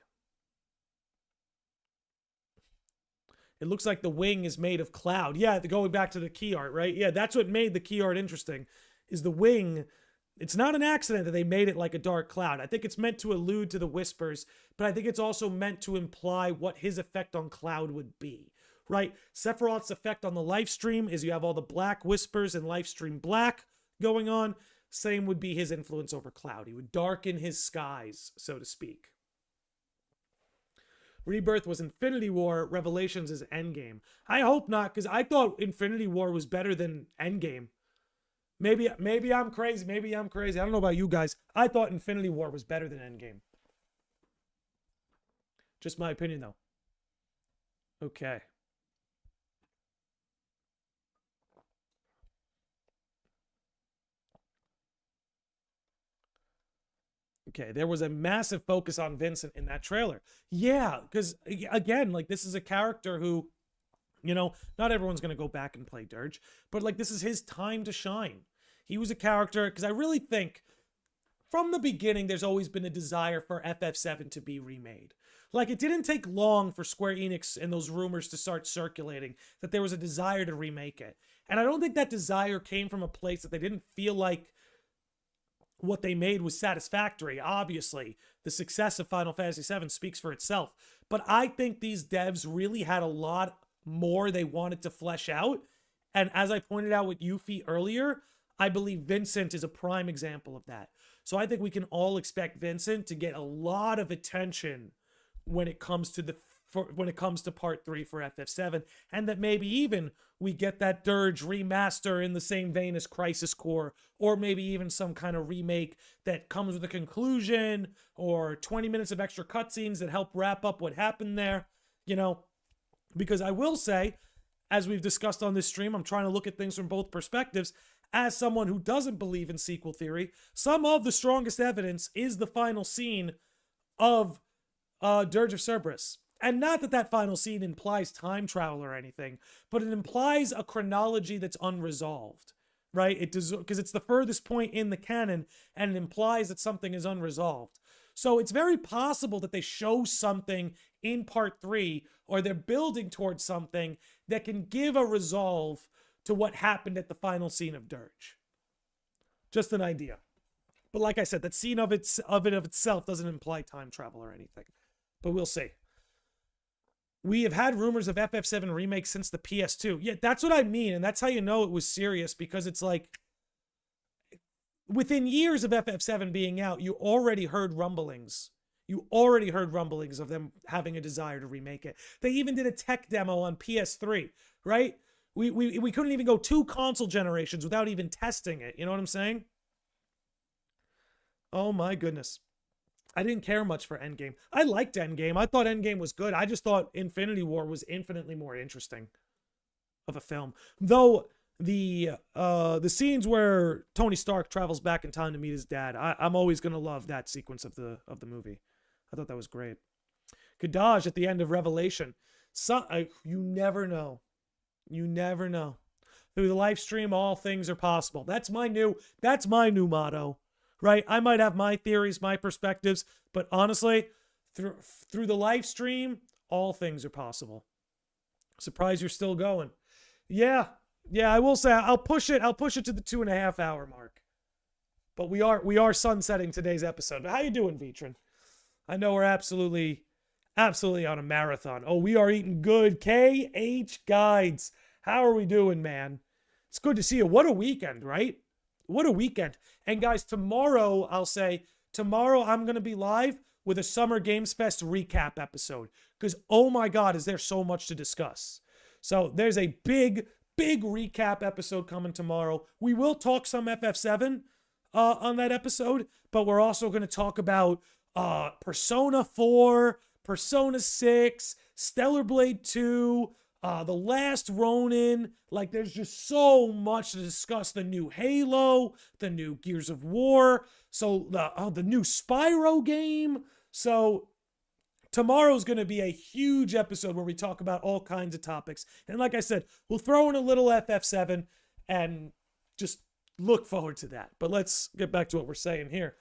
It looks like the wing is made of cloud. Yeah, going back to the key art, right? Yeah, that's what made the key art interesting, is the wing. It's not an accident that they made it like a dark cloud. I think it's meant to allude to the whispers, but I think it's also meant to imply what his effect on Cloud would be, right? Sephiroth's effect on the Lifestream is you have all the black whispers and Lifestream black going on. Same would be his influence over Cloud. He would darken his skies, so to speak. Rebirth was Infinity War, Revelations is Endgame. I hope not, because I thought Infinity War was better than Endgame. Maybe I'm crazy. Maybe I'm crazy. I don't know about you guys. I thought Infinity War was better than Endgame. Just my opinion, though. Okay. Okay, there was a massive focus on Vincent in that trailer. Yeah, because, again, like, this is a character who, you know, not everyone's going to go back and play Dirge, but, like, this is his time to shine. He was a character, because I really think from the beginning, there's always been a desire for FF7 to be remade. Like, it didn't take long for Square Enix and those rumors to start circulating that there was a desire to remake it. And I don't think that desire came from a place that they didn't feel like what they made was satisfactory. Obviously, the success of Final Fantasy VII speaks for itself. But I think these devs really had a lot more they wanted to flesh out. And as I pointed out with Yuffie earlier, I believe Vincent is a prime example of that. So I think we can all expect Vincent to get a lot of attention when it comes to part 3 for FF7, and that maybe even we get that Dirge remaster in the same vein as Crisis Core, or maybe even some kind of remake that comes with a conclusion, or 20 minutes of extra cutscenes that help wrap up what happened there, you know, because I will say, as we've discussed on this stream, I'm trying to look at things from both perspectives. As someone who doesn't believe in sequel theory, some of the strongest evidence is the final scene of Dirge of Cerberus. And not that that final scene implies time travel or anything, but it implies a chronology that's unresolved, right? It does, because it's the furthest point in the canon, and it implies that something is unresolved. So it's very possible that they show something in part 3, or they're building towards something that can give a resolve to what happened at the final scene of Dirge. Just an idea. But like I said, that scene of itself doesn't imply time travel or anything. But we'll see. We have had rumors of FF7 remake since the PS2. Yeah, that's what I mean. And that's how you know it was serious, because it's like within years of FF7 being out, you already heard rumblings. You already heard rumblings of them having a desire to remake it. They even did a tech demo on PS3, right? We couldn't even go 2 console generations without even testing it. You know what I'm saying? Oh my goodness. I didn't care much for Endgame. I liked Endgame. I thought Endgame was good. I just thought Infinity War was infinitely more interesting of a film. Though the scenes where Tony Stark travels back in time to meet his dad, I'm always gonna love that sequence of the movie. I thought that was great. Kadaj at the end of Revelation. You never know. You never know. Through the live stream, all things are possible. That's my new motto. Right? I might have my theories, my perspectives, but honestly, through the live stream, all things are possible. Surprised you're still going. Yeah, I will say I'll push it to the 2.5 hour mark. But we are sunsetting today's episode. But how you doing, Vitrin? I know we're absolutely on a marathon. Oh, we are eating good. KH Guides. How are we doing, man? It's good to see you. What a weekend, right? What a weekend. And guys, tomorrow I'm going to be live with a Summer Games Fest recap episode. Because, oh my God, is there so much to discuss. So there's a big recap episode coming tomorrow. We will talk some FF7 on that episode. But we're also going to talk about Persona 4, Persona 6, Stellar Blade 2, The Last Ronin. Like, there's just so much to discuss. The new Halo, the new Gears of War, so the new Spyro game. So tomorrow's going to be a huge episode where we talk about all kinds of topics. And like I said, we'll throw in a little FF7 and just look forward to that. But let's get back to what we're saying here.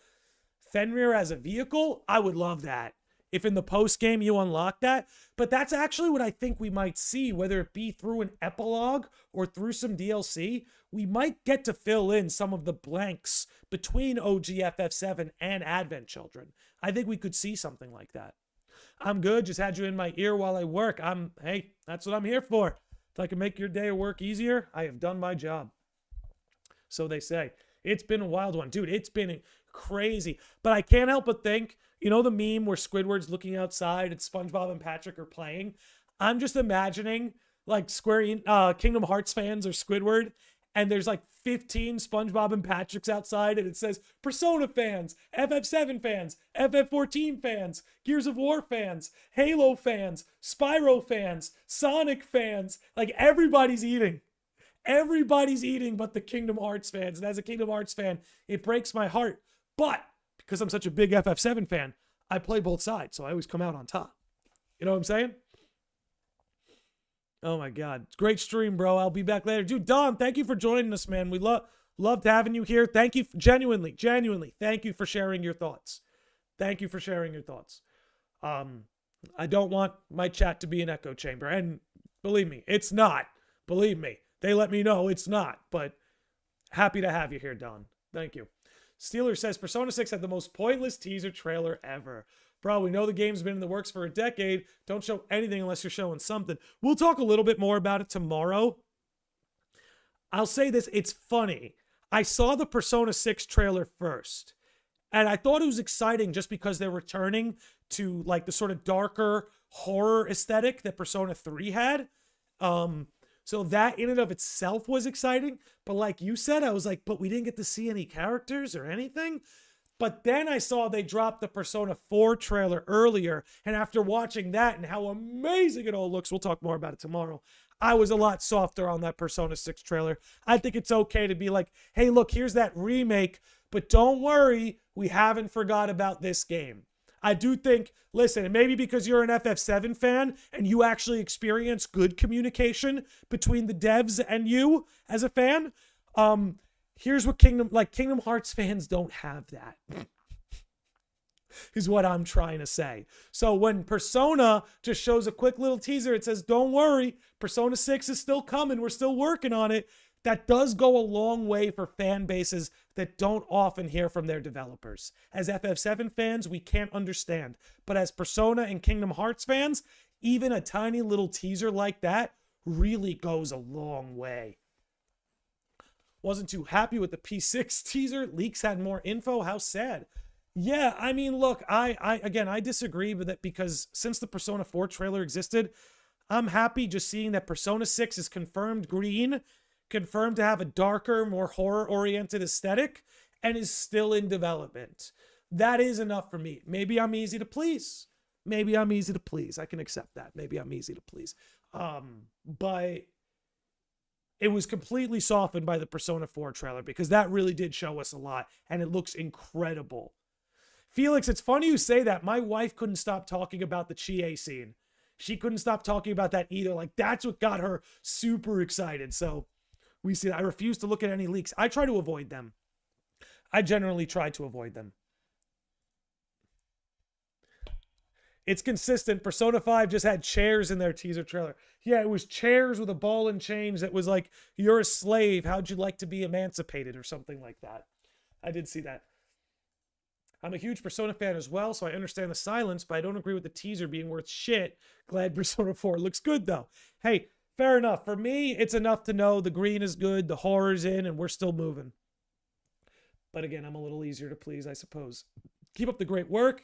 Fenrir as a vehicle, I would love that. If in the post game you unlock that. But that's actually what I think we might see, whether it be through an epilogue or through some DLC. We might get to fill in some of the blanks between OG FF7 and Advent Children. I think we could see something like that. I'm good. Just had you in my ear while I work. Hey, that's what I'm here for. If I can make your day of work easier, I have done my job. So they say. It's been a wild one. Dude, it's been crazy. But I can't help but think, you know the meme where Squidward's looking outside and SpongeBob and Patrick are playing? I'm just imagining like Kingdom Hearts fans or Squidward, and there's like 15 SpongeBob and Patricks outside, and it says Persona fans, FF7 fans, FF14 fans, Gears of War fans, Halo fans, Spyro fans, Sonic fans. Like, everybody's eating. Everybody's eating but the Kingdom Hearts fans. And as a Kingdom Hearts fan, it breaks my heart. But because I'm such a big FF7 fan, I play both sides, so I always come out on top. You know what I'm saying? Oh my God. Great stream, bro. I'll be back later. Dude, Don, thank you for joining us, man. We loved having you here. Thank you. Genuinely. Thank you for sharing your thoughts. Thank you for sharing your thoughts. I don't want my chat to be an echo chamber. And believe me, it's not. Believe me. They let me know it's not. But happy to have you here, Don. Thank you. Steeler says, Persona 6 had the most pointless teaser trailer ever. Bro, we know the game's been in the works for a decade. Don't show anything unless you're showing something. We'll talk a little bit more about it tomorrow. I'll say this, it's funny. I saw the Persona 6 trailer first, and I thought it was exciting just because they're returning to like the sort of darker horror aesthetic that Persona 3 had. So that in and of itself was exciting. But like you said, I was like, but we didn't get to see any characters or anything. But then I saw they dropped the Persona 4 trailer earlier. And after watching that and how amazing it all looks, we'll talk more about it tomorrow, I was a lot softer on that Persona 6 trailer. I think it's okay to be like, hey, look, here's that remake. But don't worry, we haven't forgot about this game. I do think, listen, and maybe because you're an FF7 fan and you actually experience good communication between the devs and you as a fan, here's what Kingdom Hearts fans don't have that. Is what I'm trying to say. So when Persona just shows a quick little teaser, it says, don't worry, Persona 6 is still coming. We're still working on it. That does go a long way for fan bases that don't often hear from their developers. As FF7 fans, we can't understand. But as Persona and Kingdom Hearts fans, even a tiny little teaser like that really goes a long way. Wasn't too happy with the P6 teaser. Leaks had more info. How sad. Yeah, I mean, look, I disagree with it because since the Persona 4 trailer existed, I'm happy just seeing that Persona 6 is confirmed green, confirmed to have a darker, more horror-oriented aesthetic, and is still in development. That is enough for me. Maybe I'm easy to please. Maybe I'm easy to please. I can accept that. Maybe I'm easy to please. But it was completely softened by the Persona 4 trailer because that really did show us a lot, and it looks incredible. Felix, it's funny you say that. My wife couldn't stop talking about the Chie scene. She couldn't stop talking about that either. Like, that's what got her super excited. So we see that. I refuse to look at any leaks. I try to avoid them. I generally try to avoid them. It's consistent. Persona 5 just had chairs in their teaser trailer. Yeah, it was chairs with a ball and chains that was like, you're a slave. How'd you like to be emancipated or something like that? I did see that. I'm a huge Persona fan as well, so I understand the silence, but I don't agree with the teaser being worth shit. Glad Persona 4 looks good, though. Hey, fair enough. For me, it's enough to know the green is good, the horror's in, and we're still moving. But again, I'm a little easier to please, I suppose. Keep up the great work.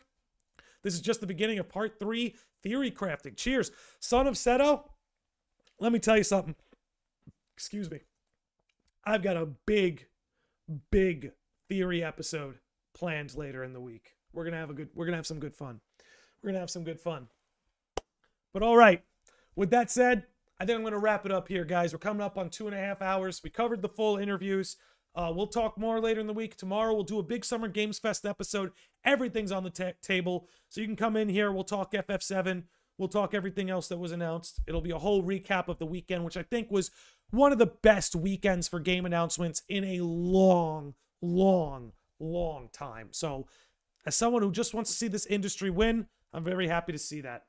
This is just the beginning of part 3, theory crafting. Cheers. Son of Seto, let me tell you something. Excuse me. I've got a big theory episode planned later in the week. We're gonna have some good fun. But all right, with that said, I think I'm gonna wrap it up here, guys. We're coming up on 2.5 hours. We covered the full interviews. We'll talk more later in the week. Tomorrow we'll do a big Summer Games Fest episode. Everything's on the table, so you can come in here. We'll talk FF7. We'll talk everything else that was announced. It'll be a whole recap of the weekend, which I think was one of the best weekends for game announcements in a long time. So as someone who just wants to see this industry win, I'm very happy to see that.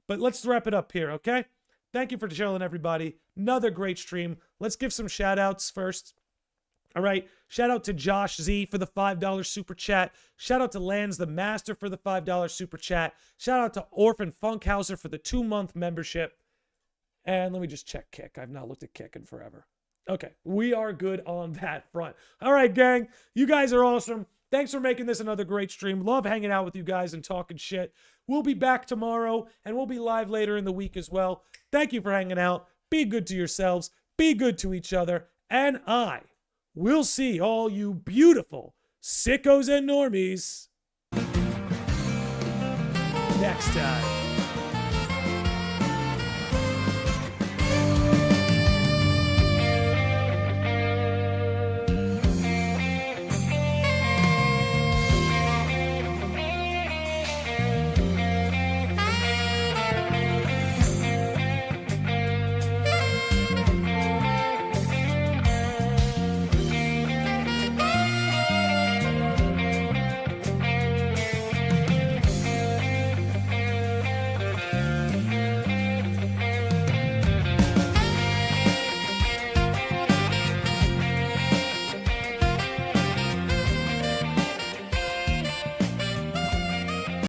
But let's wrap it up here, okay? Thank you for chilling, everybody. Another great stream. Let's give some shout outs first. All right, shout out to Josh Z for the $5 super chat. Shout out to Lands the Master for the $5 super chat. Shout out to Orphan Funkhauser for the 2-month membership. And let me just check Kick. I've not looked at Kick in forever. Okay, we are good on that front. All right, gang, you guys are awesome. Thanks for making this another great stream. Love hanging out with you guys and talking shit. We'll be back tomorrow, and we'll be live later in the week as well. Thank you for hanging out. Be good to yourselves. Be good to each other. And we'll see all you beautiful sickos and normies next time.